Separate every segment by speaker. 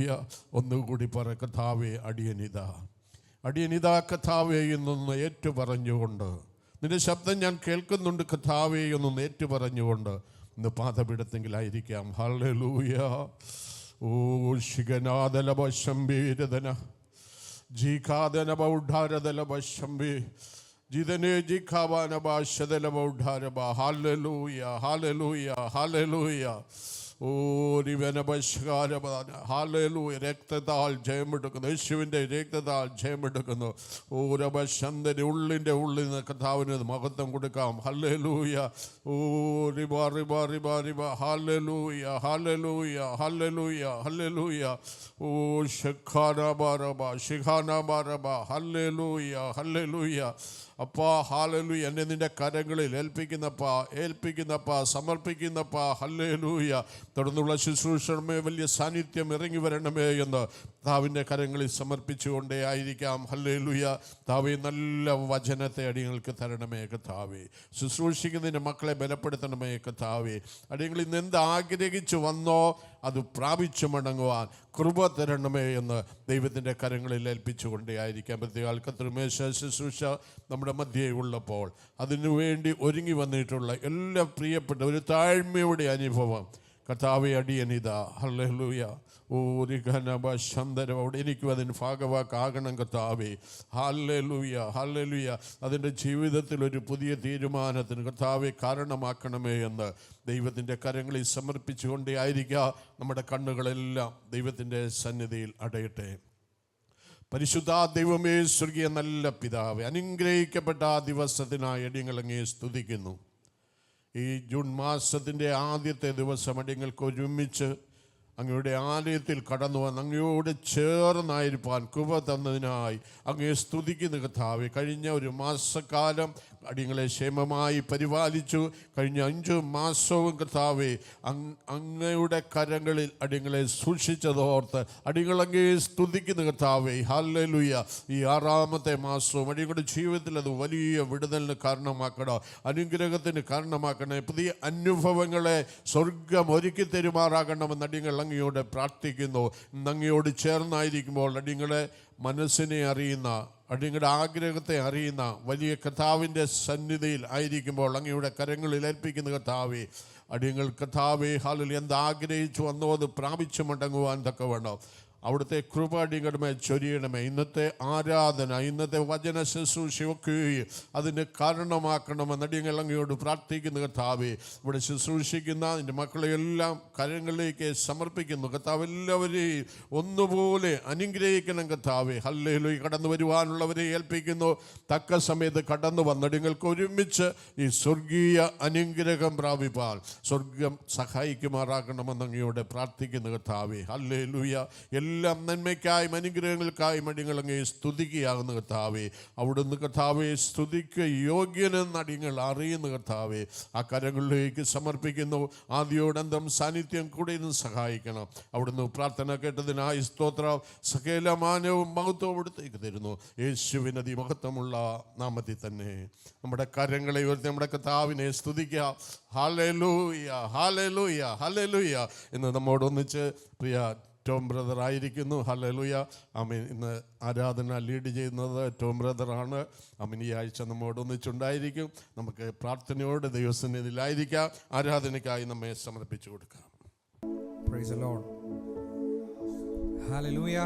Speaker 1: Hallelujah. ഒന്നുകൂടി പറ, കർത്താവേ അടിയനിതാ കർത്താവേ എന്നൊന്ന് ഏറ്റു പറഞ്ഞുകൊണ്ട്, നിന്റെ ശബ്ദം ഞാൻ കേൾക്കുന്നുണ്ട് കർത്താവേ എന്നൊന്ന് ഏറ്റു പറഞ്ഞുകൊണ്ട് ഇന്ന് പാദപീഠത്തെങ്കിലായിരിക്കാം. ഹല്ലേലൂയ. ഓ ശിഖനാദലഭശംബീരദന ജീഖാദനബൗഢാരദലഭശംബി ജിതനെ ജിഖാവാനബാശദലബൗഢാരബ. ഹല്ലേലൂയ, ഹല്ലേലൂയ, ഹല്ലേലൂയ. ഓ റിവനബശ്കാരബാന. ഹല്ലേലൂയ. രക്തത്താൽ ജയമെടുക്കുന്നു, യേശുവിൻ്റെ രക്തത്താൽ ജയമെടുക്കുന്നു. ഓ രബശന്തരി ഉള്ളിൻ്റെ ഉള്ളിൽ നിന്ന് കർത്താവിന് മഹത്വം കൊടുക്കാം. ഹല്ലേലൂയ. ഓ റിബ റിബ റിബ റിബ. ഹല്ലേലൂയ, ഹല്ലേലൂയ, ഹല്ലേലൂയ, ഹല്ലേലൂയ. ഓ ശിഖാനബാരബ ശിഖാനബാരബ. ഹല്ലേലൂയ, ഹല്ലേലൂയ. അപ്പാ ഹല്ലേലൂയ. എന്നെ നിൻ്റെ കരങ്ങളിൽ ഏൽപ്പിക്കുന്നപ്പാ സമർപ്പിക്കുന്നപ്പാ. ഹല്ലേലൂയ. തുടർന്നുള്ള ശുശ്രൂഷമേ വലിയ സാന്നിധ്യം ഇറങ്ങി വരണമേ എന്ന് കർത്താവിൻ്റെ കരങ്ങളിൽ സമർപ്പിച്ചുകൊണ്ടേ ആയിരിക്കാം. ഹല്ലേലൂയ. കർത്താവേ, നല്ല വചനത്തെ അടിയങ്ങൾക്ക് തരണമേ കർത്താവേ. ശുശ്രൂഷിക്കുന്നതിൻ്റെ മക്കളെ ബലപ്പെടുത്തണമേ കർത്താവേ. അടിയങ്ങൾ ഇന്ന് എന്ത് ആഗ്രഹിച്ചു വന്നോ അത് പ്രാപിച്ചു മടങ്ങുവാൻ കൃപ തരണമേ എന്ന് ദൈവത്തിൻ്റെ കരങ്ങളിൽ ഏൽപ്പിച്ചുകൊണ്ടേ ആയിരിക്കാം. പ്രത്യേക കർത്തൃമേശ ശുശ്രൂഷ നമ്മുടെ മധ്യേ ഉള്ളപ്പോൾ അതിനുവേണ്ടി ഒരുങ്ങി വന്നിട്ടുള്ള എല്ലാ പ്രിയപ്പെട്ട ഒരു താഴ്മയുടെ അനുഭവം കർത്താവേ അടിയനിതാ. ഹല്ലേലൂയ. ഒരു ഘനഭശന്തരം അവിടെ എനിക്കും അതിന് ഭാഗവാക്കാകണം കർത്താവേ. Hallelujah, hallelujah. അതിൻ്റെ ജീവിതത്തിൽ ഒരു പുതിയ തീരുമാനത്തിന് കർത്താവെ കാരണമാക്കണമേ എന്ന് ദൈവത്തിൻ്റെ കരങ്ങളിൽ സമർപ്പിച്ചുകൊണ്ടേ ആയിരിക്കുക. നമ്മുടെ കണ്ണുകളെല്ലാം ദൈവത്തിൻ്റെ സന്നിധിയിൽ അടയട്ടെ. പരിശുദ്ധ ദൈവമേ, സ്വർഗീയ നല്ല പിതാവേ, അനുഗ്രഹിക്കപ്പെട്ട ആ ദിവസത്തിനായി അടിയങ്ങളങ്ങേ സ്തുതിക്കുന്നു. ഈ ജൂൺ മാസത്തിൻ്റെ ആദ്യത്തെ ദിവസം അടിയങ്ങൾക്ക് ഒരുമിച്ച് അങ്ങയുടെ ആലയത്തിൽ കടന്നു വന്ന് അങ്ങയോട് ചേർന്നായിരിക്കാൻ കൃപ തന്നതിനായി അങ്ങയെ സ്തുതിക്കുന്ന കർത്താവേ. കഴിഞ്ഞ ഒരു മാസക്കാലം അടിയങ്ങളെ ക്ഷേമമായി പരിപാലിച്ചു. കഴിഞ്ഞ 5 മാസവും കർത്താവേ അങ്ങയുടെ കരങ്ങളിൽ അടിയങ്ങളെ സൂക്ഷിച്ചതോർത്ത് അടിയങ്ങളങ്ങയെ സ്തുതിക്കുന്ന കർത്താവേ. ഹല്ലേലൂയ. ഈ 6ാമത്തെ മാസവും അടിയങ്ങളുടെ ജീവിതത്തിൽ അത് വലിയ വിടുതലിന് കാരണമാക്കണം, അനുഗ്രഹത്തിന് കാരണമാക്കണേ. പുതിയ അനുഭവങ്ങളെ സ്വർഗം ഒരുക്കി തരുമാറാകണമെന്ന് അടിയങ്ങൾ അങ്ങയോട് പ്രാർത്ഥിക്കുന്നു. അങ്ങയോട് ചേർന്നായിരിക്കുമ്പോൾ അടിയങ്ങളെ മനസ്സിനെ അറിയുന്ന, അടിയങ്ങളുടെ ആഗ്രഹത്തെ അറിയുന്ന വലിയ കർത്താവിൻ്റെ സന്നിധിയിൽ ആയിരിക്കുമ്പോൾ അങ്ങയുടെ കരങ്ങളിൽ ഏൽപ്പിക്കുന്ന കർത്താവേ, അടിയങ്ങൾ കർത്താവേ ഹല്ലേലൂയ എന്താഗ്രഹിച്ചു വന്നോ അത് പ്രാപിച്ചു മടങ്ങുവാൻ തക്കവണ്ണം അവിടുത്തെ കൃപ അടിയങ്ങളുടെ മേൽ ചൊരിയണമേ. ഇന്നത്തെ ആരാധന, ഇന്നത്തെ വചന ശുശ്രൂഷയൊക്കെ അതിന് കാരണമാക്കണമെന്ന് അടിയങ്ങൾ അങ്ങയോട് പ്രാർത്ഥിക്കുന്ന കർത്താവേ. ഇവിടെ ശുശ്രൂഷിക്കുന്ന എൻ്റെ മക്കളെയെല്ലാം കരങ്ങളിലേക്ക് സമർപ്പിക്കുന്നു കർത്താവ്. എല്ലാവരെയും ഒന്നുപോലെ അനുഗ്രഹിക്കണം കർത്താവേ. ഹല്ലേലൂയ. കടന്നു വരുവാനുള്ളവരെ ഏൽപ്പിക്കുന്നു. തക്ക സമയത്ത് കടന്നു വന്നടിയങ്ങൾക്ക് ഒരുമിച്ച് ഈ സ്വർഗീയ അനുഗ്രഹം പ്രാപിപ്പാൻ സ്വർഗം സഹായിക്കുമാറാക്കണമെന്ന് അങ്ങയോട് പ്രാർത്ഥിക്കുന്ന കർത്താവേ. ഹല്ലേലൂയ. എല്ലാം നന്മയ്ക്കായും അനുഗ്രഹങ്ങൾക്കായും അടിയങ്ങൾ അങ്ങേ സ്തുതിക്കുകയാകുന്ന കർത്താവേ. അവിടുന്ന് കർത്താവെ സ്തുതിക്ക് യോഗ്യനെന്ന് അടിയങ്ങൾ അറിയുന്ന കർത്താവേ. ആ കരങ്ങളിലേക്ക് സമർപ്പിക്കുന്നു. ആദ്യോടന്തം സാന്നിധ്യം കൂടെ ഇന്ന് സഹായിക്കണം. അവിടുന്ന് പ്രാർത്ഥന കേട്ടതിനായി സ്തോത്രം. സകല മാനവും മഹത്വവും അവിടുത്തേക്ക് തരുന്നു. യേശുവിന് അതിമഹത്വമുള്ള നാമത്തിൽ തന്നെ നമ്മുടെ കരങ്ങളെ ഉയർത്തി നമ്മുടെ കർത്താവിനെ സ്തുതിക്കുക. ഹല്ലേലൂയ, ഹല്ലേലൂയ, ഹല്ലേലൂയ എന്ന് നമ്മോടൊന്നിച്ച് പ്രിയ ടോം ബ്രദർ ആയിരിക്കുന്നു. ഹല്ലേലൂയ. ആമീൻ. ഇന്ന് ആരാധന ലീഡ് ചെയ്യുന്നത് ടോം ബ്രദറാണ്. ആമീൻ. ഈ ആഴ്ച നമ്മോടൊന്നിച്ചുണ്ടായിരിക്കും. നമുക്ക് പ്രാർത്ഥനയോട് ദൈവസന്നിധിയിലായിരിക്കാം. ആരാധനയ്ക്കായി നമ്മെ സമർപ്പിച്ചു കൊടുക്കാം.
Speaker 2: Price the Lord. ഹല്ലേലൂയ.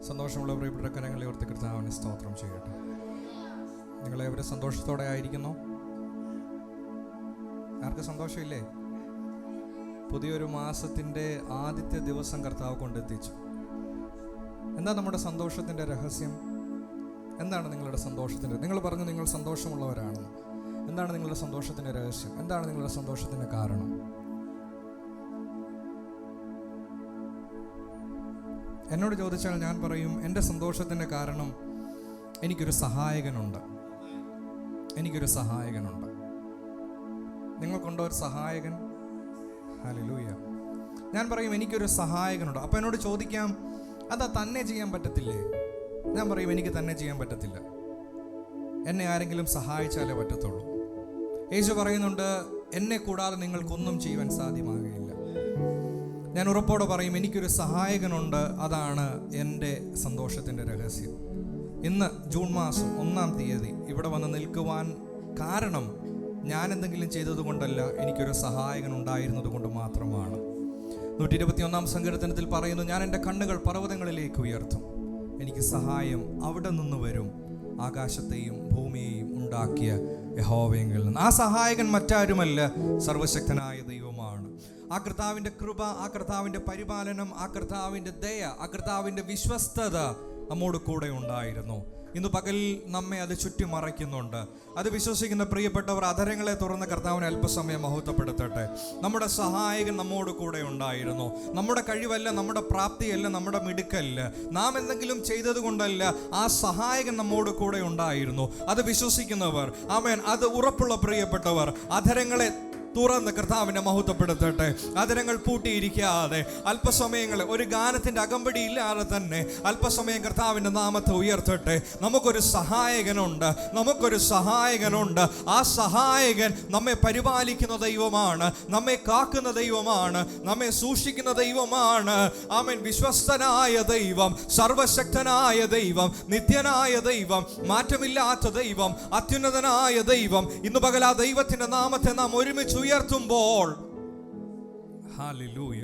Speaker 2: സന്തോഷമുള്ള പ്രിയപ്പെട്ട കരങ്ങളെ ഓർത്ത് കർത്താവിനെ സ്തോത്രം ചെയ്യട്ടെ. നിങ്ങളെവരെ സന്തോഷത്തോടെ ആയിരിക്കുന്നു? ആർക്ക് സന്തോഷമില്ലേ? പുതിയൊരു മാസത്തിൻ്റെ ആദ്യത്തെ ദിവസം കർത്താവ് കൊണ്ടെത്തിച്ചു. എന്താ നമ്മുടെ സന്തോഷത്തിൻ്റെ രഹസ്യം? എന്താണ് നിങ്ങളുടെ സന്തോഷത്തിൻ്റെ? നിങ്ങൾ പറഞ്ഞു നിങ്ങൾ സന്തോഷമുള്ളവരാണ്. എന്താണ് നിങ്ങളുടെ സന്തോഷത്തിൻ്റെ രഹസ്യം? എന്താണ് നിങ്ങളുടെ സന്തോഷത്തിൻ്റെ കാരണം? എന്നോട് ചോദിച്ചാൽ ഞാൻ പറയും, എൻ്റെ സന്തോഷത്തിൻ്റെ കാരണം എനിക്കൊരു സഹായകനുണ്ട്. നിങ്ങൾക്കുണ്ടോ ഒരു സഹായകൻ? ഹല്ലേലൂയ. ഞാൻ പറയും എനിക്കൊരു സഹായകനുണ്ട്. അപ്പോൾ എന്നോട് ചോദിക്കാം, അതാ തന്നെ ചെയ്യാൻ പറ്റത്തില്ലേ? ഞാൻ പറയും എനിക്ക് തന്നെ ചെയ്യാൻ പറ്റത്തില്ല. എന്നെ ആരെങ്കിലും സഹായിച്ചാലേ പറ്റത്തുള്ളൂ. യേശു പറയുന്നുണ്ട്, എന്നെ കൂടാതെ നിങ്ങൾക്കൊന്നും ചെയ്യുവാൻ സാധ്യമാകുകയില്ല. ഞാൻ ഉറപ്പോടെ പറയും, എനിക്കൊരു സഹായകനുണ്ട്. അതാണ് എൻ്റെ സന്തോഷത്തിൻ്റെ രഹസ്യം. ഇന്ന് ജൂൺ മാസം 1-ാം തീയതി ഇവിടെ വന്ന് നിൽക്കുവാൻ കാരണം ഞാൻ എന്തെങ്കിലും ചെയ്തതുകൊണ്ടല്ല, എനിക്കൊരു സഹായകൻ ഉണ്ടായിരുന്നത് കൊണ്ട് മാത്രമാണ്. 121-ാം സങ്കീർത്തനത്തിൽ പറയുന്നു, ഞാൻ എൻ്റെ കണ്ണുകൾ പർവ്വതങ്ങളിലേക്ക് ഉയർത്തും, എനിക്ക് സഹായം അവിടെ നിന്ന് വരും, ആകാശത്തെയും ഭൂമിയെയും ഉണ്ടാക്കിയ യഹോവയെങ്കിൽ നിന്ന്. ആ സഹായകൻ മറ്റാരുമല്ല, സർവശക്തനായ ദൈവമാണ്. ആ കർത്താവിൻ്റെ കൃപ, ആ കർത്താവിൻ്റെ പരിപാലനം, ആ കർത്താവിൻ്റെ ദയ, ആ കർത്താവിൻ്റെ വിശ്വസ്തത നമ്മോട് കൂടെ ഉണ്ടായിരുന്നു. ഇന്ന് പകൽ നമ്മെ അത് ചുറ്റിമറയ്ക്കുന്നുണ്ട്. അത് വിശ്വസിക്കുന്ന പ്രിയപ്പെട്ടവർ അധരങ്ങളെ തുറന്ന കർത്താവിനെ അല്പസമയം മഹത്വപ്പെടുത്തട്ടെ. നമ്മുടെ സഹായകൻ നമ്മോട് കൂടെ ഉണ്ടായിരുന്നു. നമ്മുടെ കഴിവല്ല, നമ്മുടെ പ്രാപ്തിയല്ല, നമ്മുടെ മിടുക്കല്ല, നാം എന്തെങ്കിലും ചെയ്തത് കൊണ്ടല്ല, ആ സഹായകൻ നമ്മോട് കൂടെ ഉണ്ടായിരുന്നു. അത് വിശ്വസിക്കുന്നവർ, ആമേൻ, അത് ഉറപ്പുള്ള പ്രിയപ്പെട്ടവർ അധരങ്ങളെ തുറന്ന് കർത്താവിനെ മഹത്വപ്പെടുത്തട്ടെ. അതിരങ്ങൾ പൂട്ടിയിരിക്കാതെ അല്പസമയങ്ങൾ ഒരു ഗാനത്തിന്റെ അകമ്പടി ഇല്ലാതെ തന്നെ അല്പസമയം കർത്താവിന്റെ നാമത്തെ ഉയർത്തട്ടെ. നമുക്കൊരു സഹായകനുണ്ട്, നമുക്കൊരു സഹായകനുണ്ട്. ആ സഹായകൻ നമ്മെ പരിപാലിക്കുന്ന ദൈവമാണ്, നമ്മെ കാക്കുന്ന ദൈവമാണ്, നമ്മെ സൂക്ഷിക്കുന്ന ദൈവമാണ്. ആമേൻ. വിശ്വസ്തനായ ദൈവം, സർവശക്തനായ ദൈവം, നിത്യനായ ദൈവം, മാറ്റമില്ലാത്ത ദൈവം, അത്യുന്നതനായ ദൈവം. ഇന്ന് പകൽ ആ ദൈവത്തിന്റെ നാമത്തെ നാം ഒരുമിച്ച് ഉയർത്തുമ്പോൾ, ഹല്ലേലൂയ,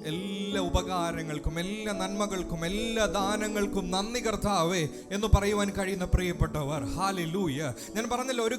Speaker 2: എല്ലാ ഉപകാരങ്ങൾക്കും, എല്ലാ നന്മകൾക്കും, എല്ലാ ദാനങ്ങൾക്കും നന്ദി കർത്താവേ എന്ന് പറയുവാൻ കഴിയുന്ന പ്രിയപ്പെട്ടവർ, ഹല്ലേലൂയ. ഞാൻ പറഞ്ഞല്ലോ, ഒരു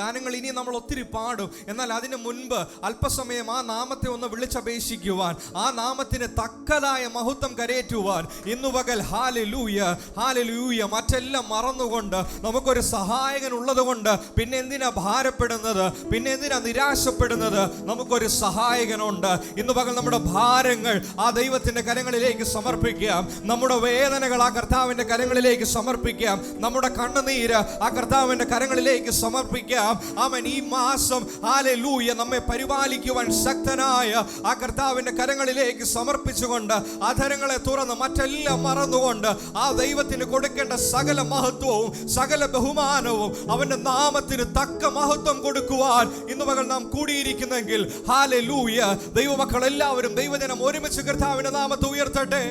Speaker 2: ഗാനങ്ങൾ ഇനി നമ്മൾ ഒത്തിരി പാടും. എന്നാൽ അതിനു മുൻപ് അല്പസമയം ആ നാമത്തെ ഒന്ന് വിളിച്ചപേക്ഷിക്കുവാൻ, ആ നാമത്തിന് തക്കതായ മഹത്വം കരയേറ്റുവാൻ ഇന്നു പകൽ, ഹല്ലേലൂയ, ഹല്ലേലൂയ, മറ്റെല്ലാം മറന്നുകൊണ്ട് നമുക്കൊരു സഹായകൻ ഉള്ളത് കൊണ്ട് പിന്നെ എന്തിനാ ഭാരപ്പെടുന്നത്, പിന്നെ എന്തിനാ നിരാശപ്പെടുന്നത്? നമുക്കൊരു സഹായകനുണ്ട്. ഇന്നു പകൽ നമ്മുടെ ഭാരങ്ങൾ ആ ദൈവത്തിന്റെ കരങ്ങളിലേക്ക് സമർപ്പിക്കാം. നമ്മുടെ വേദനകൾ ആ കർത്താവിന്റെ കരങ്ങളിലേക്ക് സമർപ്പിക്കാം. നമ്മുടെ കണ്ണുനീര് ആ കർത്താവിന്റെ കരങ്ങളിലേക്ക് സമർപ്പിക്കാം. ആമേൻ. ഈ മാസം ഹല്ലേലൂയ നമ്മെ പരിപാലിക്കുവാൻ ശക്തനായ ആ കർത്താവിന്റെ കരങ്ങളിലേക്ക് സമർപ്പിച്ചുകൊണ്ട് അധരങ്ങളെ തുറന്ന് മറ്റെല്ലാം മറന്നുകൊണ്ട് ആ ദൈവത്തിന് കൊടുക്കേണ്ട സകല മഹത്വവും സകല ബഹുമാനവും അവന്റെ നാമത്തിന് തക്ക മഹത്വം കൊടുക്കുവാൻ ഇന്ന് പകൽ നാം കൂടിയിരിക്കുന്നെങ്കിൽ, ഹല്ലേലൂയ, ദൈവമക്കൾ എല്ലാവരും ദൈവജനം ഒരുമിച്ച് കർത്താവിന്റെ നാമത്തെ ഉയർത്തട്ടെ.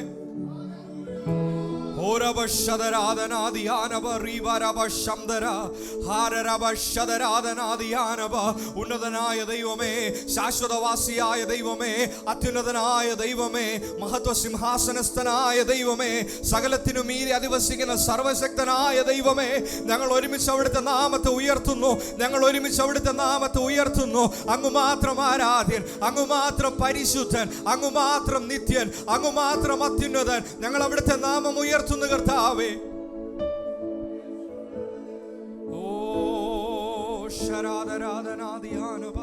Speaker 2: ഉന്നതനായ ദൈവമേ, ശാശ്വതവാസിയായ ദൈവമേ, അത്യുന്നതനായ ദൈവമേ, മഹത്വ സിംഹാസനസ്ഥനായ ദൈവമേ, സകലത്തിനു മീതെ അധിവസിക്കുന്ന സർവശക്തനായ ദൈവമേ, ഞങ്ങൾ ഒരുമിച്ച് അവിടുത്തെ നാമത്തെ ഉയർത്തുന്നു. ഞങ്ങൾ ഒരുമിച്ച് അവിടുത്തെ നാമത്തെ ഉയർത്തുന്നു. അങ്ങ് മാത്രം ആരാധ്യൻ, അങ്ങ് മാത്രം പരിശുദ്ധൻ, അങ്ങ് മാത്രം നിത്യൻ, അങ്ങ് മാത്രം അത്യുന്നതൻ. ഞങ്ങൾ അവിടുത്തെ നാമം ഉയർത്തുന്നു കർത്താവേ. ഓ ശരാധരാധനാദിയാനവ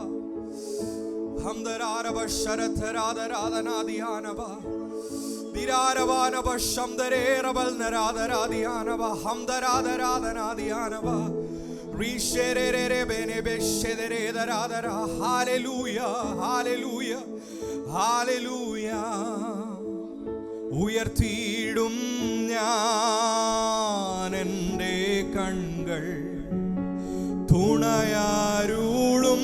Speaker 2: ഹംദരാരവ ശരധരാധരാധനാദിയാനവ ദിരാരവാനവ ശംദരേരവൽ നരാധരാദിയാനവ ഹംദരാധരാധനാദിയാനവ റീശരേരേ ബെനെബെശദരേദരാധര. ഹല്ലേലൂയ, ഹല്ലേലൂയ, ഹല്ലേലൂയ. ഉയർത്തിയിടും ഞാൻ എൻ്റെ കൺകൾ തുണയാരുളും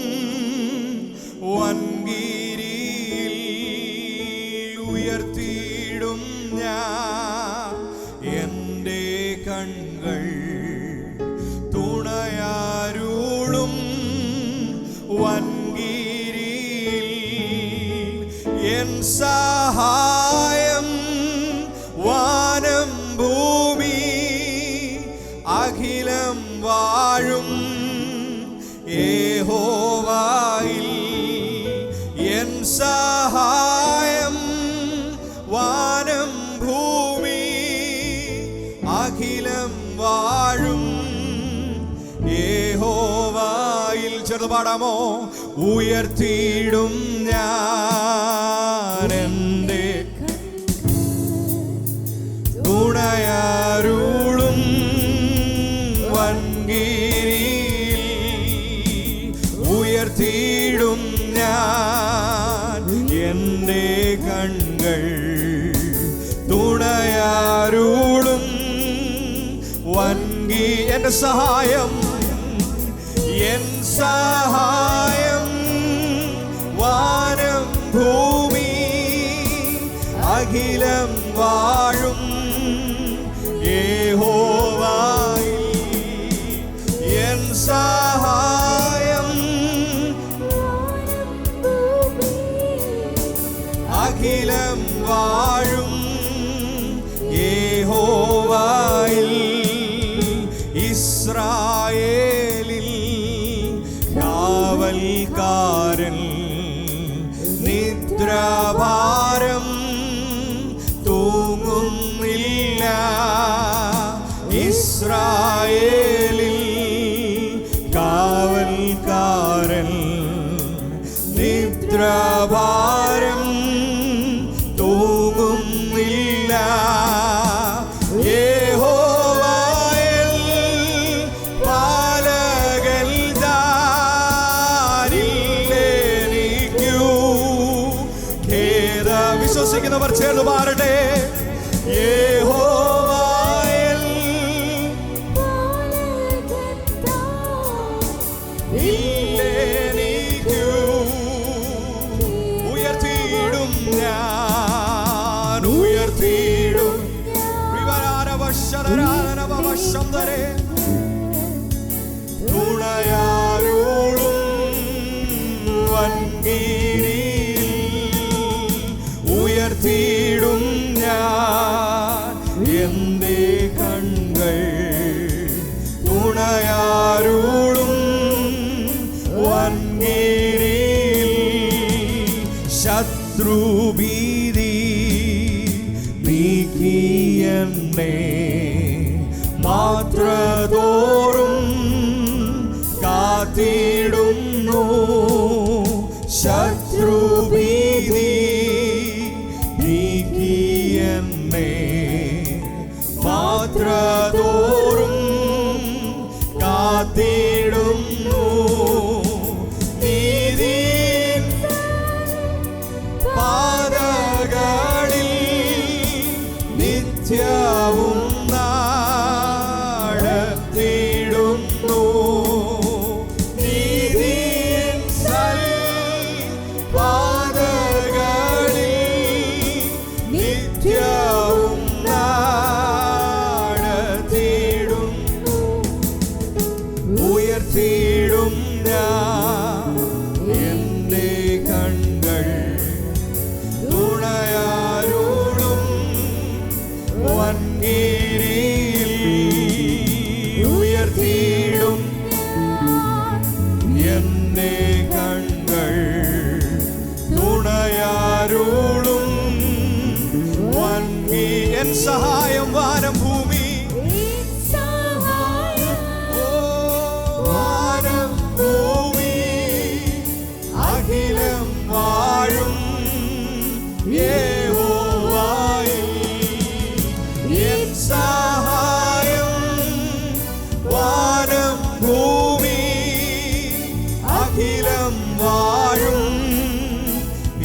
Speaker 2: വൻകിരിയിൽ. ഉയർത്തിയിടും ഞാൻ എൻ്റെ കൺകൾ തുണയാരുളും വൻകിരിയിൽ. എൻ സഹായം വാനം ഭൂമി അഖിലം വാഴും യഹോവയിൽ. എൻ സഹായം വാനം ഭൂമി അഖിലം വാഴും യഹോവയിൽ. ചെറുത് പാടാമോ? ഉയർത്തിയിടും ഞാൻ എൻ്റെ തുണയാരുളും വൻകിരിയിൽ. ഉയർത്തിയിടും ഞാൻ എൻ്റെ കൺകൾ തുണയാരുളും വൻകി. എൻ്റെ സഹായം, എൻ സഹായം വാനം ഭൂമി
Speaker 3: അഖിലം വാഴും യഹോവയിൽ എൻ സഹായം. അഖിലം വാഴും യഹോവയിൽ ഇസ്രായേലിൽ കാവൽക്കാരൻ. നിദ്രാഭാരം തൂങ്ങുന്നില്ല ഇസ്രായേലിൽ കാവൽക്കാരൻ. നിദ്രാഭാരം തൂങ്ങുന്നില്ല യഹോവയിൽ പാലകൻ താനില്ലെനിക്കു ഖേദ. വിശ്വസിക്കുന്നവർ ചേർന്ന് പാടട്ടെ. യഹോവയിൽ ഇല്ലെനിക്കു ഉയർത്തിയിടും ഞാൻ ഉയർത്തിയിടും തുണയാരോടും വൻകീരിയിൽ ഉയർത്തിയിടും ഞാൻ എന്റെ കണ്ണുകൾ. തുണയാരോടും വൻകീരിയിൽ ശത്രുഭീതി നീക്കിയെന്നെ മാത്രതോറും കാത്തിടുന്നു. ശത്രുഭീതി നീക്കിയെന്നെ മാത്രതോറും കാത്തിടുന്നു. നീതി പാതകളിൽ നിത്യവും നടത്തിടുന്നു. നീതിയിൻ പാതകളിൽ നിത്യവും നടത്തിടുന്നു. ഉയർത്തിയിടും ഞാൻ എന്റെ കണ്ണുകൾ. തുണയാരോടും വൻകീരിയിൽ ഉയർത്തിയിടും എന്റെ കണ്ണുകൾ. തുണയാരോടും എൻ സഹായം വാനം ഭൂമി. വാനം ഭൂമി അഖിലം വാഴും യഹോവയിൽ എൻ സഹായം. വാനം ഭൂമി അഖിലം വാഴും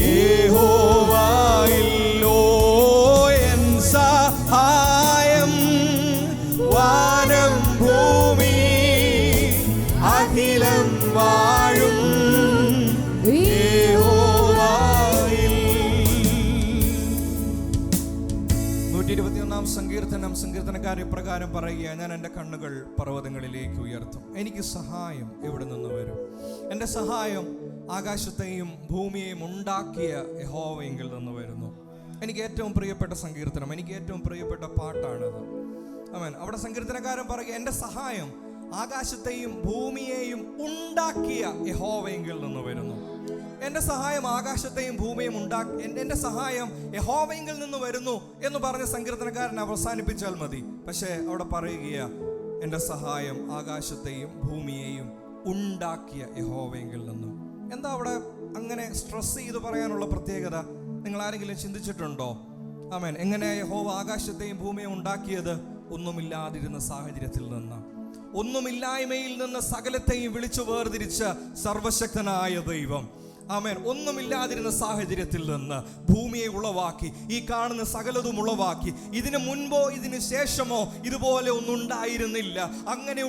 Speaker 3: യഹോവയിൽ. എൻ സഹായം. വാനം ഭൂമി അഖിലം വാഴും യഹോവയിൽ.
Speaker 2: 121 സങ്കീർത്തനം സങ്കീർത്തനക്കാരെ പ്രകാരം പറയുക, ഞാൻ എൻ്റെ കണ്ണുകൾ പർവ്വതങ്ങളിലേക്ക് ഉയർത്തും. എനിക്ക് സഹായം എവിടെ നിന്ന് വരും? എൻ്റെ സഹായം ആകാശത്തെയും ഭൂമിയെയും ഉണ്ടാക്കിയ യഹോവയെങ്കിൽ നിന്ന് വരുന്നു. എനിക്ക് ഏറ്റവും പ്രിയപ്പെട്ട സങ്കീർത്തനം, എനിക്ക് ഏറ്റവും പ്രിയപ്പെട്ട പാട്ടാണത്. ആമേൻ. അവിടെ സങ്കീർത്തനക്കാരൻ പറയുക, എൻ്റെ സഹായം ആകാശത്തെയും ഭൂമിയെയും ഉണ്ടാക്കിയ യഹോവയെങ്കിൽ നിന്ന് വരുന്നു. എൻ്റെ സഹായം ആകാശത്തെയും ഭൂമിയും എൻ്റെ സഹായം യഹോവയെങ്കിൽ നിന്ന് വരുന്നു എന്ന് പറഞ്ഞ സങ്കീർത്തനക്കാരൻ അവസാനിപ്പിച്ചാൽ മതി. പക്ഷേ അവിടെ പറയുക, എൻ്റെ സഹായം ആകാശത്തെയും ഭൂമിയെയും ഉണ്ടാക്കിയ യഹോവയെങ്കിൽ നിന്ന്. എന്താ അവിടെ അങ്ങനെ സ്ട്രെസ് ചെയ്ത് പറയാനുള്ള പ്രത്യേകത? നിങ്ങൾ ആരെങ്കിലും ചിന്തിച്ചിട്ടുണ്ടോ? ആമേൻ. എങ്ങനെ യഹോവ ആകാശത്തെയും ഭൂമിയെയും ഉണ്ടാക്കിയത്? ഒന്നുമില്ലാതിരുന്ന സാഹചര്യത്തിൽ നിന്ന്, ഒന്നുമില്ലായ്മയിൽ നിന്ന് സകലത്തെയും വിളിച്ചു വേർതിരിച്ച സർവശക്തനായ ദൈവം. ആമേൻ. ഒന്നുമില്ലാതിരുന്ന സാഹചര്യത്തിൽ നിന്ന് ഭൂമിയെ ഉളവാക്കി, ഈ കാണുന്ന സകലതും ഉളവാക്കി. ഇതിന് മുൻപോ ഇതിന് ശേഷമോ ഇതുപോലെ ഒന്നും ഉണ്ടായിരുന്നില്ല. അങ്ങനെ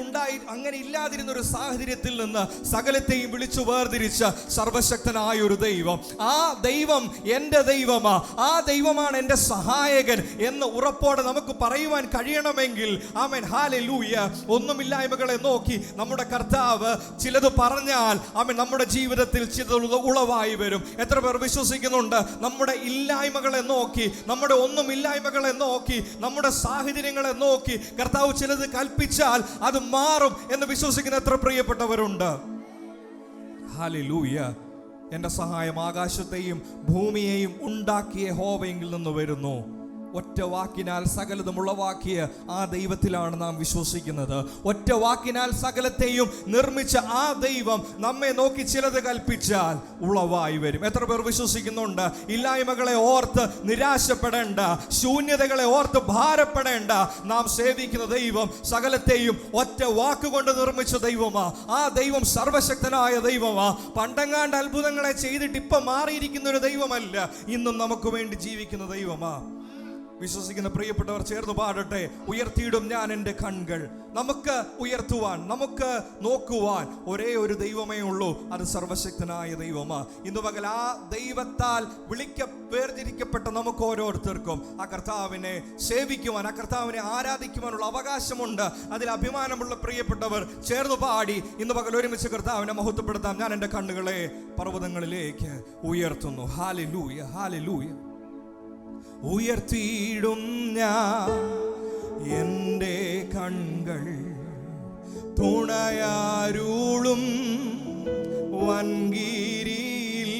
Speaker 2: ഇല്ലാതിരുന്ന ഒരു സാഹചര്യത്തിൽ നിന്ന് സകലത്തെയും വിളിച്ചു വേർതിരിച്ച സർവശക്തനായ ഒരു ദൈവം. ആ ദൈവം എൻ്റെ ദൈവമാ, ആ ദൈവമാണ് എൻ്റെ സഹായകൻ എന്ന് ഉറപ്പോടെ നമുക്ക് പറയുവാൻ കഴിയണമെങ്കിൽ ആമേൻ ഹല്ലേലൂയ, ഒന്നുമില്ലായ്മകളെ നോക്കി നമ്മുടെ കർത്താവ് ചിലത് പറഞ്ഞാൽ ആമേൻ നമ്മുടെ ജീവിതത്തിൽ ചിലത് ഉളവായി വരും. എത്ര പേർ വിശ്വസിക്കുന്നുണ്ട്? നമ്മുടെ ഇല്ലായ്മകളെ നോക്കി, നമ്മുടെ ഒന്നുമില്ലായ്മകളെ നോക്കി, നമ്മുടെ സാഹചര്യങ്ങളെ നോക്കി കർത്താവ് ചിലത് കൽപ്പിച്ചാൽ അത് മാറും എന്ന് വിശ്വസിക്കുന്ന എത്ര പ്രിയപ്പെട്ടവരുണ്ട്? ഹല്ലേലൂയ. എൻ്റെ സഹായം ആകാശത്തെയും ഭൂമിയെയും ഉണ്ടാക്കിയ യഹോവയിൽ നിന്ന് വരുന്നു. ഒറ്റ വാക്കിനാൽ സകലതും ഉളവാക്കിയ ആ ദൈവത്തിലാണ് നാം വിശ്വസിക്കുന്നത്. ഒറ്റ വാക്കിനാൽ സകലത്തെയും നിർമ്മിച്ച ആ ദൈവം നമ്മെ നോക്കി ചിലത് കൽപ്പിച്ചാൽ ഉളവായി വരും. എത്ര പേർ വിശ്വസിക്കുന്നുണ്ട്? ഇല്ലായ്മകളെ ഓർത്ത് നിരാശപ്പെടേണ്ട, ശൂന്യതകളെ ഓർത്ത് ഭാരപ്പെടേണ്ട. നാം സേവിക്കുന്ന ദൈവം സകലത്തെയും ഒറ്റ വാക്കുകൊണ്ട് നിർമ്മിച്ച ദൈവമാ. ആ ദൈവം സർവശക്തനായ ദൈവമാ. പണ്ടങ്ങാണ്ട് അത്ഭുതങ്ങളെ ചെയ്തിട്ട് ഇപ്പം മാറിയിരിക്കുന്ന ഒരു ദൈവമല്ല, ഇന്നും നമുക്ക് വേണ്ടി ജീവിക്കുന്ന ദൈവമാ. വിശ്വസിക്കുന്ന പ്രിയപ്പെട്ടവർ ചേർന്ന് പാടട്ടെ. ഉയർത്തിയിടും ഞാൻ എൻ്റെ കൺകൾ. നമുക്ക് ഉയർത്തുവാൻ, നമുക്ക് നോക്കുവാൻ ഒരേ ഒരു ദൈവമേ ഉള്ളൂ, അത് സർവശക്തനായ ദൈവമാ. ഇന്ന് പകൽ ആ ദൈവത്താൽ വേർതിരിക്കപ്പെട്ട നമുക്ക് ഓരോരുത്തർക്കും ആ കർത്താവിനെ സേവിക്കുവാൻ, ആ കർത്താവിനെ ആരാധിക്കുവാനുള്ള അവകാശമുണ്ട്. അതിൽ അഭിമാനമുള്ള പ്രിയപ്പെട്ടവർ ചേർന്ന് പാടി ഇന്ന് പകൽ ഒരുമിച്ച് കർത്താവിനെ മഹത്വപ്പെടുത്താം. ഞാൻ എൻ്റെ കണ്ണുകളെ പർവ്വതങ്ങളിലേക്ക് ഉയർത്തുന്നു. ഹല്ലേലൂയ, ഹല്ലേലൂയ. ഉയർത്തിയിടും ഞാൻ എൻ്റെ കൺകൾ തുണയാരുളും വൻകീരിയിൽ.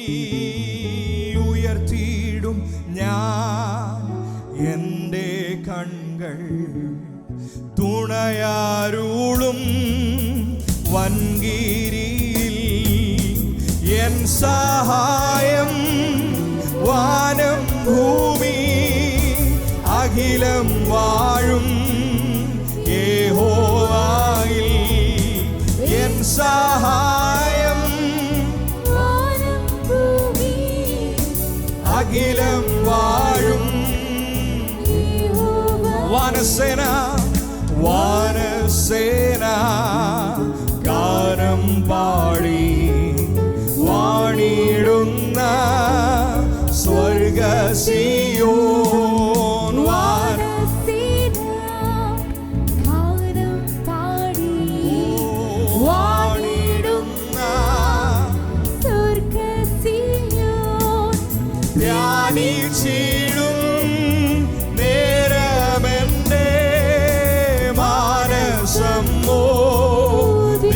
Speaker 2: ഉയർത്തിയിടും ഞാൻ എൻ്റെ കൺകൾ തുണയാരുളും വൻകീരിയിൽ. എൻ സഹായം വാനം ഭൂമി അഖിലം വാഴും യഹോവയിൽ. എൻ സഹായം വാനം ഭൂമി അഖിലം വാഴും വാനസേന, വാനസേന ഗാനം പാടി വാണിടുന്ന സ്വർഗ സിയോൻ. വാനസേന ഗാനം പാടി വാണിടുന്ന സ്വർഗ സിയോൻ. ധ്യാനിച്ചിടും നേരമെന്റെ മാനസം മോദിച്ചിടുന്നു.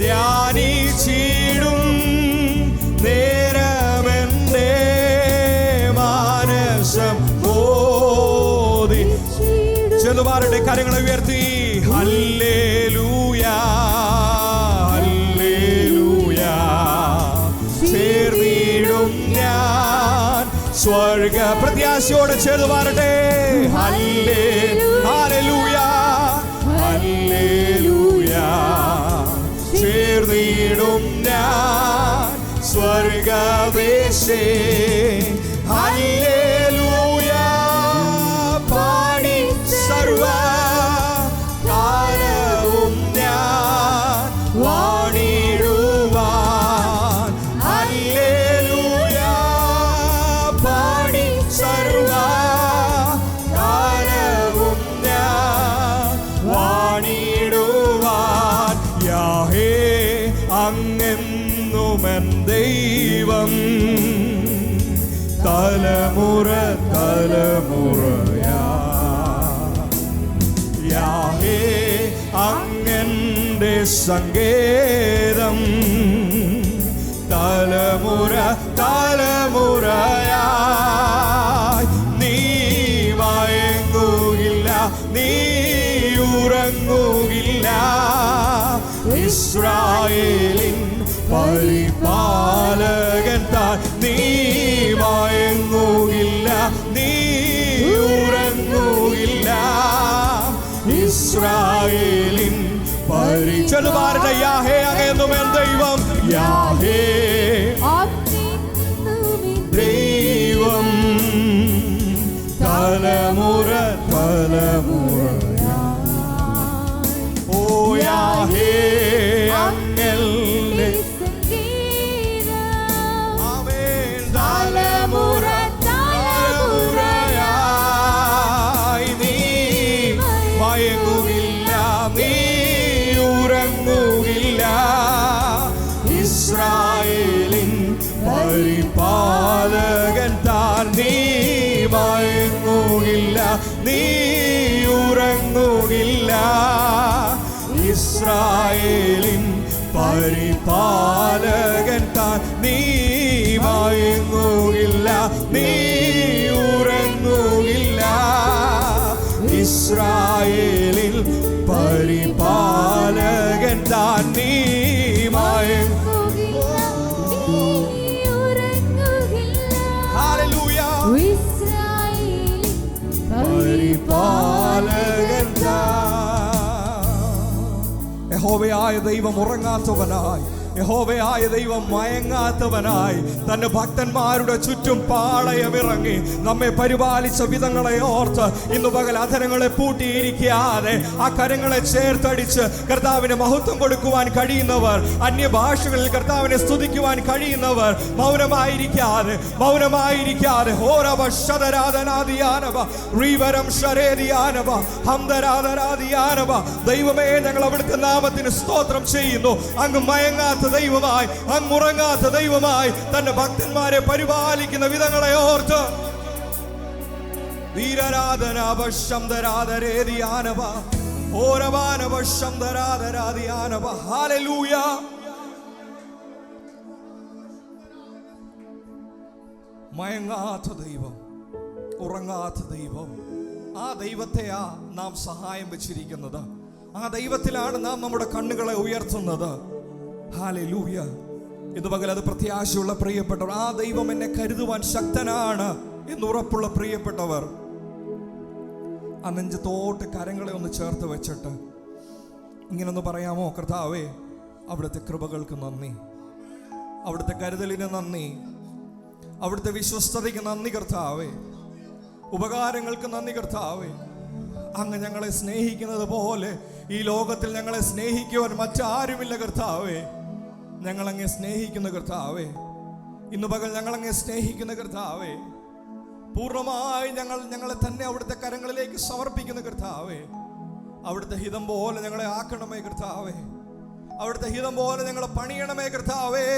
Speaker 2: ധ്യാനിച്ചിടും നേരമെന്റെ മാനസം മോദി. ചെറുപാരുടെ കരങ്ങളെ ഉയർത്തി ഹല്ലേലൂയ, ഹല്ലേലൂയ. ചേർന്നിടും ഞാൻ സ്വർഗ പ്രത്യാശയോടെ ചെറുപാരട്ടെ. Hallelujah, hallelujah. ചേർന്നിടും ഞാൻ സ്വർഗദേശേ. ഹല്ലേലൂയ പാടി സർവ കാലവും ഞാൻ വാണിടുവാൻ. ഹല്ലേലൂയ പാടി സർവ കാലവും ഞാൻ വാണിടുവാൻ. യാഹേ അങ്ങെന്നുമെൻ ദൈവം, തലമുറ തലമുറയാ. യാഹേ അങ്ങന്റെ സങ്കേതം, തലമുറ തലമുറയാ. നീ മയങ്ങുകില്ല, നീ ഉറങ്ങുകില്ല. ഇസ്രായേലിൻ പരിപാലകൻ താൻ. നീ മയങ്ങുകില്ല, നീ ഉറങ്ങുകില്ല. ഇസ്രായേലിൻ പരിചാരകൻ യാഹേ അങ്ങെന്നും എൻ ദൈവം,
Speaker 3: യാഹേ ദൈവം തലമുറ തലമുറ ഓ യാഹേ അങ്ങയുടെ ആമേൻ തലമുറ തലമുറയായി നീ മയങ്ങുകില്ല നീ ഉറങ്ങുകില്ല ഇസ്രായേലിൻ പരിപാലകൻ താൻ നീ മയങ്ങുകില്ല നീ ഉറങ്ങുകില്ല ഇസ്രായേലിൻ പരിപാലകൻ താൻ നീ മയങ്ങുകില്ല നീ ഉറങ്ങുകില്ല ഇസ്രായേലിൽ പരിപാലകൻ താൻ നീ പരിപാലകൻ യഹോവയായ ദൈവം ഉറങ്ങാത്തവനായി യഹോവയായ ദൈവം മയങ്ങാത്തവനായി തന്റെ ഭക്തന്മാരുടെ ചുറ്റും പാളയമിറങ്ങി നമ്മെ പരിപാലിച്ച വിധങ്ങളെ ഓർത്ത് ഇന്നു പകൽ അധരങ്ങളെ പൂട്ടിയിരിക്കാതെ ആ കരങ്ങളെ ചേർത്തടിച്ച് കർത്താവിന് മഹത്വം കൊടുക്കുവാൻ കഴിയുന്നവർ, അന്യഭാഷകളിൽ കർത്താവിനെ സ്തുതിക്കുവാൻ കഴിയുന്നവർ മൗനമായിരിക്കാതെ ദൈവമേ, ഞങ്ങൾ അവിടുത്തെ നാമത്തിന് സ്തോത്രം ചെയ്യുന്നു. അങ്ങ് മയങ്ങാത്ത ദൈവമായി, അങ്ങുറങ്ങാത്ത ദൈവമായി തന്റെ ഭക്തന്മാരെ പരിപാലിക്കുന്ന വിധങ്ങളെ ഓർത്ത് മയങ്ങാത്ത ദൈവം, ഉറങ്ങാത്ത ദൈവം, ആ ദൈവത്തെയാ നാം സഹായം വെച്ചിരിക്കുന്നത്. ആ ദൈവത്തിലാണ് നാം നമ്മുടെ കണ്ണുകളെ ഉയർത്തുന്നത്. ഹല്ലേലൂയ. ഇത് പകൽ അത് പ്രത്യാശയുള്ള പ്രിയപ്പെട്ടവർ, ആ ദൈവം എന്നെ കരുതുവാൻ ശക്തനാണ് എന്ന് ഉറപ്പുള്ള പ്രിയപ്പെട്ടവർ, ആ നെഞ്ചത്തോട്ട് കരങ്ങളെ ഒന്ന് ചേർത്ത് വെച്ചിട്ട് ഇങ്ങനൊന്ന് പറയാമോ? കർത്താവേ, അവിടുത്തെ കൃപകൾക്ക് നന്ദി, അവിടുത്തെ കരുതലിന് നന്ദി, അവിടുത്തെ വിശ്വസ്തതയ്ക്ക് നന്ദി കർത്താവേ, ഉപകാരങ്ങൾക്ക് നന്ദി കർത്താവേ. അങ്ങ് ഞങ്ങളെ സ്നേഹിക്കുന്നത് പോലെ ഈ ലോകത്തിൽ ഞങ്ങളെ സ്നേഹിക്കുവാൻ മറ്റാരുമില്ല കർത്താവേ. ഞങ്ങളങ്ങെ സ്നേഹിക്കുന്ന കർത്താവേ, ഇന്നു പകൽ ഞങ്ങളങ്ങെ സ്നേഹിക്കുന്ന കർത്താവേ, പൂർണ്ണമായി ഞങ്ങളെ തന്നെ അവിടുത്തെ കരങ്ങളിലേക്ക് സമർപ്പിക്കുന്ന കർത്താവേ. അവിടുത്തെ ഹിതം പോലെ ഞങ്ങളെ ആക്കണമേ കർത്താവേ, അവിടുത്തെ ഹിതം പോലെ ഞങ്ങളെ പണിയണമേ കർത്താവേ.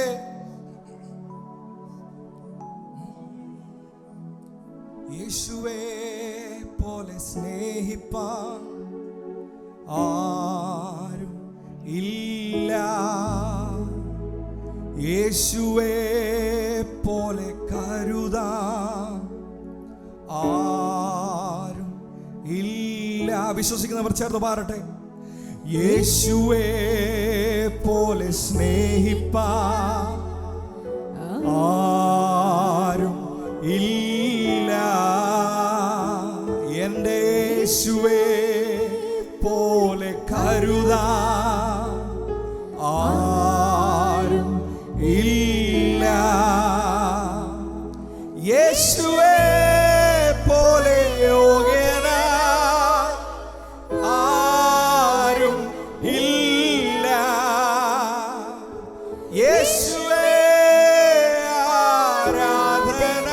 Speaker 3: യേശുവേ പോലെ സ്നേഹിപ്പാൻ ആരും ഇല്ല, യേശുവേ പോലെ കരുതാൻ ആരും ഇല്ല. വിശ്വസിക്കുന്നവർ ചേർന്ന് പാടട്ടെ. യേശുവേ പോലെ സ്നേഹിപ്പാൻ ആരും ഇല്ല, എൻ്റെ യേശുവേ പോലെ കരുതാൻ ആരും ഇല്ല, യേശുവേ പോലെ യോഗ്യനായി ആരും ഇല്ല, യേശുവേ ആരാധന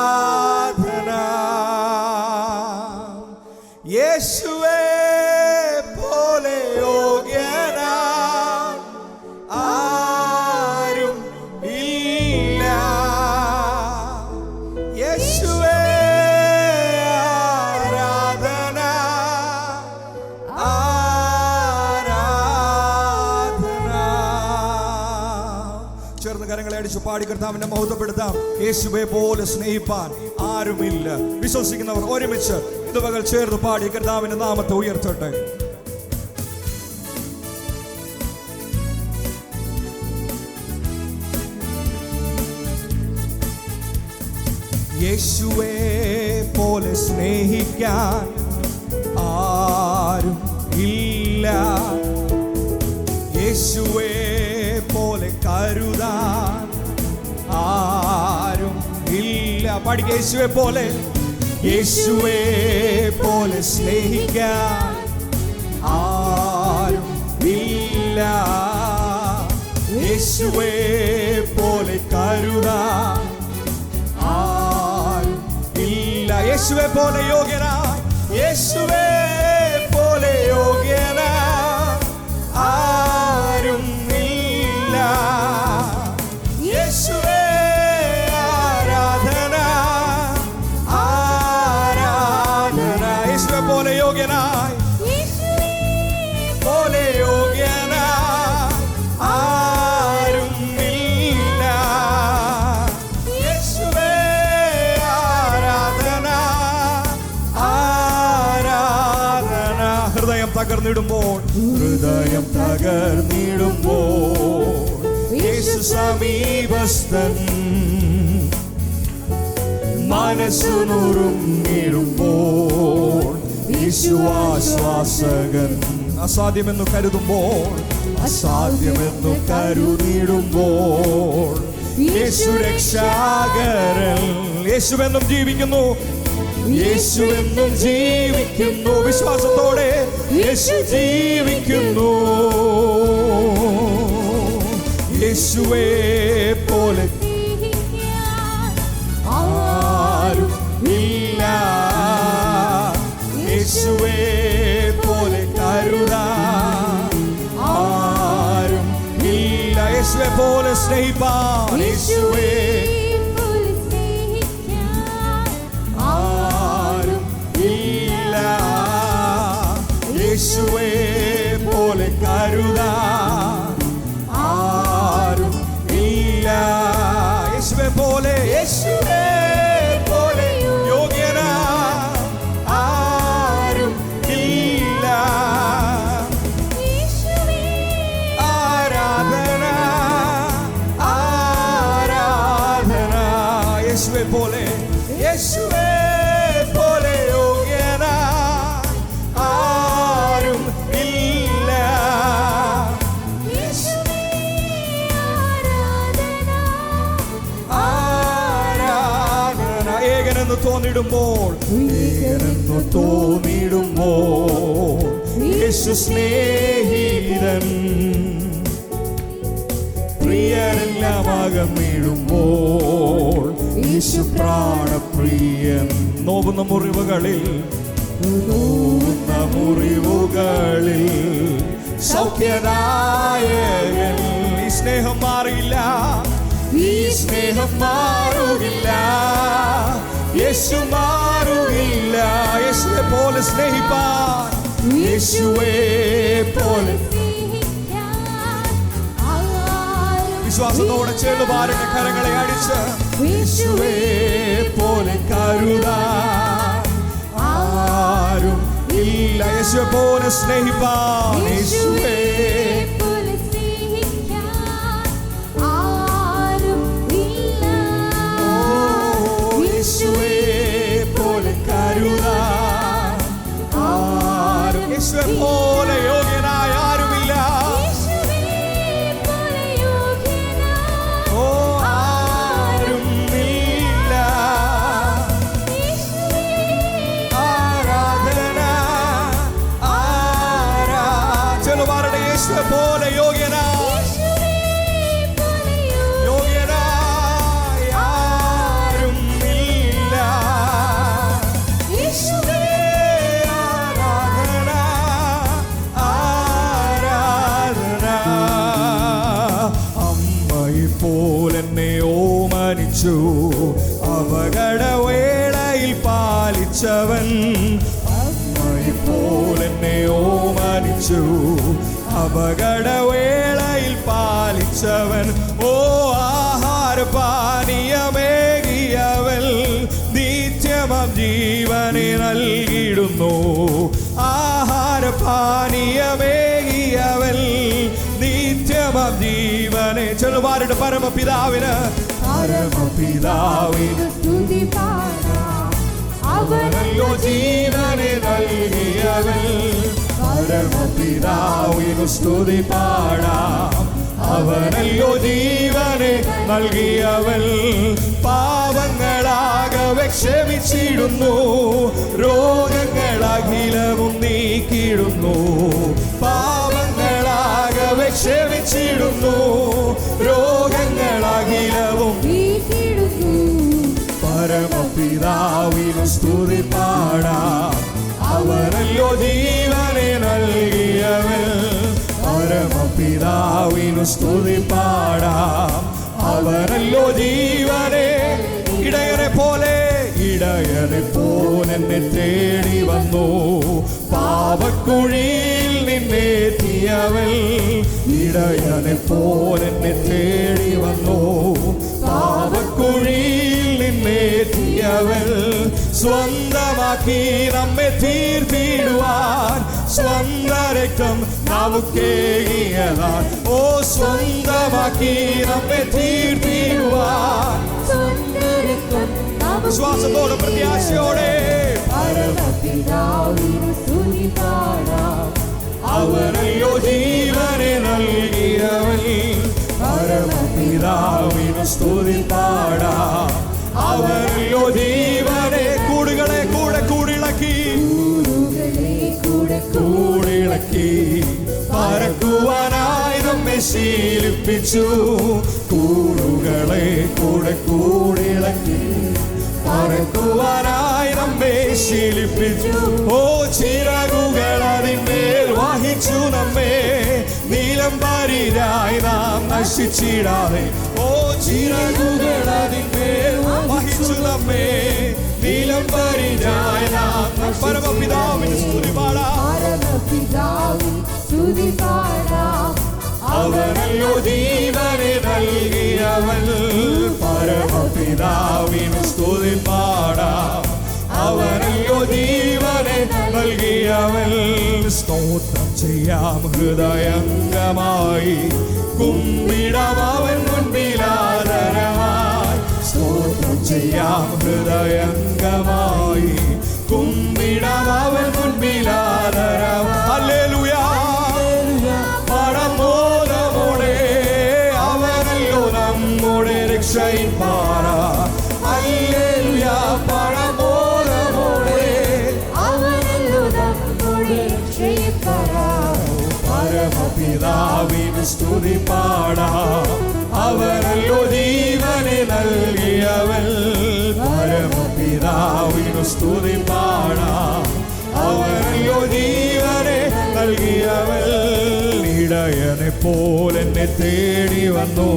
Speaker 3: ആരാധന, യേശുവേ പോലെ യോഗ്യനായി ആരും ഇല്ല, യേശുവേ ആരാധന ആരാധന. ചേർന്ന് കരങ്ങളെ അടിച്ചു പാടി കർത്താവിനെ മഹത്വപ്പെടുത്താം. യേശുവേ പോലെ സ്നേഹിപ്പാൻ ആരുമില്ല. വിശ്വസിക്കുന്നവർ ഒരുമിച്ച് ഇത് പകൽ ചേർന്ന് പാടി കർത്താവിന്റെ നാമത്തെ ഉയർത്തട്ടെ. യേശുവേ പോലെ സ്നേഹിക്കാൻ ആരും ഇല്ല, യേശുവേ പോലെ കരുതാൻ ആരും ഇല്ല. പാടിക്ക. യേശുവേ പോലെ, യേശുവേ പോലെ സ്നേഹിക്കാൻ ആരും ഇല്ല. യേശുവേ പോലെ കരുതാൻ ആരും ഇല്ല. യേശുവേ പോലെ യോഗ്യനായി, യേശുവേ പോലെ യോഗ്യനായി ആരും ഇല്ല. യേശുവേ ആരാധന ആരാധന. യേശുവേ പോലെ യോഗ്യനായി, പോലെ യോഗ്യനായി ആരും ഇല്ല. യേശുവേ ആരാധന ആരാധന. ഹൃദയം തകർന്നിടുമ്പോൾ, ഹൃദയം തകർന്നിടുമ്പോൾ യേശു സമീപസ്ഥൻ. മനസ്സു നുറുങ്ങിടുമ്പോൾ യേശു ആശ്വാസകൻ. അസാധ്യമെന്നു കരുതുമ്പോൾ, അസാധ്യമെന്നു കരുതിടുമ്പോൾ യേശു രക്ഷാകരൻ. യേശുവെന്നും ജീവിക്കുന്നു, യേശുവെന്നും ജീവിക്കുന്നു. വിശ്വാസത്തോടെ യേശു ജീവിക്കുന്നു. യേശുവേ പോലെ ആരും ഇല്ല. യേശുവേ പോലെ കരുതാൻ ആരും ഇല്ല. യേശുവേ പോലെ സ്നേഹിപ്പാൻ, യേശുവേ ആരും ഇല്ല. യേശുവേ പോലെ കരുതാൻ ആരും ഇല്ല. യേശുവേ പോലെ, യേശുവേ പോലെ യോഗ്യനാ ആരും ഇല്ല. ആരാധന ആരാധന. യേശുവേ പോലെ, യേശുവേ പോലെ യോഗ്യനാ ആരും ഇല്ല. ആരാധന. ഏകനെന്ന് തോന്നിടുമ്പോൾ, ഏകനെന്ന് തോന്നിടുമ്പോൾ യേശു സ്നേഹിതൻ. പ്രിയരെല്ലാം അകന്നിടുമ്പോൾ യേശു പ്രാണപ്രിയൻ. നോവുന്ന മുറിവുകളിൽ, നോവുന്ന മുറിവുകളിൽ സൗഖ്യദായകൻ. ഈ സ്നേഹം മാറില്ല, ഈ സ്നേഹം മാറുകില്ല. യേശു മാറുകില്ല. യേശുവെ പോലെ സ്നേഹിപ്പാൻ, യേശുവെ പോലെ. വിശ്വാസത്തോടെ ചേർന്നുപാരുടെ കരങ്ങളെ അടിച്ച് യേശുവേ പോലെ കരുതാൻ ആരും ഇല്ല. യേശുവെ പോലെ സ്നേഹിപ്പാൻ, യേശുവേ യേശുവേ പോലെ കരുതാൻ ആരും. യേശുവെ പോലെ യോഗ്യനായ ആരുമില്ല. ഓ ആരും ഇല്ല. ആരാധന ചെറുപാരുടെ യേശുവെ പോലെ യോഗ്യനാ, അപകടവേളയിൽ പാലിച്ചവൻ. അമ്മയെ പോലെന്നെ ഓമനിച്ചു അപകടവേളയിൽ പാലിച്ചവൻ. ഓ ആഹാരപാനീയമേകിയവൻ നിത്യമം ജീവനെ നൽകിയിടുന്നു. ആഹാരപാനീയമേകിയവൻ നിത്യമം ജീവനെ. ചെറുപാരുടെ പരമപിതാവിന്, പരമപിതാവിന്
Speaker 4: സ്തുതി പാടാം.
Speaker 3: അവനല്ലോ ജീവനെ നൽകിയവൻ. പരമപിതാവിനു സ്തുതി പാടാം. അവനല്ലോ ജീവനെ നൽകിയവൻ. പാപങ്ങളാകവെ ക്ഷമിച്ചിടുന്നു, രോഗങ്ങളഖിലവും നീക്കിടുന്നു. പാപങ്ങളാകവെ ക്ഷമിച്ചിടുന്നു, രോഗങ്ങളഖിലവും നീക്കിടുന്നു. പരമപിതാവിനു സ്തുതി പാടാം. അവനല്ലോ ജീവനെ നൽകിയവൻ. പരമപിതാവിനു സ്തുതി പാടാം. അവനല്ലോ ജീവനെ. ഇടയനെ പോലെ എന്നെ തേടി വന്നു, പാപക്കുഴിയിൽ നിന്നേറ്റിയവൻ. ഇടയനെ എന്നെ തേടി വന്നു, പാപക്കുഴിയിൽ നിന്നേറ്റിയവൻ. സ്വന്തമാക്കി നമ്മെ തീർത്തിടുവാൻ സ്വന്ത രക്തം നമുക്കേകിയതാൻ. ഓ സ്വന്തമാക്കി നമ്മെ തീർത്തിടുവാൻ വിശ്വാസത്തോടെ പ്രത്യാശയോടെ അവനല്ലോ ജീവനെ നൽകിയവൻ. പരമപിതാവിനു സ്തുതി പാടാം. അവനല്ലോ ജീവനെ. കൂടുകളെ കൂടിളക്കി പറക്കുവാനായി നമ്മെ ശീലിപ്പിച്ചു. കൂടുകളെ കൂടിളക്കി പറക്കുവാനായി നമ്മെ ശീലിപ്പിച്ചു. ഓ ചിറകുകൾ അതിന്മേൽ വഹിച്ചു നമ്മെ, നീലം പരിരായി നാം നശിച്ചിടാതെ. ഓ ചിറകുകൾ അതിന്മേൽ വഹിച്ചു നമ്മെ, നീലം പരിരായി നാം. പരമപിതാവിന് സ്തുതി പാടാം. അവനല്ലോ ജീവനെ നൽകിയവൻ. പരമപിതാവിന് സ്തുതി പാടാം. അവനല്ലോ ജീവനെ നൽകിയവൻ. സ്തോത്രം ചെയ്യാം ഹൃദയംഗമായി, കുമ്പിടാം അവൻ മുൻപിലാദരമായി. സ്തോത്രം ചെയ്യാം ഹൃദയംഗമായി, കുമ്പിടാം അവൻ മുൻപിലാദരമായി. ഹല്ലേലൂയ പരമോദമോടെ അവനല്ലോ നമ്മുടെ രക്ഷയിൻ പാറ. ഹല്ലേലൂയ പരമോദമോടെ അവനല്ലോ നമ്മുടെ രക്ഷയിൻ പാറ. പരമപിതാവിന് സ്തുതി പാടാം. അവനല്ലോ ജീവനെ നൽകിയവൻ. പരമപിതാവിന് സ്തുതി പാടാം. അവനല്ലോ ജീവനെ നൽകിയവൻ. ഇടയനെ പോലെന്നെ തേടി വന്നു,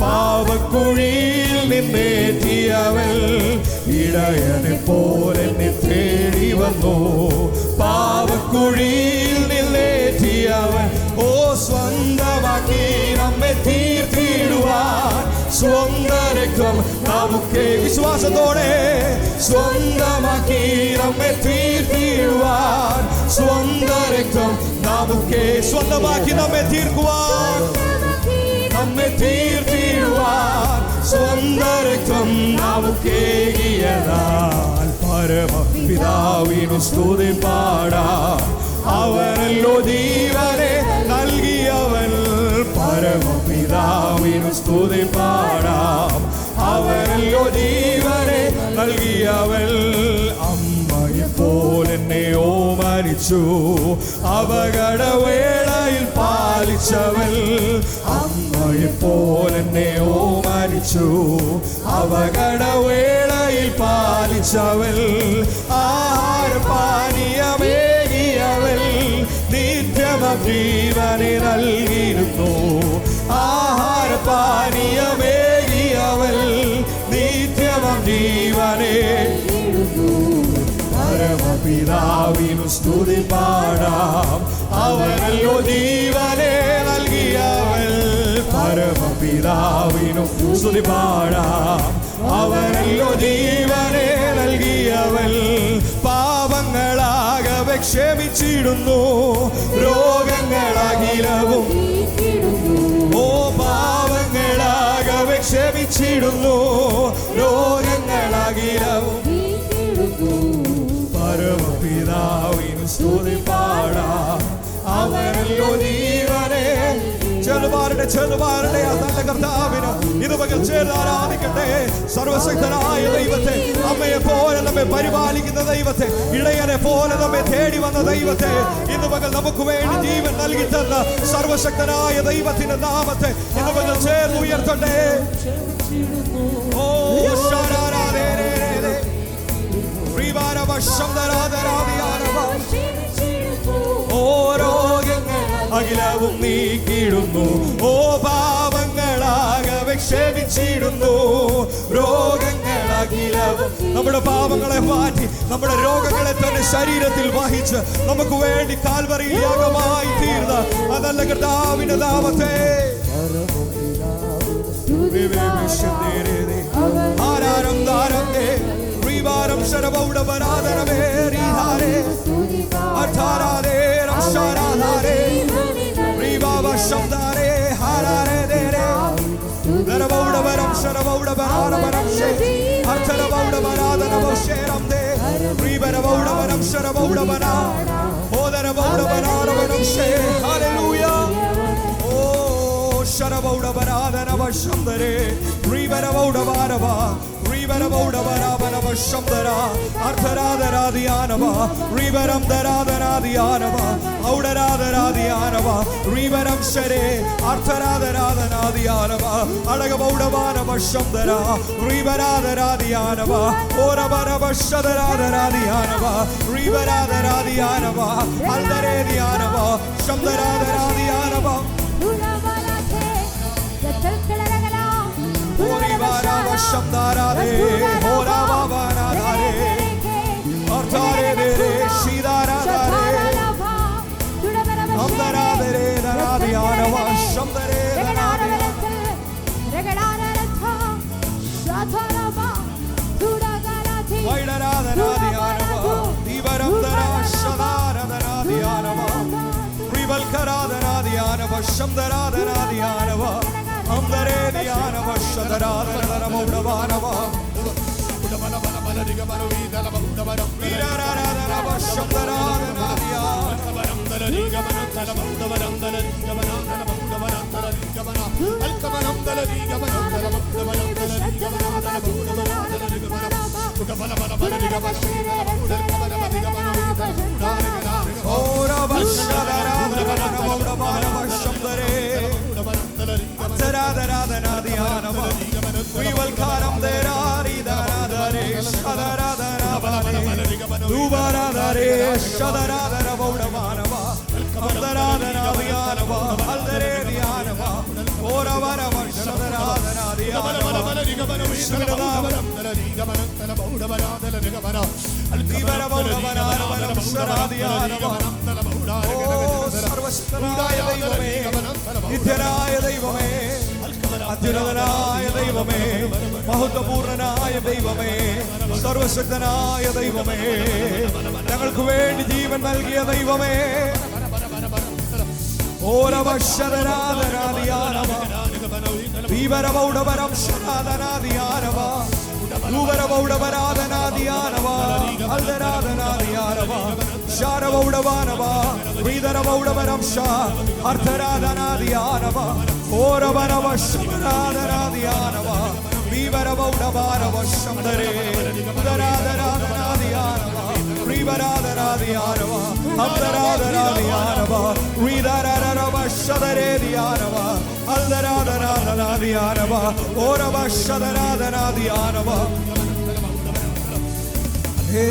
Speaker 3: പാപക്കുഴിയിൽ നിന്നേറ്റിയവൻ. ഇടയനെ പോലെന്നെ തേടി വന്നു, പാപക്കുഴിയിൽ നിന്നേറ്റിയവൻ. ഓ സ്വന്തമാക്കി നമ്മെ തീർത്തിടുവാൻ സ്വന്ത രക്തം നമുക്ക്. വിശ്വാസത്തോടെ സ്വന്തമാക്കി നമ്മെ തീർത്തിടുവാൻ സ്വന്ത രക്തം നമുക്ക്. സ്വന്തമാക്കി നമ്മെ തീർക്കുവാൻ, നമ്മെ തീർത്തിടുവാൻ സ്വന്ത രക്തം നമുക്കേകിയതാൽ. പരമപിതാവിനു സ്തുതി പാടാം. അവനല്ലോ ജീവനെ നൽകിയവൻ. പരമപിതാവിനു സ്തുതി പാടാം. അവനല്ലോ ജീവനെ നൽകിയവൻ. അമ്മയെപ്പോലെന്നെ ഓമനിച്ചു, അപകടവേളയിൽ പാലിച്ചവൻ. അമ്മയെപ്പോലെന്നെ ഓമനിച്ചു, അപകടവേളയിൽ പാലിച്ചവൻ. ആഹാരപാനീയമേകിയവൻ, നിത്യമം ജീവനെ നൽകിയിരുന്നു. ആഹാരപാനീയമേകിയവൻ, നിത്യമം ജീവനെ. പരമപിതാവിനു സ്തുതി പാടാം. അവനല്ലോ ജീവനെ നൽകിയവൻ. പരമപിതാവിനു സ്തുതി പാടാം. അവനല്ലോ ജീവനെ നൽകിയവൻ. പാപങ്ങളാകവെ ക്ഷമിച്ചിടുന്നു, രോഗങ്ങളഖിലവും. ഓ പാപങ്ങളാകവെ ക്ഷമിച്ചിടുന്നു, രോഗങ്ങളഖിലവും. സ്തുതി പാടാം. അവനല്ലോ ജീവനെ. ചെറുപാരുടെ ആ നല്ല കർത്താവിന് ഇത് പകൽ ചേർന്ന് ആരാധിക്കട്ടെ. സർവശക്തനായ ദൈവത്തെ, അമ്മയെ പോലെ നമ്മെ പരിപാലിക്കുന്ന ദൈവത്തെ, ഇടയനെ പോലെ നമ്മെ തേടി വന്ന ദൈവത്തെ, ഇന്ന് പകൽ നമുക്ക് വേണ്ടി ജീവൻ നൽകി തന്ന സർവശക്തനായ ദൈവത്തിന്റെ നാമത്തെ ഇന്ന് പകൽ ചേർന്ന് ഉയർത്തട്ടെ. ഓ അഖിലവും നീക്കിയിടുന്നു. ഓ പാപങ്ങളാകെ ക്ഷമിച്ചിടുന്നു. രോഗങ്ങൾ അഖിലവും, നമ്മുടെ പാപങ്ങളെ മാറ്റി നമ്മുടെ രോഗങ്ങളെ തന്നെ ശരീരത്തിൽ വഹിച്ച് നമുക്ക് വേണ്ടി കാൽവറിയിൽ യാഗമായി തീർന്ന അതല്ല കർത്താവിന്റെ നാമത്തെ ആരാരം ദാരത്തെ ശ്രീവാരം ശരവൗഡവനാദനമേരിഹാരേ അഠാരാരേ രക്ഷാരാധാരേ ശ്രീവാവ ശബ്ദാരേ ഹാരാരേ ദേരേ നരവൗഡവരം ശരവൗഡവനാരവരം ശേ അർത്ഥരവൗഡവനാദനവം ശേരം ദേ ശ്രീവരവൗഡവരം ശരവൗഡവനാ ഓദരവൗഡവനാരവനം ശേ ഹല്ലേലൂയ. ഓ ശരവൗഡവനാദനവ ശബ്ദരേ ശ്രീവരവൗഡവാരവ അർത്ഥരാധരാധിയാനവ റീവരം ധരാധരാധിയാനവ ഔഡരാധരാധിയാനവ റീവരം ശരേ അർത്ഥരാധരാധനാധിയാനവ അടകപൗഡവാനവ ശബ്ദര റീവരാധരാധിയാനവ ഓരവരവ ശതരാധരാധിയാനവ റീവരാധരാധിയാനവ അൽദരേധിയാനവ ശബ്ദരാധരാധിയാനവ Shamdarade, Hora Babanare, Artare, Shidarade, Amdarade, Naradiana, Shamdare, Vaidaradanadiana, Divaramdara, Shadaranadiana, Rivalkaranadiana, Shamdaranadiana. Amdare diyanava shadaradana maudavanava udabala digabano vidala udabara virararana shadaradana diyanava digabano tala udavaramdala digabano tala udavaramdala digabano alkavanamdala digabano tala udavaramdala digabano tala udavaramdala digabano udabala digabano udalkavana digabano vidala ora vashadaradana maudavanava shamdare Radharadhanadhyanava Vivalkaram Derari Dharadhare Shadaradhanavane Duvaradhare Shadaradhanavaudavanava Amdaradhanadhyanava Aldaredhyanava Oravarava Shadaradhanadhyanava Divaravaudavanavanam Sharadhyanava Oh Sarvashtanaya Devame Nityanaya Devame അത്യുന്നതനായ ദൈവമേ, മഹത്വപൂർണനായ ദൈവമേ, സർവശക്തനായ ദൈവമേ, ഞങ്ങൾക്ക് വേണ്ടി ജീവൻ നൽകിയ ദൈവമേ, ഓരവശരാധനാദിയാനവ ദീവരവൗഡവരം ശരാധനാദിയാനവ ദൂവരവൗഡവരാധനാദിയാനവ അൽദരാധനാദിയാനവ ശാരവൗഡവാനവ ശ്രീധരവൗഡവരം ശാ അർത്ഥരാധനാദിയാനവ ഓരവനവ ശരാധനാദിയാനവ ദീവരവൗഡവാനവ ശംദരേ ഉദരാധനാദിയാനവ ശ്രീവരാധനാദിയാനവ അബ്ദരാധനാദിയാനവ ശ്രീധരരവ ശതരേദിയാനവ അൽദരാധനാദിയാനവ ഓരവ ശതരാധനാദിയാനവ ഹേ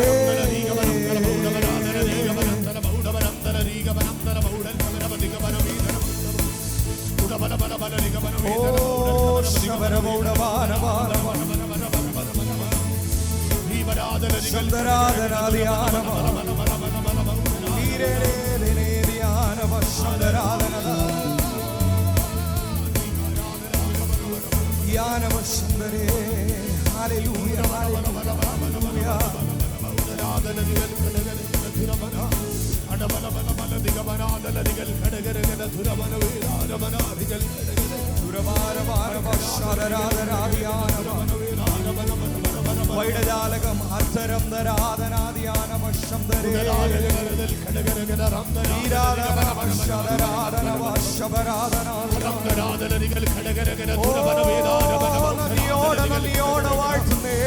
Speaker 3: വൈഡജാലകം അത്തരം ധരാധനാദിയാനമശം നന്ദിയോടെ വാഴ്ത്തുന്നേ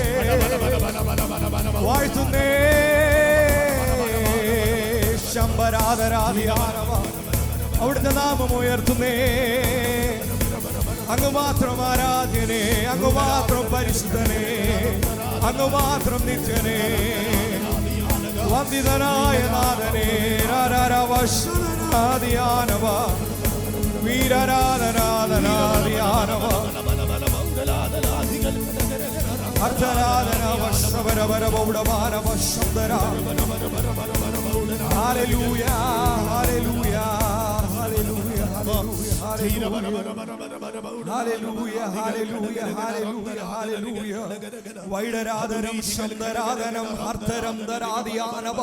Speaker 3: വാഴ്ത്തുന്നേ ശംഭരാധരാധിയാനവ അവിടുത്തെ നാമം ഉയർത്തുന്നേ. അങ്ങ് മാത്രം ആരാധ്യനേ, അങ്ങ് മാത്രം പരിശുദ്ധനേ, അങ്ങ് മാത്രം നിത്യനേ, വന്ദിതനായ നാഥനേ. രാരാവശാദിയാനവ വീരരാധനാഥനാദിയാനവ അർത്ഥരാധനവശബരവരബൗഡവാനവശബ്ദരാ. ഹല്ലേലൂയ ഹല്ലേലൂയ ഹല്ലേലൂയ ഹല്ലേലൂയ ഹല്ലേലൂയ ഹല്ലേലൂയ ഹല്ലേലൂയ. വൈഡരാധനം ശബ്ദരാധനം അർത്ഥരം ധരാദിയാനവ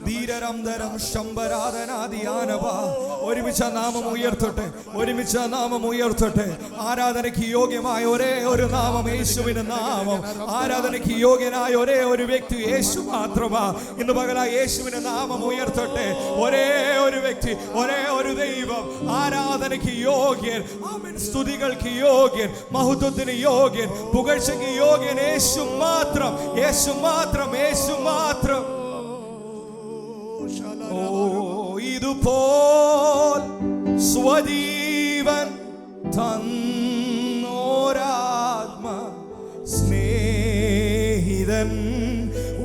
Speaker 3: ധീരരം ധരം ശംഭരാധനാദിയാനവ. ഒരുമിച്ച നാമം ഉയർത്തട്ടെ, ഒരുമിച്ച നാമം ഉയർത്തട്ടെ. ആരാധനയ്ക്ക് യോഗ്യമായ ഒരേ ഒരു നാമം യേശുവിന്റെ നാമം. ആരാധനയ്ക്ക് യോഗ്യനായ ഒരേ ഒരു വ്യക്തി യേശു മാത്രമാ. ഇന്ന് പകലാ യേശുവിന്റെ നാമം ഉയർത്തട്ടെ. ഒരേ ഒരു വ്യക്തി, ഒരേ ഒരു ദൈവം. ആരാധനയ്ക്ക് യോഗ്യൻ, ആമേൻ, സ്തുതികൾക്ക് യോഗ്യൻ, മഹത്വത്തിന് യോഗ്യൻ, പുകഴ്ചയ്ക്ക് യോഗ്യൻ യേശു മാത്രം, യേശു മാത്രം, യേശു മാത്രം. ഓ ഇതുപോൽ സ്വജീവൻ തന്നോരാത്മ സ്നേഹിതൻ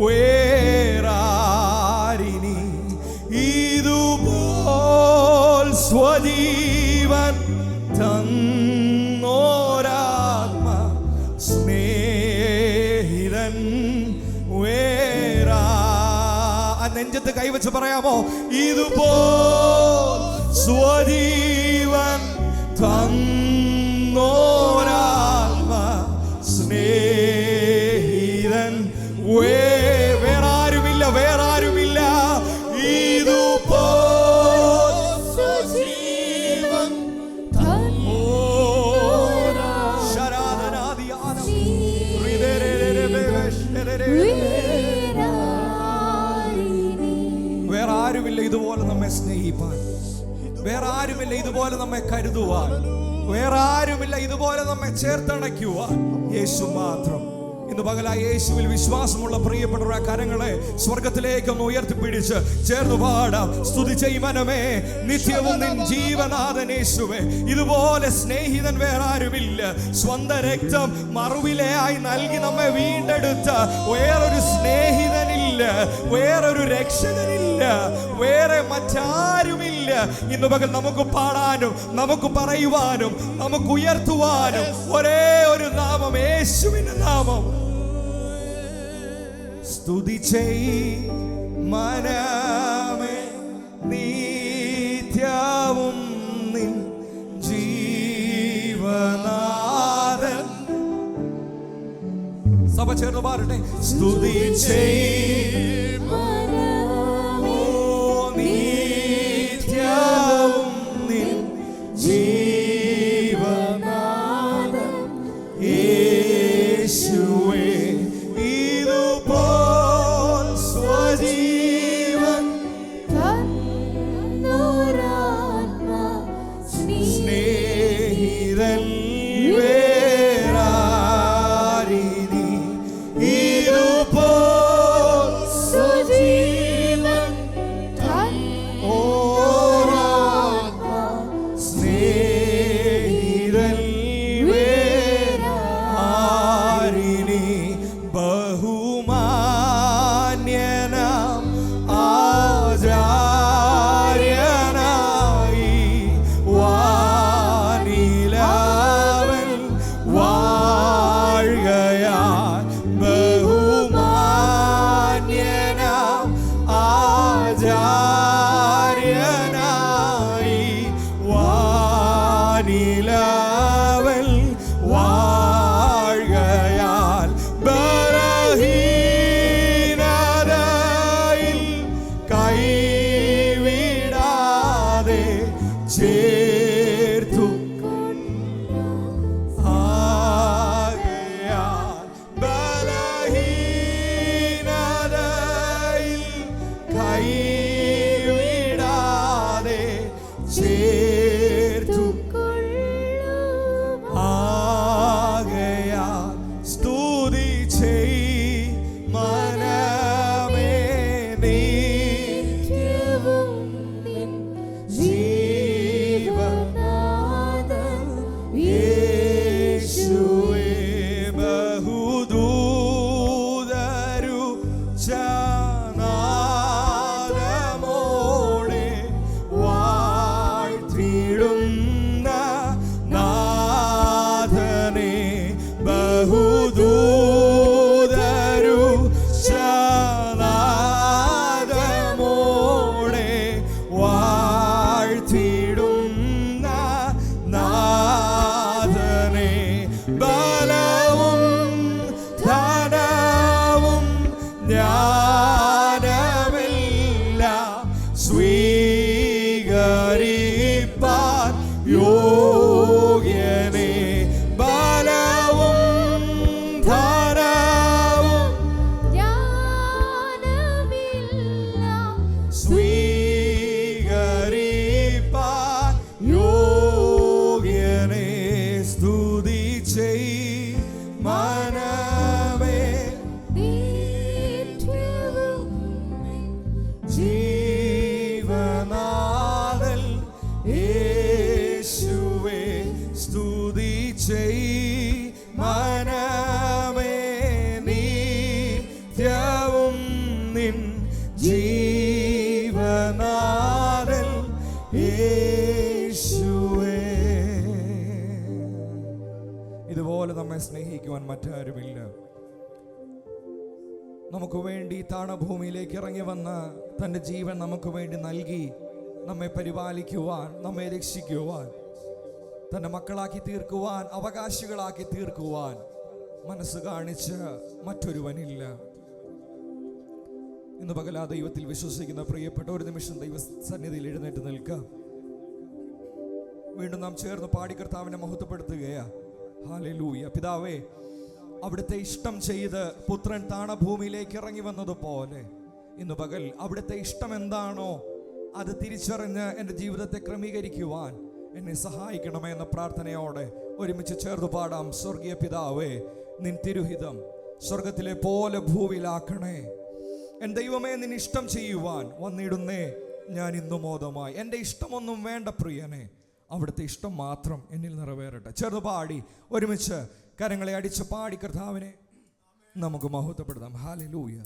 Speaker 3: വേറാരിനി. ഇതുപോൽ സ്വജീവൻ തന്നോരാത്മ സ്നേഹിതൻ വേറാ. നെഞ്ചത്ത് കൈവച്ച് പറയാമോ? ഇതുപോൽ സ്വജീവൻ തന്നോരാത്മ സ്നേഹിതൻ വേറാരുമില്ല, വേറാരുമില്ല. ഇതുപോൽ സ്വജീവൻ വേറെ ആരുമില്ല ഇതുപോലെ നമ്മെ സ്നേഹിപ്പാൻ, വേറെ ആരുമില്ല ഇതുപോലെ നമ്മെ കരുതുവാൻ, വേറെ ആരുമില്ല ഇതുപോലെ നമ്മെ ചേർത്തണയ്ക്കുവാൻ. യേശു മാത്രം. ഇന്ന് പകലായി യേശുവിൽ വിശ്വാസമുള്ള പ്രിയപ്പെട്ട കരങ്ങളെ സ്വർഗത്തിലേക്കൊന്ന് ഉയർത്തിപ്പിടിച്ച് ചേർന്ന് പാടാം. സ്തുതിച്ച ഈ മനമേ, നിത്യവും നിൻ ജീവനാഥൻ യേശുവേ. ഇതുപോലെ സ്നേഹിതൻ വേറെ ആരുമില്ല. സ്വന്തം രക്തം മറുവിലയായി നൽകി നമ്മെ വീണ്ടെടുത്ത വേറൊരു സ്നേഹിതനില്ല, വേറൊരു രക്ഷകനില്ല, വേറെ മറ്റാരുമില്ല. ഇന്ന് പകൽ നമുക്ക് പാടാനും നമുക്ക് പറയുവാനും നമുക്ക് ഉയർത്തുവാനും ഒരേ ഒരു നാമം, യേശുവിന്റെ നാമം. സ്തുതി ചെയ് മനമേ, നിത്യവും നിൻ ജീവനാഥൻ. സഭ ചേർന്ന് പാടട്ടെ. സ്തുതി ചെയ് നിത്യവും നിൻ ജീവനാഥൻ യേശുവേ. ഇതുപോൽ സ്വജീവൻ സ്നേഹിതൻ വേറാരിനി. ഇതുപോൽ സ്വജീവൻ സ്നേഹിതൻ വേറാരിനി. ബഹുമാന്യനാം ആചാര്യനായി വാനിലവൻ വാഴുകയാൽ. ബഹുമാന്യനാം ആചാര്യനായി വാനിലവൻ വാഴുകയാൽ. ബലഹീനതയിൽ കൈവിടാതെ ചേർത്തു ആകയാൽ. ബലഹീനതയിൽ ചെയ് മനമേ ജീവനാഥൻ യേശുവേ സ്തുതി ചെയ് മനമേ നിത്യവും നിൻ ജീവനാഥൻ യേശുവേ. ഇതുപോലെ നമ്മെ സ്നേഹിക്കുവാൻ മറ്റാരുമില്ല. നമുക്ക് വേണ്ടി താണഭൂമിയിലേക്ക് ഇറങ്ങി വന്ന് തൻ്റെ ജീവൻ നമുക്ക് വേണ്ടി നൽകി നമ്മെ പരിപാലിക്കുവാൻ, നമ്മെ രക്ഷിക്കുവാൻ, തൻ്റെ മക്കളാക്കി തീർക്കുവാൻ, അവകാശികളാക്കി തീർക്കുവാൻ മനസ്സ് കാണിച്ച് മറ്റൊരുവനില്ല. ഇന്ന് പകലാ ദൈവത്തിൽ വിശ്വസിക്കുന്ന പ്രിയപ്പെട്ട ഒരു നിമിഷം ദൈവ സന്നിധിയിൽ എഴുന്നേറ്റ് നിൽക്കാം. വീണ്ടും നാം ചേർന്ന് പാടി കർത്താവിനെ മഹത്വപ്പെടുത്തുകയാ. ഹല്ലേലൂയ. പിതാവേ, അവിടുത്തെ ഇഷ്ടം ചെയ്ത് പുത്രൻ താണഭൂമിയിലേക്ക് ഇറങ്ങി വന്നതുപോലെ ഇന്ന് പകൽ അവിടുത്തെ ഇഷ്ടം എന്താണോ അത് തിരിച്ചറിഞ്ഞ് എൻ്റെ ജീവിതത്തെ ക്രമീകരിക്കുവാൻ എന്നെ സഹായിക്കണമേ എന്ന പ്രാർത്ഥനയോടെ ഒരുമിച്ച് ചേർന്ന് പാടാം. സ്വർഗീയ പിതാവേ, നിൻ തിരുഹിതം സ്വർഗത്തിലെ പോലെ ഭൂവിലാക്കണേ. എൻ്റെ ദൈവമേ, നിൻ ഇഷ്ടം ചെയ്യുവാൻ വന്നിടുന്നേ ഞാൻ ഇന്നു മോദമായി. എൻ്റെ ഇഷ്ടമൊന്നും വേണ്ട പ്രിയനെ, അവിടുത്തെ ഇഷ്ടം മാത്രം എന്നിൽ നിറവേറട്ടെ. ചേർന്ന് പാടി ഒരുമിച്ച് കരങ്ങളെ അടിച്ച് പാടി കർത്താവിനെ നമുക്ക് മഹത്വപ്പെടുത്താം. ഹല്ലേലൂയ.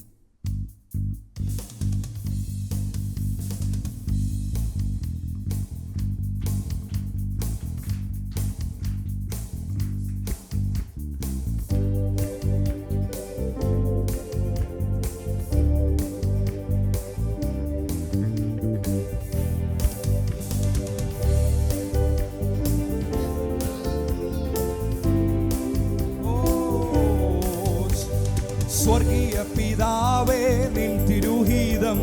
Speaker 3: സ്വർഗീയ പിതാവേ, നിൻ തിരുഹിതം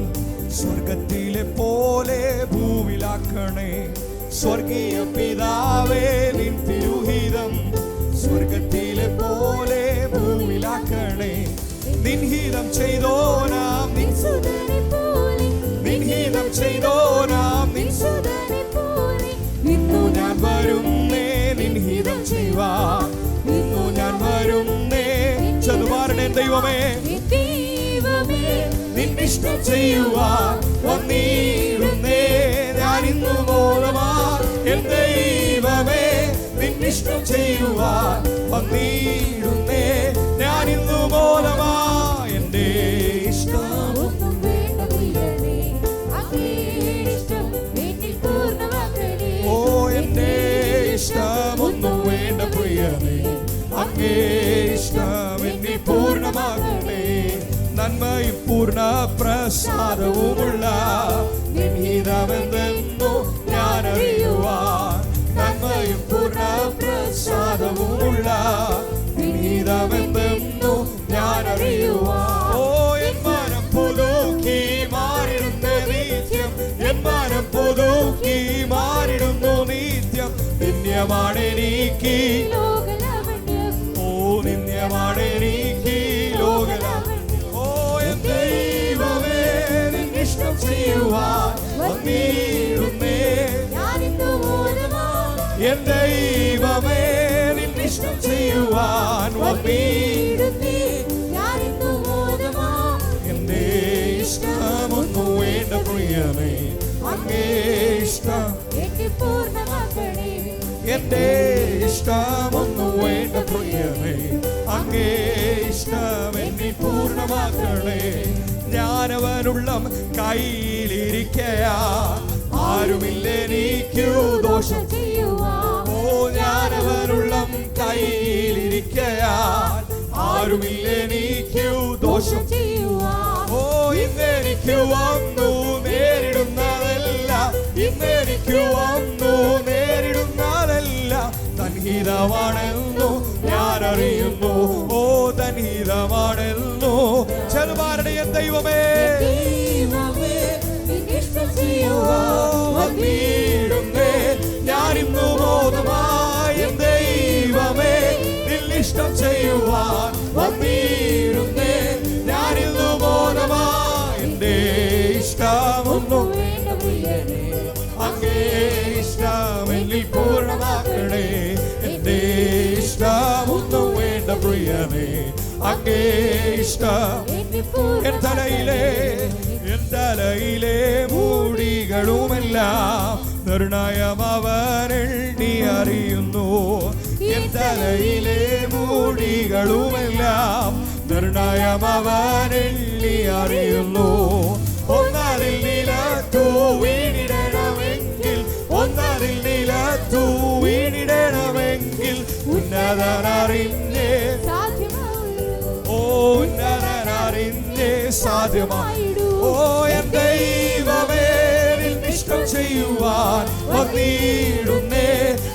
Speaker 3: സ്വർഗത്തിലെ പോലെ ഭൂവിലാക്കണേ. സ്വർഗീയ പിതാവേ, നിൻ തിരുഹിതം സ്വർഗത്തിലെ പോലെ ഭൂവിലാക്കണേ. നിൻഹിതം ചെയ്തോനാം നിൻ സുതനെ പോലെ, നിൻഹിതം ചെയ്തോനാം നിൻ സുതനെ പോലെ. ഇന്നു ഞാൻ വരുന്നേ നിൻഹിതം ചെയ്യുവാൻ, ഇന്നു ഞാൻ വരുന്നേ. ചതുവാരുടെ ദൈവമേ, നിന്നിഷ്ടം ചെയ്യുവാൻ വന്നിടുന്നേ ഞാൻ ഇന്നു മോദമായി. എൻ ദൈവമേ, നിന്നിഷ്ടം ചെയ്യുവാൻ വന്നിടുന്നേ ഞാൻ ഇന്നു മോദമായി. എൻ്റെ ഇഷ്ടമൊന്നും വേണ്ട പ്രിയനേ, ഇഷ്ടം എന്നിൽ പൂർണ്ണമാക്കണേ. ഓ, എൻ്റെ ഇഷ്ടമൊന്നും വേണ്ട പ്രിയനേ, അങ്ങേ ഇഷ്ടം എന്നിൽ പൂർണ്ണമാകണേ. നന്മയും പൂർണ്ണ പ്രസാദവുമുള്ള നിൻഹിതമെന്നു ഞാൻ അറിയുവാൻ, നന്മയും പൂർണ്ണ പ്രസാദവുമുള്ള നിൻഹിതമെന്നു ഞാൻ അറിയുവാൻ. ഓ, എൻ മനം പുതുക്കി മാറിടുന്ന നിത്യം, എൻ മനം പുതുക്കി മാറിടുന്നു നിത്യം. നിത്യമാണെനിക്ക് നിത്യമാണെനിക്ക് ലോകലാവണ്യം. ഓ, എൻ ദൈവമേ, നിന്നിഷ്ടം ചെയ്യുവാൻ വന്നിടുന്നേ ഞാൻ ഇന്നു മോദമായി. എൻ ദൈവമേ, നിന്നിഷ്ടം ചെയ്യുവാൻ വന്നിടുന്നേ ഞാൻ ഇന്നു മോദമായി. എൻ്റെ ഇഷ്ടമൊന്നും വേണ്ട പ്രിയനേ, അങ്ങേ ഇഷ്ടം എന്നിൽ പൂർണ്ണമാക്കണേ. എൻ്റെ ഇഷ്ടമൊന്നും വേണ്ട പ്രിയനേ, അങ്ങേ ഇഷ്ടം എന്നിൽ പൂർണ്ണമാക്കണേ. ഞാനവനുള്ളം കയ്യിലിരിക്കയാ, ആരുമില്ലെനിക്കു ദോഷം ചെയ്യുവാൻ. ഓ, ഞാനവനുള്ളം കയ്യിലിരിക്കയാ, ആരുമില്ലെനിക്കു ദോഷം ചെയ്യുവാൻ. ഓ, ഇന്നെനിക്ക് വന്നു നേരിടുന്നതല്ല, ഇന്നെനിക്ക് വന്നു നേരിടുന്നതല്ല തൻഹിതമാണെന്നു ഞാൻ അറിയുന്നു. ഓ, തൻഹിതമാണെന്നു. ചെറുപാരുടെ എൻ ദൈവമേ, വന്നിടുന്നേ ഞാൻ ഇന്നു മോദമായി. എൻ ദൈവമേ, നിന്നിഷ്ടം ചെയ്യുവാൻ വന്നിടുന്നേ ഞാൻ ഇന്നു മോദമായി. എൻ്റെ ഇഷ്ടമൊന്നും അങ്ങേ ഇഷ്ടം എന്നിൽ പൂർണ്ണമാക്കണേ. എൻ്റെ ഇഷ്ടം പ്രിയമേ അങ്ങേ ഇഷ്ടം. എൻ തലയിലെ മൂടികളുമെല്ലാം നിർണയം അവൻ എണ്ണി അറിയുന്നു. എൻ തലയിലെ മൂടികളുമെല്ലാം നിർണയം അവൻ എണ്ണി അറിയുന്നു. ഒന്നതിൽ നിലത്തു വീണിടണമെങ്കിൽ ഉന്നതനറിഞ്ഞേ ഉന്നതനറിഞ്ഞേ സാധ്യമായിടൂ. ഓ എൻ ദൈവമേ നിന്നിഷ്ടം ചെയ്യുവാൻ വന്നിടുന്നേ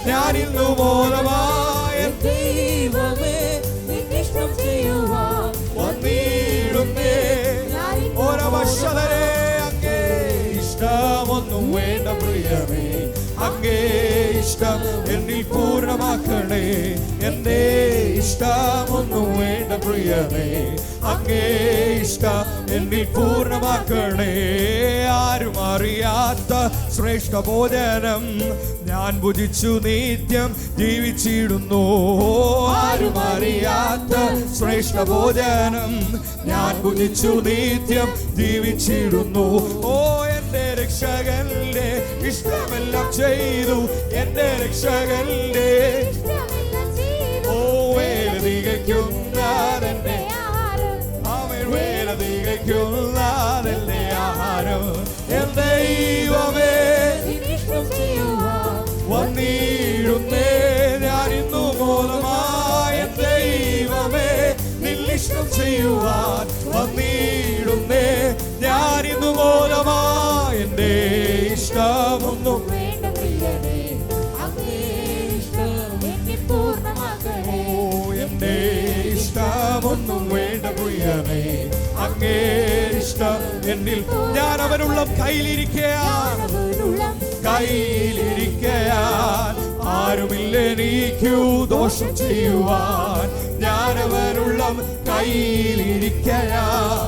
Speaker 3: ഞാനിന്നു ബോധമായ
Speaker 4: ദൈവമേ നിന്നിഷ്ടം ചെയ്യുവാൻ
Speaker 3: വന്നിടുന്നേ. ഓരോ വർഷവരെ അങ്ങേ ഇഷ്ടമൊന്നും വേണ്ട പ്രിയമേ അങ്ങേ ഇഷ്ടം എന്നിൽ പൂർണ്ണമാക്കണേ. എന്റെ ഇഷ്ടമൊന്നും വേണ്ട പ്രിയമേ അങ്ങേ ഇഷ്ടം എന്നിൽ പൂർണ്ണമാക്കണേ. ആരും അറിയാത്ത ശ്രേഷ്ഠ ഭോജനം ഞാൻ ഭുജിച്ചു നിത്യം ജീവിച്ചിടുന്നു. ആരും അറിയാത്ത ശ്രേഷ്ഠ ഭോജനം ഞാൻ ഭുജിച്ചു നിത്യം ജീവിച്ചിടുന്നു. ഓ എന്റെ രക്ഷകന്റെ ഇഷ്ടമെല്ലാം ചെയ്തു. എന്റെ രക്ഷകന്റെ ഓ വേല തികയ്ക്കുന്നതെന്റെ വേല തികയ്ക്കുന്നതെന്റെ ആഹാരം. എൻ ദൈവമേ വന്നിടുന്നേ ഞാനിന്നു ബോധമായ ദൈവമേ നിന്നിഷ്ടം ചെയ്യുവാൻ വന്നിടുന്നേ ഞാനിന്നു ബോധമായ എന്റെ ഇഷ്ടമൊന്നും എന്റെ ഇഷ്ടമൊന്നും വേണ്ട പ്രിയമേ അങ്ങേ ഇഷ്ടം എന്നിൽ. ഞാൻ അവനുള്ള കയ്യിലിരിക്കയാൻ ആരുമില്ല എനിക്കു ദോഷം ചെയ്യുവാൻ. ഞാൻ അവനുള്ള കയ്യിലിരിക്കയാൻ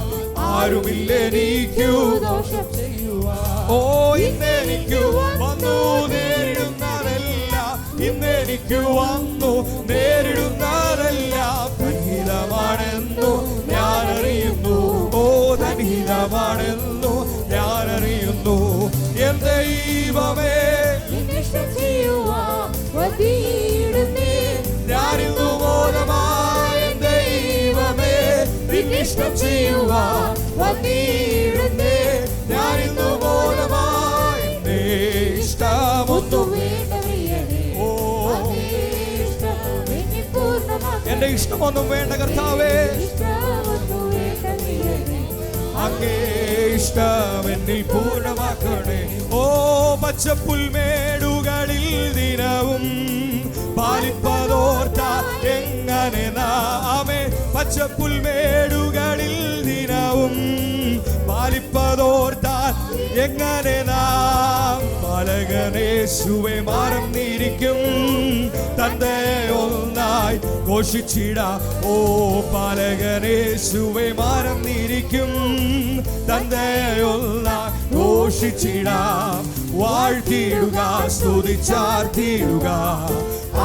Speaker 3: ആരുമില്ല എനിക്കു ദോഷം ചെയ്യുവാൻ. ഓ ഇന്നെനിക്കു വന്നു നേരിടുന്നതെല്ലാം ഇന്നെനിക്ക് വന്നു നേരിടുന്നതെല്ലാം ധന്യമാണെന്നു ഞാൻ അറിയുന്നു. ഓ ധന്യമാണെന്നു ഞാൻ അറിയുന്നു. എൻ ദൈവമേ ഞാനിന്നു ബോധമായ ദൈവമേ നിന്നിഷ്ടം ചെയ്യുവാൻ വന്നിടുന്നേ ഞാനിന്നു ബോധമായ എന്റെ ഇഷ്ടമൊന്നും എന്റെ ഇഷ്ടമൊന്നും വേണ്ട കർത്താവേ അങ്ങേ ഇഷ്ടം എന്നിൽ പൂർണ്ണമാക്കണേ. ഓ പച്ചപ്പുൽമേടുകളിൽ ദിനവും പാലിപ്പതോർത്ത എങ്ങനെ നാമേ പച്ചപ്പുൽമേടുകളിൽ ദിനവും പാലിപ്പതോർത്താൽ എങ്ങനെ നാം പാലകനേശുവെ മറന്നിരിക്കും. തന്റെ ഒന്നായി ഘോഷിച്ചിടാം. ഓ പാലകനേശുവെ മറന്നിരിക്കും. തന്റെ ഒന്നായി ഘോഷിച്ചിടാം. വാഴ്ത്തിയിടുക സ്തുതിച്ചാർത്തിയിടുക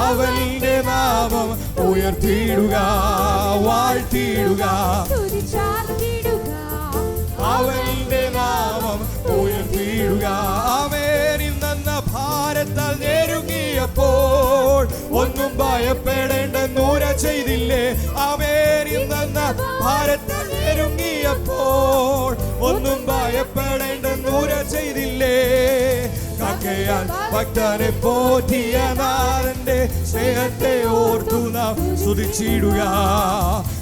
Speaker 3: അവന്റെ നാമം ഉയർത്തിയിടുക. വാഴ്ത്തിയിടുക അവന്റെ നാമം ഉയർത്തിയിടുക. ആമേനിൽ നിന്ന ഭാരത്താൽ ഞെരുങ്ങിയപ്പോൾ ഒന്നും ഭയപ്പെടേണ്ടെന്നൂര ചെയ്തില്ലേ. ആമേനിൽ നിന്ന ഭാരത്താൽ ഞെരുങ്ങിയപ്പോൾ ഒന്നും ഭയപ്പെടേണ്ടെന്നൂര ചെയ്തില്ലേ. കാക്കയാൽ ഭക്തനെ പോറ്റിയ നാഥന്റെ സ്നേഹത്തെ ഓർത്തു നാം സ്തുതിച്ചിടുക.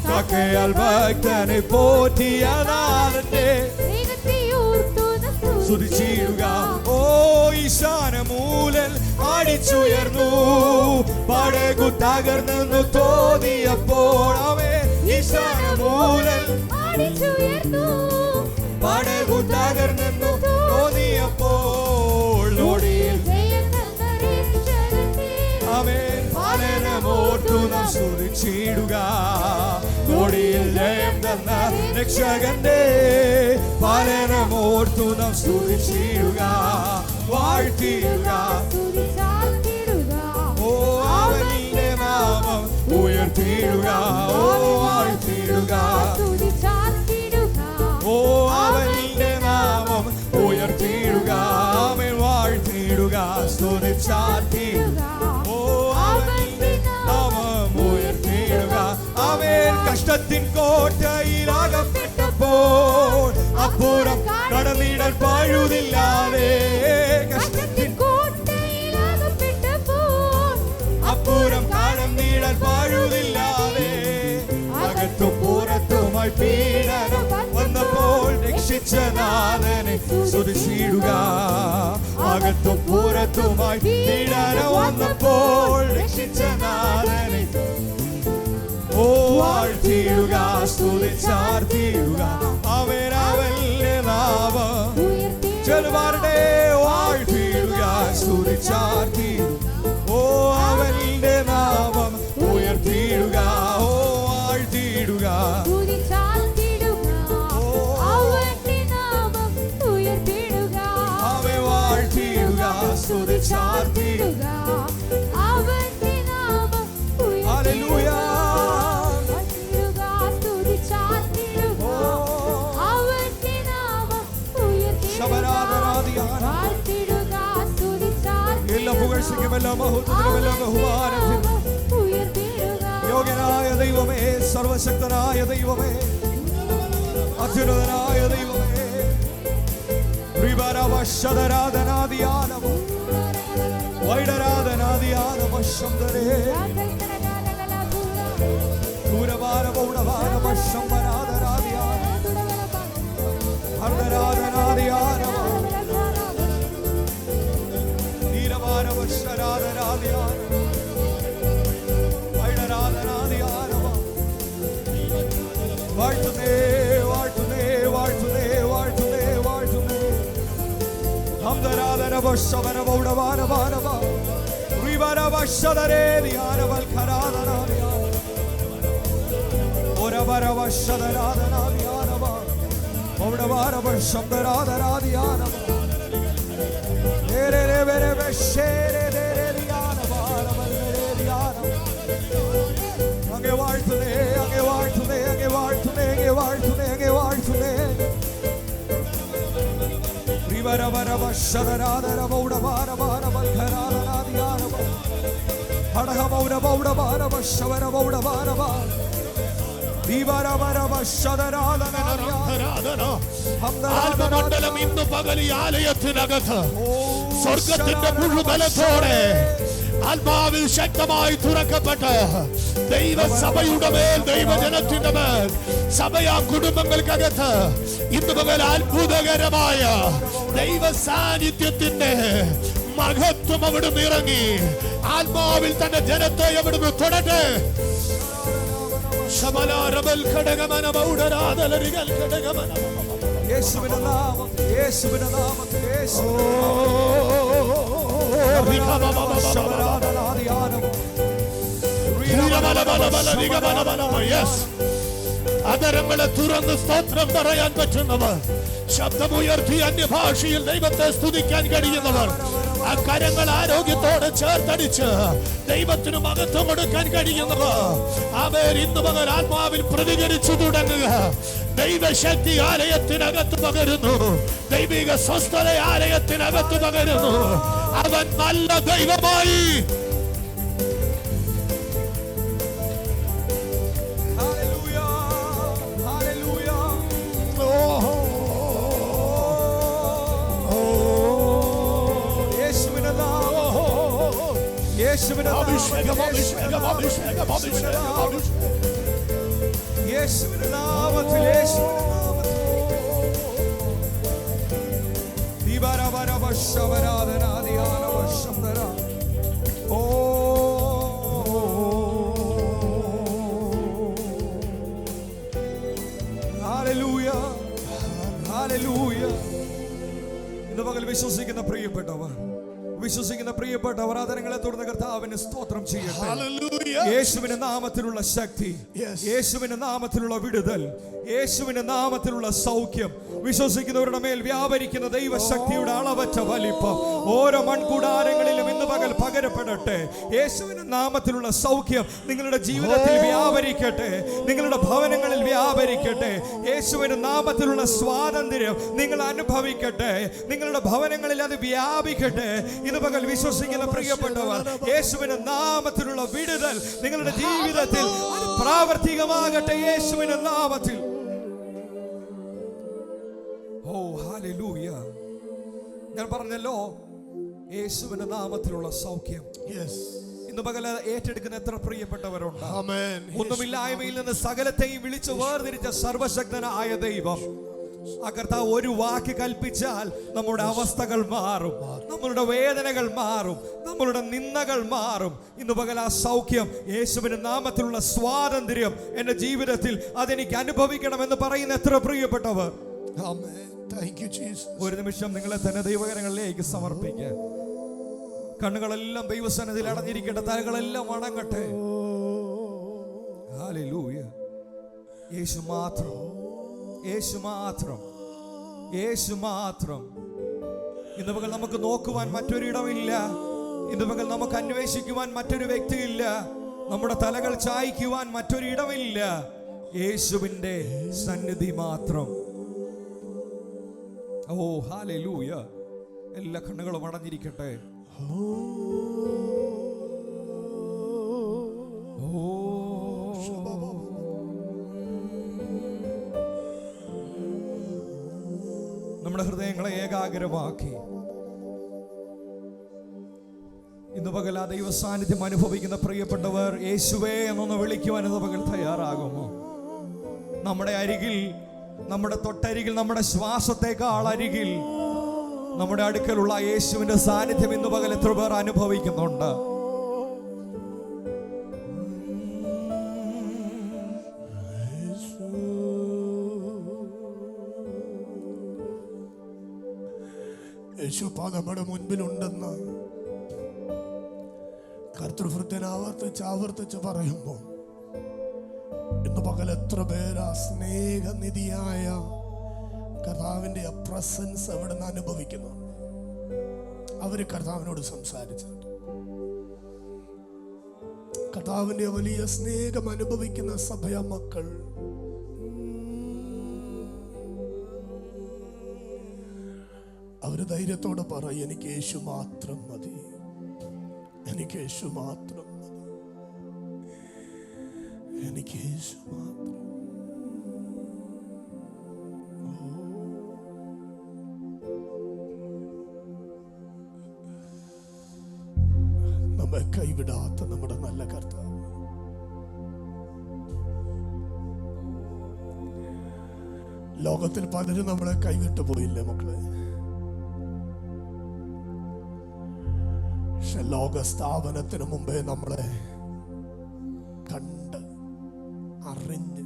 Speaker 3: കാക്കയാൽ ഭക്തനെ പോറ്റിയ നാഥന്റെ സ്തുതിച്ചിടുക. ഓ ഈശാനമൂലൽ അടിച്ചുയർന്നു പടകു തകർന്നു തോന്നിയപ്പോൾ അവൻ ഈശാനമൂലൽ പടകു തകർന്നു തോന്നിയപ്പോൾ അവൻ പാലനമോർത്തു നാം സ്തുതിച്ചിടുക. നോടിയിൽ ജയം തന്ന രക്ഷകന്റെ പാലനമോർത്തു നാം സ്തുതിച്ചിടുക. വാഴ്ത്തിയിടുക. ഓ അവന്റെ നാമം ഉയർത്തിയിടുക. ഓ വാഴ്ത്തിയിടുക. ഓ അവന്റെ നാമം ഉയർത്തിയിടുക. അവൻ വാഴ്ത്തിയിടുക, സ്തുതിച്ചാർത്തിയിടുക. ഓ അവന്റെ നാമം ഉയർത്തിയിടുക. അവൻ കഷ്ടത്തിൻ കോട്ടയിലകപ്പെട്ടപ്പോൾ അപ്പുറം കടന്നിടാൻ പഴുതില്ലാതെ. കഷ്ടത്തിൻ അപ്പുറം കടന്നിടാൻ പഴുതില്ലാതെ. അകത്തും പുറത്തുമായി പീഡനം വന്നപ്പോൾ രക്ഷിച്ച നാഥനെ സ്തുതിച്ചിടുക. അകത്തും പുറത്തുമായി പീഡനം വന്നപ്പോൾ രക്ഷിച്ച നാഥനെ ഓ വാഴ്ത്തിയിടുക, സ്തുതിച്ചാർത്തിയിടുക. അവന്റെ നാമം ചെറുപാരുടെ വാഴ്ത്തിയിടുക, സ്തുതിച്ചാർത്തിയിടുക. ഓ അവന്റെ നാമം ഉയർത്തിയിടുക. ഓ വാഴ്ത്തിയിടുക. അവൻ വാഴ്ത്തിയിടുക, സ്തുതിച്ചാർത്തിയിടുക. ഹല്ലേലൂയ. എല്ലാ പുകഴ്ചയ്ക്കും എല്ലാ മഹത്വത്തിനും എല്ലാ ബഹുമാനത്തിനും യോഗ്യനായ ദൈവമേ, സർവശക്തനായ ദൈവമേ, അത്യുന്നതനായ ദൈവമേ, ശ്രീപരവശതരാധനാദിയാനമോ വൈഡരാധനാദിയാനമശംദരേ ദൂരഭാരമൗഢഭാരമശംബരാധനാദിയാന അർദ്ധരാധനാദിയാനമ ധീരഭാരവശരാധനാദിയാന വൈഡരാധനാദിയാനമ വാഴ്ത്തുന്നേ വാഴ്ത്തുന്നേ വാഴ്ത്തുന്നേ വാഴ്ത്തുന്നേ വാഴ്ത്തുന്നേ ഹംദരാധനവശവനമൗഢഭാരഭാരഭ ശ്രീപരവശതരേ ധ്യാനവൽഖരാധനാദിയാന ഓരവരവശതരാധനാദിയാനമ മൗഢഭാരവശംബരാധനാദിയാനമ അങ്ങേ വാഴ്ത്തുന്നേ അങ്ങേ വാഴ്ത്തുന്നേ അങ്ങേ വാഴ്ത്തുന്നേ അങ്ങേ വാഴ്ത്തുന്നേ അങ്ങേ വാഴ്ത്തുന്നേ ശ്രീവരവരവശതരാധരമൗഢഭാരഭാരവൽഖരാധനാദിയാനമ ഹടഹമൗഢമൗഢഭാരവശവരമൗഢഭാരവ
Speaker 1: ആത്മമണ്ഡലം ഇന്ന് പകൽ ഈ ആലയത്തിനകത്ത് സ്വർഗത്തിന്റെ മുഴുവലത്തോടെ ആത്മാവിൽ ശക്തമായി തുറക്കപ്പെട്ട് ദൈവസഭയുടെ മേൽ ദൈവജനത്തിന്റെ മേൽ സഭയാ കുടുംബങ്ങൾക്കകത്ത് ഇന്ന് പകൽ അത്ഭുതകരമായ ദൈവ സാന്നിധ്യത്തിന്റെ മഹത്വം അവിടുന്ന് ഇറങ്ങി ആത്മാവിൽ തന്റെ ജനത്തെ അവിടുന്ന് തൊടട്ടെ.
Speaker 3: യേശുവിന്റെ നാമം യേശുവിന്റെ നാമം
Speaker 1: അതരങ്ങളെ തുറന്ന് സ്തോത്രം പറയാൻ പറ്റുന്നവർ, ശബ്ദമുയർത്തി അന്യഭാഷയിൽ ദൈവത്തെ സ്തുതിക്കാൻ കഴിയുന്നവർ, ആ കരങ്ങൾ ആരോഗ്യത്തോടെ ചേർത്തടിച്ച് ദൈവത്തിന് മഹത്വം കൊടുക്കാൻ കഴിയുന്നവർ അവർ ഇന്ന് പകൽ ആത്മാവിൽ പ്രതികരിച്ചു തുടങ്ങുക. ദൈവശക്തി ആലയത്തിനകത്ത് പകരുന്നു, ദൈവിക സ്വസ്ഥത ആലയത്തിനകത്ത് പകരുന്നു. അവൻ നല്ല ദൈവമായി.
Speaker 3: അഭിഷേകം അഭിഷേകം അഭിഷേകം അഭിഷേകം യേശുവിന്റെ നാമത്തിൽ യേശുവിന്റെ നാമത്തിൽ ദീപരവരവശവരാധനാദിയാനവശംദര ഓ ഹല്ലേലൂയ ഹല്ലേലൂയ. ഇന്ന് പകൽ വിശ്വസിക്കുന്ന പ്രിയപ്പെട്ടവർ, വിശ്വസിക്കുന്ന പ്രിയപ്പെട്ടവർ ആദരങ്ങളെ തുടർന്ന് കർത്താവിന് സ്തോത്രം ചെയ്യട്ടെ.
Speaker 1: Hallelujah.
Speaker 3: യേശുവിന്റെ നാമത്തിലുള്ള ശക്തി, യേശുവിന്റെ നാമത്തിലുള്ള വിടുതൽ, യേശുവിന്റെ നാമത്തിലുള്ള സൗഖ്യം വിശ്വസിക്കുന്നവരുടെ മേൽ വ്യാപരിക്കുന്ന ദൈവശക്തിയുടെ അളവറ്റ വലിപ്പം ഓരോ മൺകൂടാരങ്ങളിലും ഇന്ന് പകൽ പകരപ്പെടട്ടെ. യേശുവിന്റെ നാമത്തിലുള്ള സൗഖ്യം നിങ്ങളുടെ ജീവിതത്തിൽ വ്യാപരിക്കട്ടെ, നിങ്ങളുടെ ഭവനങ്ങളിൽ വ്യാപരിക്കട്ടെ. യേശുവിന്റെ നാമത്തിലുള്ള സ്വാതന്ത്ര്യം നിങ്ങൾ അനുഭവിക്കട്ടെ, നിങ്ങളുടെ ഭവനങ്ങളിൽ അത് വ്യാപിക്കട്ടെ. ഇന്ന് പകൽ വിശ്വസിക്കുന്ന പ്രിയപ്പെട്ടവർ, യേശുവിന്റെ നാമത്തിലുള്ള വിടുതൽ നിങ്ങളുടെ ജീവിതത്തിൽ പ്രാവർത്തികമാകട്ടെ യേശുവിന്റെ നാമത്തിൽ. ഓ ഹല്ലേലൂയ. ഞാൻ പറഞ്ഞല്ലോ യേശുവിന്റെ നാമത്തിലുള്ള സൗഖ്യം. ഇന്ന് പകൽ ഏറ്റെടുക്കുന്ന എത്ര പ്രിയപ്പെട്ടവരുണ്ട്? ഒന്നുമില്ലായ്മയിൽ നിന്ന് സകലത്തെയും വിളിച്ചു വേർതിരിച്ച സർവശക്തനായ ദൈവം, ആ കർത്താവ് ഒരു വാക്ക് കൽപ്പിച്ചാൽ നമ്മുടെ അവസ്ഥകൾ മാറും, നമ്മളുടെ വേദനകൾ മാറും, നമ്മളുടെ നിന്ദകൾ മാറും. ഇന്ന് പകൽ ആ സൗഖ്യം, യേശുവിന്റെ നാമത്തിലുള്ള സ്വാതന്ത്ര്യം എൻ്റെ ജീവിതത്തിൽ അതെനിക്ക് അനുഭവിക്കണമെന്ന് പറയുന്ന എത്ര പ്രിയപ്പെട്ടവർ? ഒരു നിമിഷം നിങ്ങളെ തന്നെ ദൈവകരങ്ങളിലേക്ക് സമർപ്പിക്കുക. കണ്ണുകളെല്ലാം ദൈവസന്നിധിയിൽ അടഞ്ഞിരിക്കട്ടെ, തലകളെല്ലാം വണങ്ങട്ടെ. ഹല്ലേലൂയ. യേശു മാത്രം, യേശു മാത്രം, യേശു മാത്രം. ഇന്ന് പകൽ നമുക്ക് നോക്കുവാൻ മറ്റൊരിടമില്ല, ഇന്ന് പകൽ നമുക്ക് അന്വേഷിക്കുവാൻ മറ്റൊരു വ്യക്തിയില്ല, നമ്മുടെ തലകൾ ചായ്ക്കുവാൻ മറ്റൊരിടമില്ല. യേശുവിൻ്റെ സന്നിധി മാത്രം. ഓ ഹല്ലേലൂയ. എല്ലാ കണ്ണുകളും അടഞ്ഞിരിക്കട്ടെ. നമ്മുടെ ഹൃദയങ്ങളെ ഏകാഗ്രമാക്കി ഇന്ന് പകൽ ആ ദൈവ സാന്നിധ്യം അനുഭവിക്കുന്ന പ്രിയപ്പെട്ടവർ, യേശുവേ എന്നൊന്ന് വിളിക്കുവാൻ ഇന്ന് പകൽ തയ്യാറാകുമോ? നമ്മുടെ അരികിൽ, നമ്മുടെ തൊട്ടരികിൽ, നമ്മുടെ ശ്വാസത്തെക്കാൾ അരികിൽ നമ്മുടെ അടുക്കലുള്ള യേശുവിന്റെ സാന്നിധ്യം ഇന്ന് പകൽ എത്ര പേർ അനുഭവിക്കുന്നുണ്ട്?
Speaker 5: യേശുപ്പാ നമ്മുടെ മുൻപിലുണ്ടെന്ന് കർത്തൃവൃത്തിനെ ആവർത്തിച്ച് പറയുമ്പോൾ ഇന്ന് പകൽ എത്ര പേര് ആ സ്നേഹനിധിയായ കർത്താവിന്റെ പ്രസൻസ് അവിടെ നിന്ന് അനുഭവിക്കുന്നു? അവര് കർത്താവിനോട് സംസാരിച്ചിട്ട് കർത്താവിന്റെ വലിയ സ്നേഹം അനുഭവിക്കുന്ന സഭയ മക്കൾ അവര് ധൈര്യത്തോടെ പറയും, എനിക്ക് യേശു മാത്രം മതി, എനിക്ക് യേശു മാത്രം മതി, എനിക്ക് യേശു മാത്രം. നമ്മെ കൈവിടാത്ത നമ്മുടെ നല്ല കർത്താവ്, ലോകത്തിൽ പലരും നമ്മളെ കൈവിട്ടു പോയില്ലേ മക്കളെ? പക്ഷെ ലോകസ്ഥാപനത്തിന് മുമ്പേ നമ്മളെ കണ്ട് അറിഞ്ഞ്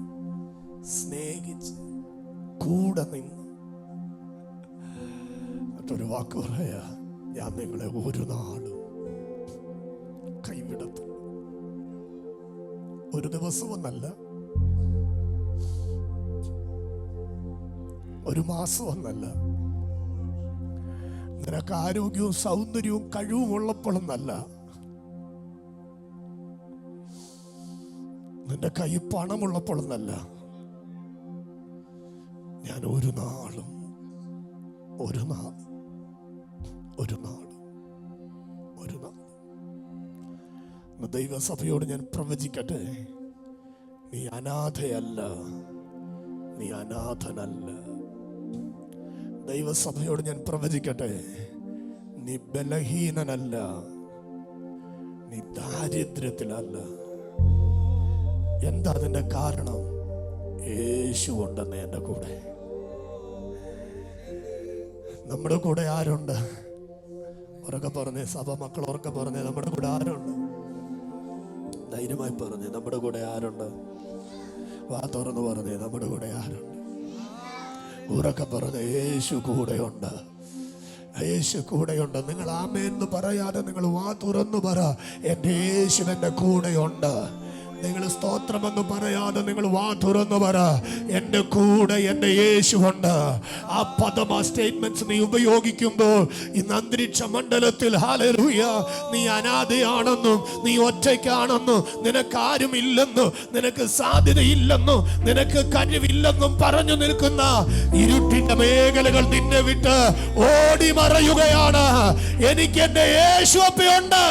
Speaker 5: സ്നേഹിച്ച് കൂടെ നിന്ന് മറ്റൊരു വാക്ക് പറയാ, ഞാൻ നിങ്ങളെ ഒരു നാളും കൈവിടത്തില്ല. ഒരു ദിവസമൊന്നല്ല, ഒരു മാസമൊന്നല്ല, നിനക്ക് ആരോഗ്യവും സൗന്ദര്യവും കഴിവും ഉള്ളപ്പോഴൊന്നല്ല, നിന്റെ കൈ പണമുള്ളപ്പോഴൊന്നല്ല, ഞാൻ ഒരു നാളും ദൈവസഭയോട് ഞാൻ പ്രവചിക്കട്ടെ, നീ അനാഥയല്ല, നീ അനാഥനല്ല. ദൈവസഭയോട് ഞാൻ പ്രവചിക്കട്ടെ, നീ ബലഹീനനല്ല, നീ ദാരിദ്ര്യത്തിലല്ല. എന്താ അതിന്റെ കാരണം? യേശു ഉണ്ടെന്ന് എൻ്റെ കൂടെ. നമ്മുടെ കൂടെ ആരുണ്ട്? ഉറക്കെ പറഞ്ഞേ, സഭ മക്കൾ ഉറക്കെ പറഞ്ഞേ, നമ്മുടെ കൂടെ ആരുണ്ട്? ധൈര്യമായി പറഞ്ഞേ, നമ്മുടെ കൂടെ ആരുണ്ട്? വാ തുറന്ന് പറഞ്ഞേ, നമ്മുടെ കൂടെ ആരുണ്ട്? ഉറക്കെ പറഞ്ഞേ, യേശു കൂടെയുണ്ട്, യേശു കൂടെയുണ്ട്. നിങ്ങൾ ആമേന്ന് പറയാതെ നിങ്ങൾ വാ തുറന്നു പറ, എൻ്റെ യേശു എൻ്റെ കൂടെയുണ്ട്. നിങ്ങൾ സ്തോത്രമെന്ന് പറയാതെ നിങ്ങൾ വാ തുറന്നു പറ, എൻ്റെ കൂടെ എൻ്റെ യേശുവുണ്ട്. ആ പദം, ആ സ്റ്റേറ്റ്മെന്റ്സ് നീ ഉപയോഗിക്കുമ്പോൾ ഇന്ന് അന്തരീക്ഷ മണ്ഡലത്തിൽ ഹല്ലേലൂയ, നീ അനാഥയാണെന്നും നീ ഒറ്റയ്ക്കാണെന്നും നിനക്കാരുമില്ലെന്നും നിനക്ക് സാധ്യതയില്ലെന്നും നിനക്ക് കഴിവില്ലെന്നും പറഞ്ഞു നിൽക്കുന്ന ഇരുട്ടിന്റെ മേഖലകൾ നിന്നെ വിട്ട് ഓടി മറയുകയാണ്. എനിക്ക് എൻ്റെ യേശു ഒപ്പമുണ്ട്.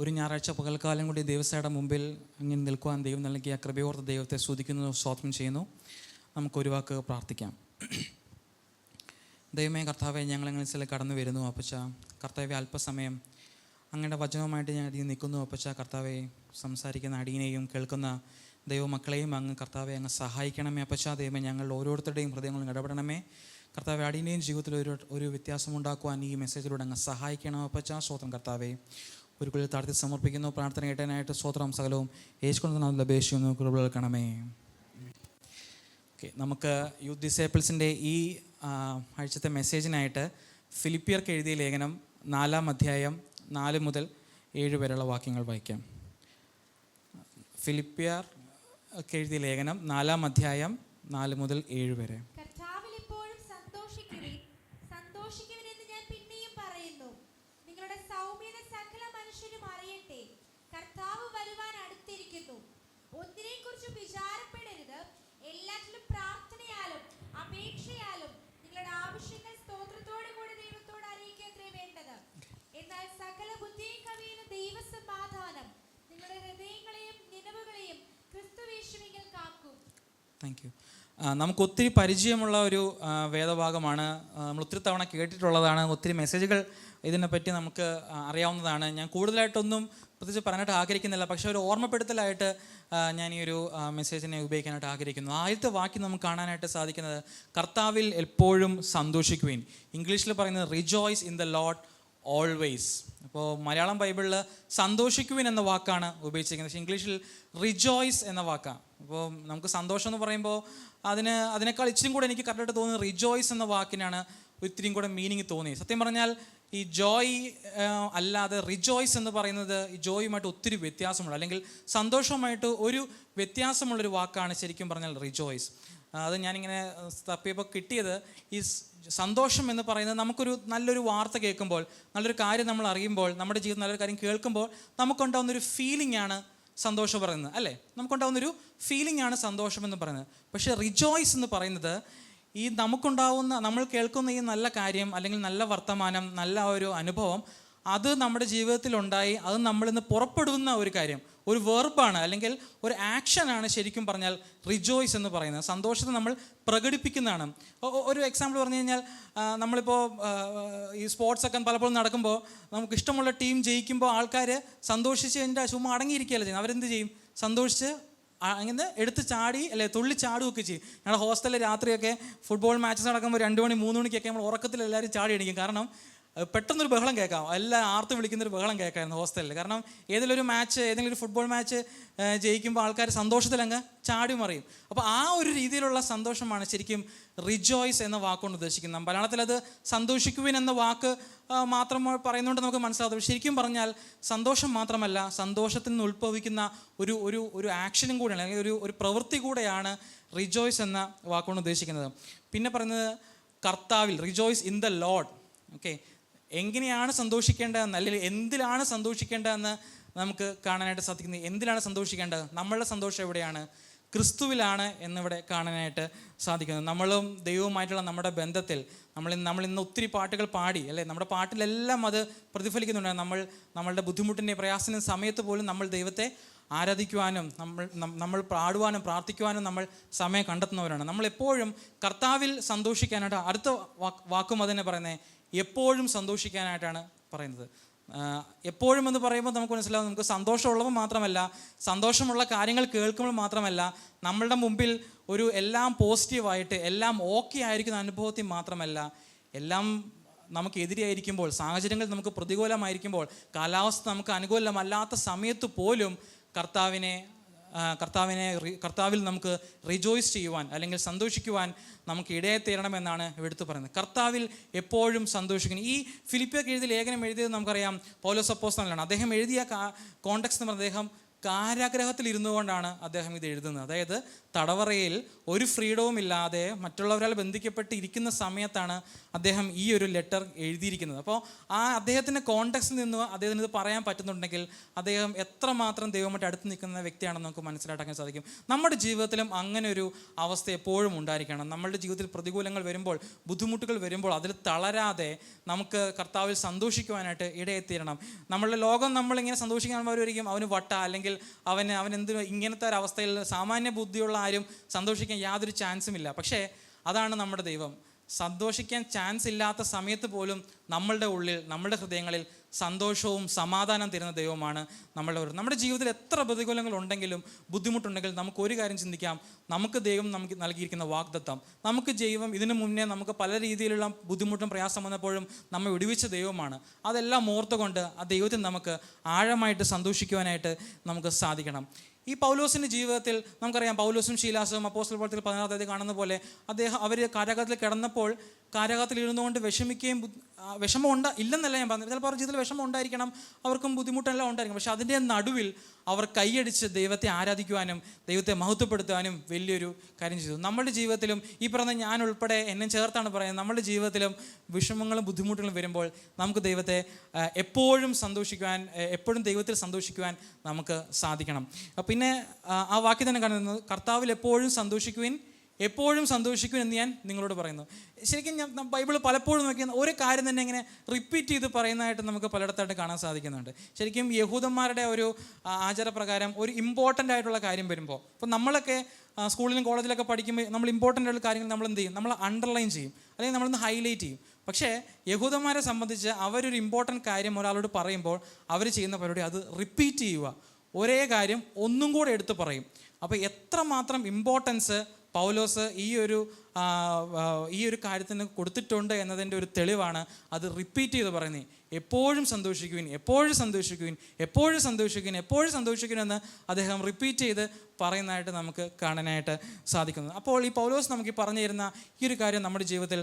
Speaker 6: ഒരു ഞായറാഴ്ച പകൽക്കാലം കൂടി ദൈവസയുടെ മുമ്പിൽ അങ്ങനെ നിൽക്കുവാൻ ദൈവം നൽകിയ കൃപയോർത്ത ദൈവത്തെ സ്തുതിക്കുന്നു, സ്തോത്രം ചെയ്യുന്നു. നമുക്കൊരു വാക്ക് പ്രാർത്ഥിക്കാം. ദൈവമേ കർത്താവെ, ഞങ്ങളങ്ങനെ ചില കടന്നു വരുന്നു അപ്പച്ച. കർത്താവെ, അല്പസമയം അങ്ങയുടെ വചനവുമായിട്ട് ഞാൻ അടിയിൽ നിൽക്കുന്നു അപ്പച്ച. കർത്താവെ, സംസാരിക്കുന്ന അടിയനെയും കേൾക്കുന്ന ദൈവമക്കളെയും അങ്ങ് കർത്താവെ അങ്ങ് സഹായിക്കണമേ അപ്പച്ച. ദൈവമേ, ഞങ്ങളുടെ ഓരോരുത്തരുടെയും ഹൃദയങ്ങളും ഇടപെടണമേ കർത്താവെ. അടിയനെയും ജീവിതത്തിൽ ഒരു വ്യത്യാസമുണ്ടാക്കുവാൻ ഈ മെസ്സേജിലൂടെ അങ്ങ് സഹായിക്കണം അപ്പച്ച. സ്തോത്രം കർത്താവെ. ഒരു കുളിൽ താഴ്ത്തി സമർപ്പിക്കുന്നു. പ്രാർത്ഥന കേട്ടതിനായിട്ട് സ്തോത്രം. സകലവും യേശുക്കൊണ്ട് അപേക്ഷിക്കുന്നു. കൃപ കേൾക്കണമേ. ഓക്കെ, നമുക്ക് യൂത്ത് ഡിസേപ്പിൾസിൻ്റെ ഈ ആഴ്ചത്തെ മെസ്സേജിനായിട്ട് ഫിലിപ്പിയർക്ക് എഴുതിയ ലേഖനം 4-ാം അധ്യായം 4 മുതൽ 7 വരെയുള്ള വാക്യങ്ങൾ വായിക്കാം. ഫിലിപ്പിയർക്ക് എഴുതിയ ലേഖനം 4-ാം അധ്യായം 4 മുതൽ 7 വരെ. Thank you. നമുക്ക് ഒത്തിരി പരിചയമുള്ള ഒരു വേദഭാഗമാണ്. നമ്മൾ ഒത്തിരി തവണ കേട്ടിട്ടുള്ളതാണ്. ഒത്തിരി മെസ്സേജുകൾ ഇതിനെപ്പറ്റി നമുക്ക് അറിയാവുന്നതാണ്. ഞാൻ കൂടുതലായിട്ടൊന്നും പ്രത്യേകിച്ച് പറയാനായിട്ട് ആഗ്രഹിക്കുന്നില്ല. പക്ഷേ ഒരു ഓർമ്മപ്പെടുത്തലായിട്ട് ഞാൻ ഈ ഒരു മെസ്സേജിനെ ഉപയോഗിക്കാനായിട്ട് ആഗ്രഹിക്കുന്നു. ആദ്യത്തെ വാക്യം നമുക്ക് കാണാനായിട്ട് സാധിക്കുന്നത് കർത്താവിൽ എപ്പോഴും സന്തോഷിക്കുവിൻ. ഇംഗ്ലീഷിൽ പറയുന്നത് rejoice in the Lord always. അപ്പോൾ മലയാളം ബൈബിളിൽ സന്തോഷിക്കുവിൻ എന്ന വാക്കാണ് ഉപയോഗിച്ചിരിക്കുന്നത്. പക്ഷേ ഇംഗ്ലീഷിൽ റിജോയ്സ് എന്ന വാക്കാണ്. അപ്പോൾ നമുക്ക് സന്തോഷം എന്ന് പറയുമ്പോൾ അതിനേക്കാൾ ഇച്ചിരി കൂടെ എനിക്ക് കറക്റ്റായിട്ട് തോന്നുന്നത് റിജോയ്സ് എന്ന വാക്കിനാണ് ഇത്തിരിയും കൂടെ മീനിങ് തോന്നി. സത്യം പറഞ്ഞാൽ ഈ ജോയ് അല്ലാതെ റിജോയ്സ് എന്ന് പറയുന്നത് ഈ ജോയുമായിട്ട് ഒത്തിരി വ്യത്യാസമുള്ള, അല്ലെങ്കിൽ സന്തോഷവുമായിട്ട് ഒരു വ്യത്യാസമുള്ളൊരു വാക്കാണ് ശരിക്കും പറഞ്ഞാൽ റിജോയ്സ്. അത് ഞാനിങ്ങനെ തപ്പിയപ്പോൾ കിട്ടിയത്, ഈ സന്തോഷം എന്ന് പറയുന്നത് നല്ലൊരു വാർത്ത കേൾക്കുമ്പോൾ, നല്ലൊരു കാര്യം നമ്മൾ അറിയുമ്പോൾ, നമ്മുടെ ജീവിതത്തിൽ നല്ലൊരു കാര്യം കേൾക്കുമ്പോൾ നമുക്കുണ്ടാകുന്നൊരു ഫീലിംഗ് ആണ് സന്തോഷം പറയുന്നത്, അല്ലേ? നമുക്കുണ്ടാകുന്നൊരു ഫീലിംഗ് ആണ് സന്തോഷം എന്ന് പറയുന്നത്. പക്ഷേ റിജോയ്സ് എന്ന് പറയുന്നത് ഈ നമ്മൾ കേൾക്കുന്ന ഈ നല്ല കാര്യം, അല്ലെങ്കിൽ നല്ല വർത്തമാനം, നല്ല ഒരു അനുഭവം, അത് നമ്മുടെ ജീവിതത്തിലുണ്ടായി അത് നമ്മളിന്ന് പുറപ്പെടുന്ന ഒരു കാര്യം, ഒരു വെർബാണ്, അല്ലെങ്കിൽ ഒരു ആക്ഷനാണ് ശരിക്കും പറഞ്ഞാൽ റിജോയ്സ് എന്ന് പറയുന്നത്. സന്തോഷത്തെ നമ്മൾ പ്രകടിപ്പിക്കുന്നതാണ്. ഒരു എക്സാമ്പിൾ പറഞ്ഞു കഴിഞ്ഞാൽ, നമ്മളിപ്പോൾ ഈ സ്പോർട്സൊക്കെ പലപ്പോഴും നടക്കുമ്പോൾ നമുക്ക് ഇഷ്ടമുള്ള ടീം ജയിക്കുമ്പോൾ ആൾക്കാർ സന്തോഷിച്ച് എൻ്റെ ചുമ്മാ അടങ്ങിയിരിക്കുകയല്ല ചെയ്യുന്നത്. അവരെന്ത് ചെയ്യും? സന്തോഷിച്ച് അങ്ങനെ എടുത്ത് ചാടി, അല്ലെ തുള്ളി ചാടുകയൊക്കെ ചെയ്യും. ഞങ്ങളുടെ ഹോസ്റ്റലിൽ രാത്രിയൊക്കെ ഫുട്ബോൾ മാച്ചസ് നടക്കുമ്പോൾ 2 മണി 3 മണിക്കൊക്കെ നമ്മൾ ഉറക്കത്തിൽ എല്ലാവരും ചാടി അടിക്കും. കാരണം പെട്ടെന്നൊരു ബഹളം കേൾക്കാം, എല്ലാം ആർത്ത് വിളിക്കുന്നൊരു ബഹളം കേൾക്കാമായിരുന്നു ഹോസ്റ്റലിൽ. കാരണം ഏതെങ്കിലും ഒരു ഫുട്ബോൾ മാച്ച് ജയിക്കുമ്പോൾ ആൾക്കാർ സന്തോഷത്തിലങ്ങ് ചാടി മറിയും. അപ്പോൾ ആ ഒരു രീതിയിലുള്ള സന്തോഷമാണ് ശരിക്കും റിജോയ്സ് എന്ന വാക്കുകൊണ്ട് ഉദ്ദേശിക്കുന്നത്. മലയാളത്തിൽ അത് സന്തോഷിക്കുവിൻ എന്ന വാക്ക് മാത്രം പറയുന്നതുകൊണ്ട് നമുക്ക് മനസ്സിലാവും. ശരിക്കും പറഞ്ഞാൽ സന്തോഷം മാത്രമല്ല, സന്തോഷത്തിൽ നിന്ന് ഉത്ഭവിക്കുന്ന ഒരു ആക്ഷനും കൂടെയാണ്, അല്ലെങ്കിൽ ഒരു പ്രവൃത്തി കൂടെയാണ് റിജോയ്സ് എന്ന വാക്കുകൊണ്ട് ഉദ്ദേശിക്കുന്നത്. പിന്നെ പറയുന്നത് കർത്താവിൽ, rejoice in the Lord. Okay, എങ്ങനെയാണ് സന്തോഷിക്കേണ്ടതെന്ന്, അല്ലെങ്കിൽ എന്തിലാണ് സന്തോഷിക്കേണ്ടതെന്ന് നമുക്ക് കാണാനായിട്ട് സാധിക്കുന്നത്. എന്തിലാണ് സന്തോഷിക്കേണ്ടത്? നമ്മളുടെ സന്തോഷം എവിടെയാണ്? ക്രിസ്തുവിലാണ് എന്നിവിടെ കാണാനായിട്ട് സാധിക്കുന്നത്. നമ്മളും ദൈവവുമായിട്ടുള്ള നമ്മുടെ ബന്ധത്തിൽ നമ്മളിന്ന് ഒത്തിരി പാട്ടുകൾ പാടി, അല്ലേ? നമ്മുടെ പാട്ടിലെല്ലാം അത് പ്രതിഫലിക്കുന്നുണ്ട്. നമ്മളുടെ ബുദ്ധിമുട്ടിൻ്റെ പ്രയാസത്തിൻ്റെ സമയത്ത് പോലും നമ്മൾ ദൈവത്തെ ആരാധിക്കുവാനും നമ്മൾ പാടുവാനും പ്രാർത്ഥിക്കുവാനും നമ്മൾ സമയം കണ്ടെത്തുന്നവരാണ്. നമ്മളെപ്പോഴും കർത്താവിൽ സന്തോഷിക്കാനായിട്ട്, അടുത്ത വാക്കും അതിനെ പറയുന്നത് എപ്പോഴും സന്തോഷിക്കാനായിട്ടാണ് പറയുന്നത്. എപ്പോഴും എന്ന് പറയുമ്പോൾ നമുക്ക് മനസ്സിലാവും, നമുക്ക് സന്തോഷമുള്ളപ്പോൾ മാത്രമല്ല, സന്തോഷമുള്ള കാര്യങ്ങൾ കേൾക്കുമ്പോൾ മാത്രമല്ല, നമ്മളുടെ മുമ്പിൽ എല്ലാം പോസിറ്റീവായിട്ട് എല്ലാം ഓക്കെ ആയിരിക്കുന്ന അനുഭവത്തിൽ മാത്രമല്ല, എല്ലാം നമുക്ക് എതിരെയായിരിക്കുമ്പോൾ, സാഹചര്യങ്ങൾ നമുക്ക് പ്രതികൂലമായിരിക്കുമ്പോൾ, കാലാവസ്ഥ നമുക്ക് അനുകൂലമല്ലാത്ത സമയത്ത് പോലും കർത്താവിനെ കർത്താവിൽ നമുക്ക് റിജോയ്സ് ചെയ്യുവാൻ അല്ലെങ്കിൽ സന്തോഷിക്കുവാൻ നമുക്ക് ഇടയെ തീരണമെന്നാണ് എടുത്തു പറയുന്നത്. കർത്താവിൽ എപ്പോഴും സന്തോഷിക്കുന്നു. ഈ ഫിലിപ്പിയർക്ക് എഴുതിയ ലേഖനം എഴുതിയത് നമുക്കറിയാം പൗലോസ് അപ്പോസ്തലനാണ്. അദ്ദേഹം എഴുതിയ കോണ്ടെക്സ്റ്റ് എന്ന് പറഞ്ഞാൽ അദ്ദേഹം കാരാഗ്രഹത്തിൽ ഇരുന്നു കൊണ്ടാണ് അദ്ദേഹം ഇത് എഴുതുന്നത്. അതായത് തടവറയിൽ ഒരു ഫ്രീഡവും ഇല്ലാതെ മറ്റുള്ളവരാൽ ബന്ധിക്കപ്പെട്ട് ഇരിക്കുന്ന സമയത്താണ് അദ്ദേഹം ഈ ഒരു ലെറ്റർ എഴുതിയിരിക്കുന്നത്. അപ്പോൾ അദ്ദേഹത്തിൻ്റെ കോണ്ടെക്സ്റ്റിൽ നിന്ന് അദ്ദേഹത്തിന് ഇത് പറയാൻ പറ്റുന്നുണ്ടെങ്കിൽ അദ്ദേഹം എത്രമാത്രം ദൈവമായിട്ട് അടുത്ത് നിൽക്കുന്ന വ്യക്തിയാണെന്ന് നമുക്ക് മനസ്സിലാക്കാൻ സാധിക്കും. നമ്മുടെ ജീവിതത്തിലും അങ്ങനെ ഒരു അവസ്ഥ എപ്പോഴും ഉണ്ടായിരിക്കണം. നമ്മളുടെ ജീവിതത്തിൽ പ്രതികൂലങ്ങൾ വരുമ്പോൾ, ബുദ്ധിമുട്ടുകൾ വരുമ്പോൾ അതിൽ തളരാതെ നമുക്ക് കർത്താവിൽ സന്തോഷിക്കുവാനായിട്ട് ഇടയെത്തിരണം. നമ്മളുടെ ലോകം നമ്മളിങ്ങനെ സന്തോഷിക്കാൻ വരുമായിരിക്കും, അവന് വട്ട, അല്ലെങ്കിൽ അവൻ എന്ത് ഇങ്ങനത്തെ ഒരു അവസ്ഥയിൽ സാമാന്യ ബുദ്ധിയുള്ള ആരും സന്തോഷിക്കാൻ യാതൊരു ചാൻസും ഇല്ല. പക്ഷേ അതാണ് നമ്മുടെ ദൈവം. സന്തോഷിക്കാൻ ചാൻസ് ഇല്ലാത്ത സമയത്ത് പോലും നമ്മളുടെ ഉള്ളിൽ, നമ്മളുടെ ഹൃദയങ്ങളിൽ സന്തോഷവും സമാധാനം തരുന്ന ദൈവമാണ് നമ്മുടെ ജീവിതത്തിൽ എത്ര പ്രതികൂലങ്ങൾ ഉണ്ടെങ്കിലും ബുദ്ധിമുട്ടുണ്ടെങ്കിലും നമുക്ക് ഒരു കാര്യം ചിന്തിക്കാം, നമുക്ക് ദൈവം നമുക്ക് നൽകിയിരിക്കുന്ന വാഗ്ദത്തം, നമുക്ക് ദൈവം ഇതിനു മുന്നേ നമുക്ക് പല രീതിയിലുള്ള ബുദ്ധിമുട്ടും പ്രയാസം വന്നപ്പോഴും നമ്മെ വിടുവിച്ച ദൈവമാണ്. അതെല്ലാം ഓർത്തുകൊണ്ട് ആ ദൈവത്തിൽ നമുക്ക് ആഴമായിട്ട് സന്തോഷിക്കുവാനായിട്ട് നമുക്ക് സാധിക്കണം. ഈ പൗലോസിൻ്റെ ജീവിതത്തിൽ നമുക്കറിയാം, പൗലോസും ശീലാസും അപ്പോസ്തല പ്രവൃത്തികൾ 16 കാണുന്ന പോലെ അവർ കാരാഗ്രഹത്തിൽ കിടന്നപ്പോൾ കാരാഗ്രഹത്തിൽ ഇരുന്നുകൊണ്ട് വിഷമിക്കുകയും വിഷമം ഇല്ലെന്നല്ല ഞാൻ പറഞ്ഞത്. ചിലപ്പോൾ അവരുടെ ജീവിതത്തിൽ വിഷമം ഉണ്ടായിരിക്കണം, അവർക്കും ബുദ്ധിമുട്ടെല്ലാം ഉണ്ടായിരിക്കും. പക്ഷെ അതിൻ്റെ നടുവിൽ അവർ കൈയടിച്ച് ദൈവത്തെ ആരാധിക്കുവാനും ദൈവത്തെ മഹത്വപ്പെടുത്താനും വലിയൊരു കാര്യം ചെയ്തു. നമ്മുടെ ജീവിതത്തിലും ഈ പറഞ്ഞ ഞാൻ ഉൾപ്പെടെ എന്നെ ചേർത്താണ് പറയുന്നത്, നമ്മുടെ ജീവിതത്തിലും വിഷമങ്ങളും ബുദ്ധിമുട്ടുകളും വരുമ്പോൾ നമുക്ക് ദൈവത്തെ എപ്പോഴും സന്തോഷിക്കുവാൻ, എപ്പോഴും ദൈവത്തിൽ സന്തോഷിക്കുവാൻ നമുക്ക് സാധിക്കണം. പിന്നെ ആ വാക്യം തന്നെ കാണുന്നത്, കർത്താവിൽ എപ്പോഴും സന്തോഷിക്കുവിൻ, എപ്പോഴും സന്തോഷിക്കും എന്ന് ഞാൻ നിങ്ങളോട് പറയുന്നു. ശരിക്കും ഞാൻ ബൈബിൾ പലപ്പോഴും നോക്കിയാൽ ഒരു കാര്യം തന്നെ ഇങ്ങനെ റിപ്പീറ്റ് ചെയ്ത് പറയുന്നതായിട്ട് നമുക്ക് പലയിടത്തായിട്ട് കാണാൻ സാധിക്കുന്നുണ്ട്. ശരിക്കും യഹൂദന്മാരുടെ ഒരു ആചാരപ്രകാരം ഒരു ഇമ്പോർട്ടൻ്റ് ആയിട്ടുള്ള കാര്യം വരുമ്പോൾ, ഇപ്പോൾ നമ്മളൊക്കെ സ്കൂളിലും കോളേജിലൊക്കെ പഠിക്കുമ്പോൾ നമ്മൾ ഇമ്പോർട്ടൻ്റ് ആയിട്ടുള്ള കാര്യങ്ങൾ നമ്മൾ എന്ത് ചെയ്യും, നമ്മൾ അണ്ടർലൈൻ ചെയ്യും, അല്ലെങ്കിൽ നമ്മളൊന്ന് ഹൈലൈറ്റ് ചെയ്യും. പക്ഷേ യഹൂദന്മാരെ സംബന്ധിച്ച് അവരൊരു ഇമ്പോർട്ടൻ്റ് കാര്യം ഒരാളോട് പറയുമ്പോൾ അവർ ചെയ്യുന്ന പരിപാടി അത് റിപ്പീറ്റ് ചെയ്യുക, ഒരേ കാര്യം ഒന്നും കൂടെ എടുത്ത് പറയും. അപ്പോൾ എത്രമാത്രം ഇമ്പോർട്ടൻസ് പൗലോസ് ഈ ഒരു കാര്യത്തിന് കൊടുത്തിട്ടുണ്ട് എന്നതിൻ്റെ ഒരു തെളിവാണ് അത് റിപ്പീറ്റ് ചെയ്ത് പറയുന്നത്. എപ്പോഴും സന്തോഷിക്കുവിൻ, എപ്പോഴും സന്തോഷിക്കുവിൻ, എപ്പോഴും സന്തോഷിക്കുവിൻ, എപ്പോഴും സന്തോഷിക്കുവിൻ എന്ന് അദ്ദേഹം റിപ്പീറ്റ് ചെയ്ത് പറയുന്നതായിട്ട് നമുക്ക് കാണാനായിട്ട് സാധിക്കുന്നു. അപ്പോൾ ഈ പൗലോസ് നമുക്ക് ഈ പറഞ്ഞു തരുന്ന ഈ ഒരു കാര്യം നമ്മുടെ ജീവിതത്തിൽ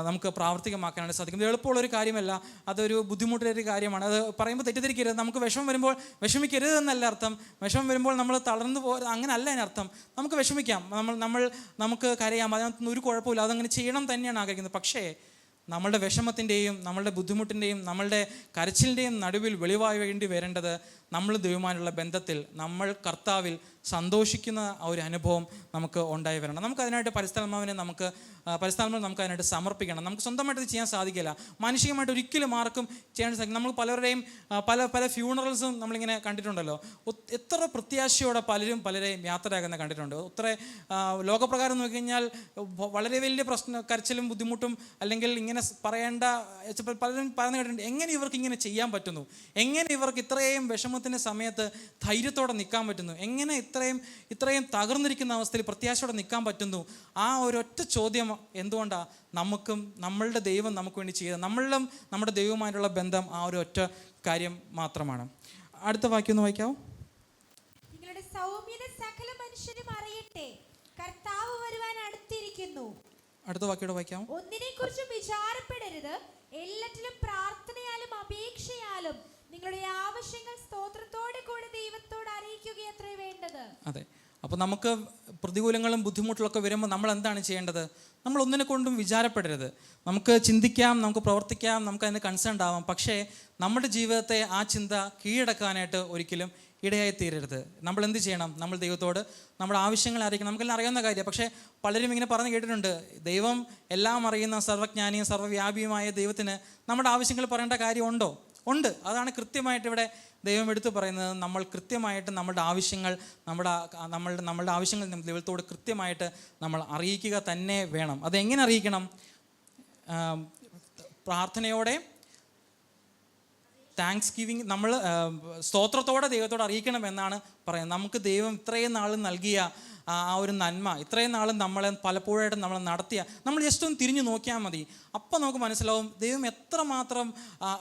Speaker 6: നമുക്ക് പ്രാവർത്തികമാക്കാനായിട്ട് സാധിക്കും. ഇത് എളുപ്പമുള്ളൊരു കാര്യമല്ല, അതൊരു ബുദ്ധിമുട്ടുള്ളൊരു കാര്യമാണ്. അത് പറയുമ്പോൾ തെറ്റിദ്ധരിക്കരുത്. നമുക്ക് വിഷമം വരുമ്പോൾ വിഷമിക്കരുത് എന്നല്ല അർത്ഥം. വിഷമം വരുമ്പോൾ നമ്മൾ തളർന്നു അങ്ങനല്ല അതിനർത്ഥം. നമുക്ക് വിഷമിക്കാം, നമുക്ക് കരയാം, അതിനകത്തൊന്നും ഒരു കുഴപ്പമില്ല, അതങ്ങനെ ചെയ്യണം തന്നെയാണ് ആഗ്രഹിക്കുന്നത്. പക്ഷേ നമ്മളുടെ വിഷമത്തിൻ്റെയും നമ്മളുടെ ബുദ്ധിമുട്ടിൻ്റെയും നമ്മളുടെ കരച്ചിലിൻ്റെയും നടുവിൽ വെളിവായി വേണ്ടി വരേണ്ടത് നമ്മൾ ദൈവമായുള്ള ബന്ധത്തിൽ, നമ്മൾ കർത്താവിൽ സന്തോഷിക്കുന്ന ഒരു അനുഭവം നമുക്ക് ഉണ്ടായി വരണം. നമുക്കതിനായിട്ട് പരിശുദ്ധാത്മാവിനെ നമുക്ക് അതിനായിട്ട് സമർപ്പിക്കണം. നമുക്ക് സ്വന്തമായിട്ട് ഇത് ചെയ്യാൻ സാധിക്കില്ല. മാനുഷികമായിട്ട് ഒരിക്കലും ആർക്കും ചെയ്യാൻ സാധിക്കും. നമ്മൾ പലരുടെയും പല ഫ്യൂണറൽസും നമ്മളിങ്ങനെ കണ്ടിട്ടുണ്ടല്ലോ. എത്ര പ്രത്യാശയോടെ പലരെയും യാത്രയാകുന്ന കണ്ടിട്ടുണ്ട്. ഒത്തിരി ലോകപ്രകാരം നോക്കിക്കഴിഞ്ഞാൽ വളരെ വലിയ കരച്ചിലും ബുദ്ധിമുട്ടും അല്ലെങ്കിൽ ഇങ്ങനെ പറയേണ്ട പലരും പറഞ്ഞു കേട്ടിട്ടുണ്ട്. എങ്ങനെ ഇവർക്ക് ഇങ്ങനെ ചെയ്യാൻ പറ്റുന്നു, എങ്ങനെ ഇവർക്ക് ഇത്രയും വിഷമത്തിൻ്റെ സമയത്ത് ധൈര്യത്തോടെ നിൽക്കാൻ പറ്റുന്നു, എങ്ങനെ ഇത്രയും തകർന്നിരിക്കുന്ന അവസ്ഥയിൽ പ്രത്യാശയോടെ നിൽക്കാൻ പറ്റുന്നു? ആ ഒരൊറ്റ ചോദ്യം എന്തുകൊണ്ടാണ്? നമ്മളുടെ ദൈവം നമുക്ക് വേണ്ടി ചെയ്തത്, നമ്മളും നമ്മുടെ ദൈവവുമായിട്ടുള്ള ബന്ധം ആ ഒരു ഒറ്റ കാര്യം മാത്രമാണ്. അടുത്ത വാക്യം ഒന്ന് വായിക്കാവോ?
Speaker 7: നിങ്ങളുടെ സൗമ്യത സകല മനുഷ്യരും അറിയട്ടെ, കർത്താവ് വരുവാൻ അടുത്തിരിക്കുന്നു.
Speaker 6: അടുത്ത വാക്യോടെ വായിക്കാമോ?
Speaker 7: ഒന്നിനെ കുറിച്ചും വിചാരപ്പെടരുത്, എല്ലാറ്റിലും പ്രാർത്ഥനയാലും അപേക്ഷയാലും നിങ്ങളുടെ ആവശ്യങ്ങൾ സ്തോത്രത്തോടെ കൂടെ ദൈവത്തോട് അറിയിക്കുകയത്രേ വേണ്ടത്.
Speaker 6: അതെ. അപ്പോൾ നമുക്ക് പ്രതികൂലങ്ങളും ബുദ്ധിമുട്ടുകളൊക്കെ വരുമ്പോൾ നമ്മൾ എന്താണ് ചെയ്യേണ്ടത്? നമ്മൾ ഒന്നിനെ കൊണ്ടും വിചാരപ്പെടരുത്. നമുക്ക് ചിന്തിക്കാം, നമുക്ക് പ്രവർത്തിക്കാം, നമുക്ക് അതിന് കൺസേൺ ആവാം. പക്ഷേ നമ്മുടെ ജീവിതത്തെ ആ ചിന്ത കീഴടക്കാനായിട്ട് ഒരിക്കലും ഇടയായി തീരരുത്. നമ്മൾ എന്ത് ചെയ്യണം? നമ്മൾ ദൈവത്തോട് നമ്മുടെ ആവശ്യങ്ങൾ അറിയിക്കണം. നമുക്കെല്ലാം അറിയാവുന്ന കാര്യമാണ്. പക്ഷേ പലരും ഇങ്ങനെ പറഞ്ഞു കേട്ടിട്ടുണ്ട്, ദൈവം എല്ലാം അറിയുന്ന സർവ്വജ്ഞാനിയും സർവ്വവ്യാപിയുമായ ദൈവത്തിന് നമ്മുടെ ആവശ്യങ്ങൾ പറയേണ്ട കാര്യമുണ്ടോ? ഉണ്ട്. അതാണ് കൃത്യമായിട്ട് ഇവിടെ ദൈവം എടുത്തു പറയുന്നത്. നമ്മൾ കൃത്യമായിട്ട് നമ്മളുടെ ആവശ്യങ്ങൾ ദൈവത്തോട് കൃത്യമായിട്ട് നമ്മൾ അറിയിക്കുക തന്നെ വേണം. അതെങ്ങനെ അറിയിക്കണം? പ്രാർത്ഥനയോടെ, താങ്ക്സ് ഗിവിങ്, നമ്മൾ സ്തോത്രത്തോടെ ദൈവത്തോട് അറിയിക്കണം എന്നാണ് പറയുന്നത്. നമുക്ക് ദൈവം ഇത്രയും നാൾ നൽകിയ ആ ഒരു നന്മ, ഇത്രയും നാളും നമ്മളെ പലപ്പോഴായിട്ട് നമ്മൾ നടത്തിയ, നമ്മൾ ജസ്റ്റ് ഒന്ന് തിരിഞ്ഞു നോക്കിയാൽ മതി. അപ്പം നമുക്ക് മനസ്സിലാവും ദൈവം എത്രമാത്രം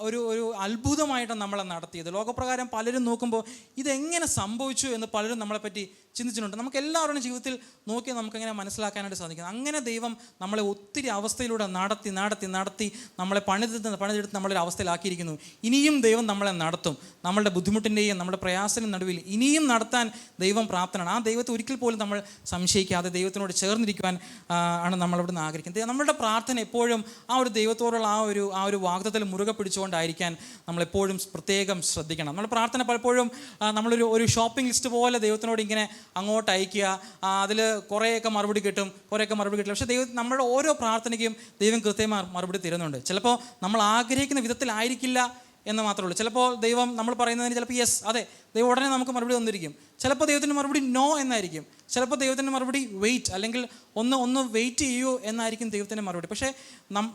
Speaker 6: ഒരു അത്ഭുതമായിട്ടാണ് നമ്മളെ നടത്തിയത്. ലോകപ്രകാരം പലരും നോക്കുമ്പോൾ ഇതെങ്ങനെ സംഭവിച്ചു എന്ന് പലരും നമ്മളെപ്പറ്റി ചിന്തിച്ചിട്ടുണ്ട്. നമുക്ക് എല്ലാവരുടെയും ജീവിതത്തിൽ നോക്കി നമുക്കങ്ങനെ മനസ്സിലാക്കാനായിട്ട് സാധിക്കും. അങ്ങനെ ദൈവം നമ്മളെ ഒത്തിരി അവസ്ഥയിലൂടെ നടത്തി നടത്തി നടത്തി നമ്മളെ പണിതെടുത്ത് നമ്മളൊരു അവസ്ഥയിലാക്കിയിരിക്കുന്നു. ഇനിയും ദൈവം നമ്മളെ നടത്തും. നമ്മളുടെ ബുദ്ധിമുട്ടിൻ്റെയും നമ്മുടെ പ്രയാസത്തിൻ്റെ നടുവിൽ ഇനിയും നടത്താൻ ദൈവം പ്രാപ്തനാണ്. ആ ദൈവത്തെ ഒരിക്കൽ പോലും നമ്മൾ സംശയിക്കാതെ ദൈവത്തിനോട് ചേർന്നിരിക്കുവാൻ ആണ് നമ്മളിവിടുന്ന് ആഗ്രഹിക്കുന്നത്. നമ്മളുടെ പ്രാർത്ഥന എപ്പോഴും ആ ഒരു ദൈവത്തോടുള്ള ആ ഒരു വാഗ്ദത്തത്തിൽ മുറുകെ പിടിച്ചുകൊണ്ടായിരിക്കാൻ നമ്മളെപ്പോഴും പ്രത്യേകം ശ്രദ്ധിക്കണം. നമ്മുടെ പ്രാർത്ഥന പലപ്പോഴും നമ്മളൊരു ഷോപ്പിംഗ് ലിസ്റ്റ് പോലെ ദൈവത്തിനോട് ഇങ്ങനെ അങ്ങോട്ട് അയക്കുക. അതിൽ കുറേയൊക്കെ മറുപടി കിട്ടും, കുറേയൊക്കെ മറുപടി കിട്ടില്ല. പക്ഷേ നമ്മുടെ ഓരോ പ്രാർത്ഥനയ്ക്കും ദൈവം കൃത്യമായി മറുപടി തരുന്നുണ്ട്. ചിലപ്പോൾ നമ്മൾ ആഗ്രഹിക്കുന്ന വിധത്തിലായിരിക്കില്ല എന്ന് മാത്രമേ ഉള്ളൂ. ചിലപ്പോൾ ദൈവം നമ്മൾ പറയുന്നതിന് ചിലപ്പോൾ യെസ്, അതെ, ദൈവം ഉടനെ നമുക്ക് മറുപടി തന്നിരിക്കും. ചിലപ്പോൾ ദൈവത്തിൻ്റെ മറുപടി നോ എന്നായിരിക്കും. ചിലപ്പോൾ ദൈവത്തിൻ്റെ മറുപടി വെയിറ്റ്, അല്ലെങ്കിൽ ഒന്ന് വെയിറ്റ് ചെയ്യൂ എന്നായിരിക്കും ദൈവത്തിൻ്റെ മറുപടി. പക്ഷേ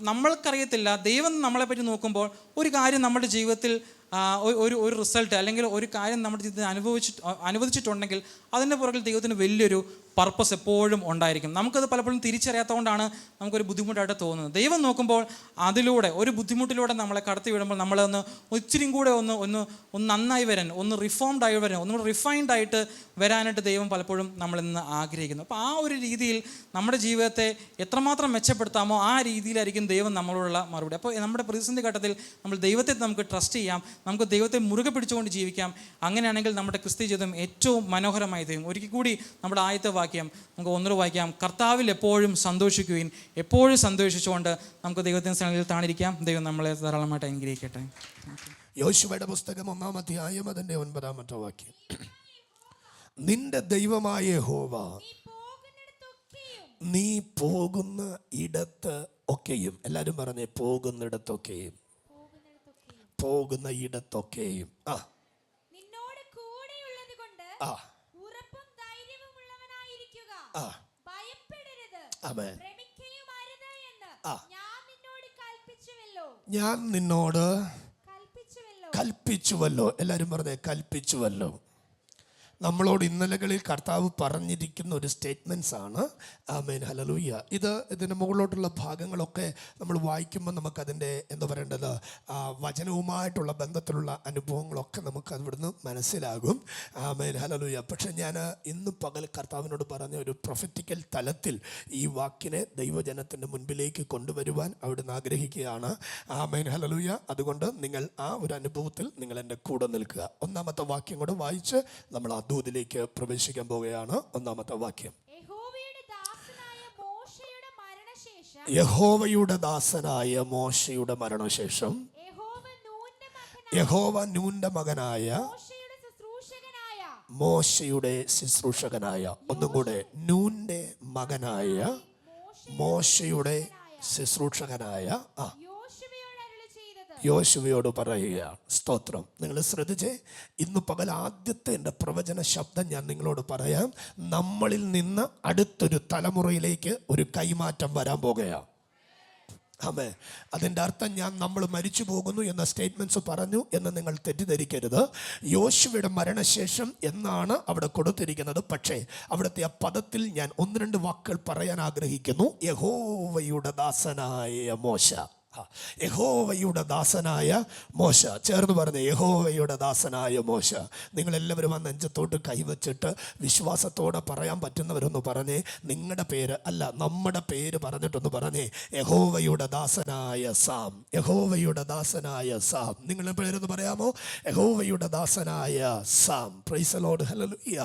Speaker 6: നമ്മൾക്കറിയത്തില്ല, ദൈവം നമ്മളെപ്പറ്റി നോക്കുമ്പോൾ ഒരു കാര്യം നമ്മുടെ ജീവിതത്തിൽ ഒരു റിസൾട്ട് അല്ലെങ്കിൽ ഒരു കാര്യം നമ്മുടെ ജീവിതത്തിൽ അനുവദിച്ചിട്ടുണ്ടെങ്കിൽ അതിൻ്റെ പുറകിൽ ദൈവത്തിന് വലിയൊരു പർപ്പസ് എപ്പോഴും ഉണ്ടായിരിക്കും. നമുക്കത് പലപ്പോഴും തിരിച്ചറിയാത്തതുകൊണ്ടാണ് നമുക്കൊരു ബുദ്ധിമുട്ടായിട്ട് തോന്നുന്നത്. ദൈവം നോക്കുമ്പോൾ അതിലൂടെ ഒരു ബുദ്ധിമുട്ടിലൂടെ നമ്മളെ കടത്തി വിടുമ്പോൾ നമ്മളൊന്ന് ഇച്ചിരിയും കൂടെ ഒന്ന് നന്നായി വരാൻ, ഒന്ന് റിഫോംഡ് ആയി വരാൻ, ഒന്നുകൂടെ റിഫൈൻഡ് ആയിട്ട് വരാനായിട്ട് ദൈവം പലപ്പോഴും നമ്മളിന്ന് ആഗ്രഹിക്കുന്നു. അപ്പോൾ ആ ഒരു രീതിയിൽ നമ്മുടെ ജീവിതത്തെ എത്രമാത്രം മെച്ചപ്പെടുത്താമോ ആ രീതിയിലായിരിക്കും ദൈവം നമ്മളോടുള്ള മറുപടി. അപ്പോൾ നമ്മുടെ പ്രതിസന്ധി ഘട്ടത്തിൽ നമ്മൾ ദൈവത്തെ നമുക്ക് ട്രസ്റ്റ് ചെയ്യാം, നമുക്ക് ദൈവത്തെ മുറുകെ പിടിച്ചുകൊണ്ട് ജീവിക്കാം. അങ്ങനെയാണെങ്കിൽ നമ്മുടെ ക്രിസ്ത്യ ജീവിതം ഏറ്റവും മനോഹരമായി തീരും. ഒരിക്കൽ കൂടി നമ്മുടെ ആദ്യത്തെ വാക്യം നമുക്ക് ഒന്നുകൂടെ വായിക്കാം. കർത്താവിൽ എപ്പോഴും സന്തോഷിക്കുകയും എപ്പോഴും സന്തോഷിച്ചുകൊണ്ട് നമുക്ക് ദൈവത്തിൻ്റെ സന്നിധിയിൽ താണിരിക്കാം. ദൈവം നമ്മളെ ധാരാളമായിട്ട് അനുഗ്രഹിക്കട്ടെ.
Speaker 5: യോശുവയുടെ പുസ്തകം 1-ാം അധ്യായം അതിൻ്റെ 9-ാമത്തെ വാക്യം. നിന്റെ ദൈവമായ യഹോവ നീ പോകുന്ന ഇടത്ത് ഒക്കെയും, എല്ലാവരും പറഞ്ഞേ, പോകുന്നിടത്തൊക്കെയും, പോകുന്ന ഇടത്തൊക്കെയും
Speaker 7: നിന്നോട് കൂടെയുള്ളത് കൊണ്ട് ഉറപ്പും ധൈര്യവും ഉള്ളവനായിരിക്കുക. ഭയപ്പെടരുത്, ഭ്രമിക്കുകയും അരുത് എന്ന് ഞാൻ നിന്നോട് കൽപ്പിച്ചുവല്ലോ.
Speaker 5: ഞാൻ നിന്നോട് കൽപ്പിച്ചുവല്ലോ. എല്ലാവരും പറഞ്ഞേ, കൽപ്പിച്ചുവല്ലോ. നമ്മളോട് ഇന്നലകളിൽ കർത്താവ് പറഞ്ഞിരിക്കുന്ന ഒരു സ്റ്റേറ്റ്മെൻറ്റ്സ് ആണ്. ആമേൻ, ഹല്ലേലൂയ. ഇതിൻ്റെ മുകളിലോട്ടുള്ള ഭാഗങ്ങളൊക്കെ നമ്മൾ വായിക്കുമ്പോൾ നമുക്കതിൻ്റെ എന്താ പറയേണ്ടത്, വചനവുമായിട്ടുള്ള ബന്ധത്തിലുള്ള അനുഭവങ്ങളൊക്കെ നമുക്ക് അവിടുന്ന് മനസ്സിലാകും. ആമേൻ, ഹല്ലേലൂയ. പക്ഷെ ഞാൻ ഇന്ന് പകൽ കർത്താവിനോട് പറഞ്ഞ ഒരു പ്രൊഫറ്റിക്കൽ തലത്തിൽ ഈ വാക്കിനെ ദൈവജനത്തിൻ്റെ മുൻപിലേക്ക് കൊണ്ടുവരുവാൻ അവിടുന്ന് ആഗ്രഹിക്കുകയാണ്. ആമേൻ, ഹല്ലേലൂയ. അതുകൊണ്ട് നിങ്ങൾ ആ ഒരു അനുഭവത്തിൽ നിങ്ങൾ എൻ്റെ കൂടെ നിൽക്കുക. 1-ാമത്തെ വാക്യം കൂടെ വായിച്ച് നമ്മൾ ദൂതിലേക്ക് പ്രവേശിക്കാൻ പോവുകയാണ്. 1-ാമത്തെ വാക്യം. യഹോവയുടെ ദാസനായ മോശയുടെ മരണശേഷം യഹോവ നൂന്റെ മകനായ മോശയുടെ ശുശ്രൂഷകനായ, ഒന്നും കൂടെ, നൂന്റെ മകനായ മോശയുടെ ശുശ്രൂഷകനായ യോശുവയോട് പറയുക. സ്തോത്രം. നിങ്ങൾ ശ്രദ്ധിച്ചേ, ഇന്ന് പകൽ ആദ്യത്തെ എൻ്റെ പ്രവചന ശബ്ദം ഞാൻ നിങ്ങളോട് പറയാം. നമ്മളിൽ നിന്ന് അടുത്തൊരു തലമുറയിലേക്ക് ഒരു കൈമാറ്റം വരാൻ പോകുകയാണ്. ആമേ. അതിൻ്റെ അർത്ഥം നമ്മൾ മരിച്ചു പോകുന്നു എന്ന സ്റ്റേറ്റ്മെൻറ്റ്സ് പറഞ്ഞു എന്ന് നിങ്ങൾ തെറ്റിദ്ധരിക്കരുത്. യോശുവയുടെ മരണശേഷം എന്നാണ് അവിടെ കൊടുത്തിരിക്കുന്നത്. പക്ഷേ അവിടുത്തെ ആ പദത്തിൽ ഞാൻ 1-2 വാക്കുകൾ പറയാൻ ആഗ്രഹിക്കുന്നു. യഹോവയുടെ ദാസനായ മോശ. യഹോവയുടെ ദാസനായ മോശ. ചേർന്ന് പറഞ്ഞേ, യഹോവയുടെ ദാസനായ മോശ. നിങ്ങളെല്ലാവരും ആ നെഞ്ചത്തോട്ട് കൈവച്ചിട്ട് വിശ്വാസത്തോടെ പറയാൻ പറ്റുന്നവരൊന്ന് പറഞ്ഞേ. നിങ്ങളുടെ പേര് അല്ല, നമ്മുടെ പേര് പറഞ്ഞിട്ടൊന്ന് പറഞ്ഞേ, യഹോവയുടെ ദാസനായ സാം. യഹോവയുടെ ദാസനായ സാം. നിങ്ങളുടെ പേരൊന്ന് പറയാമോ? യഹോവയുടെ ദാസനായ Sam. Price the Lord, hallelujah.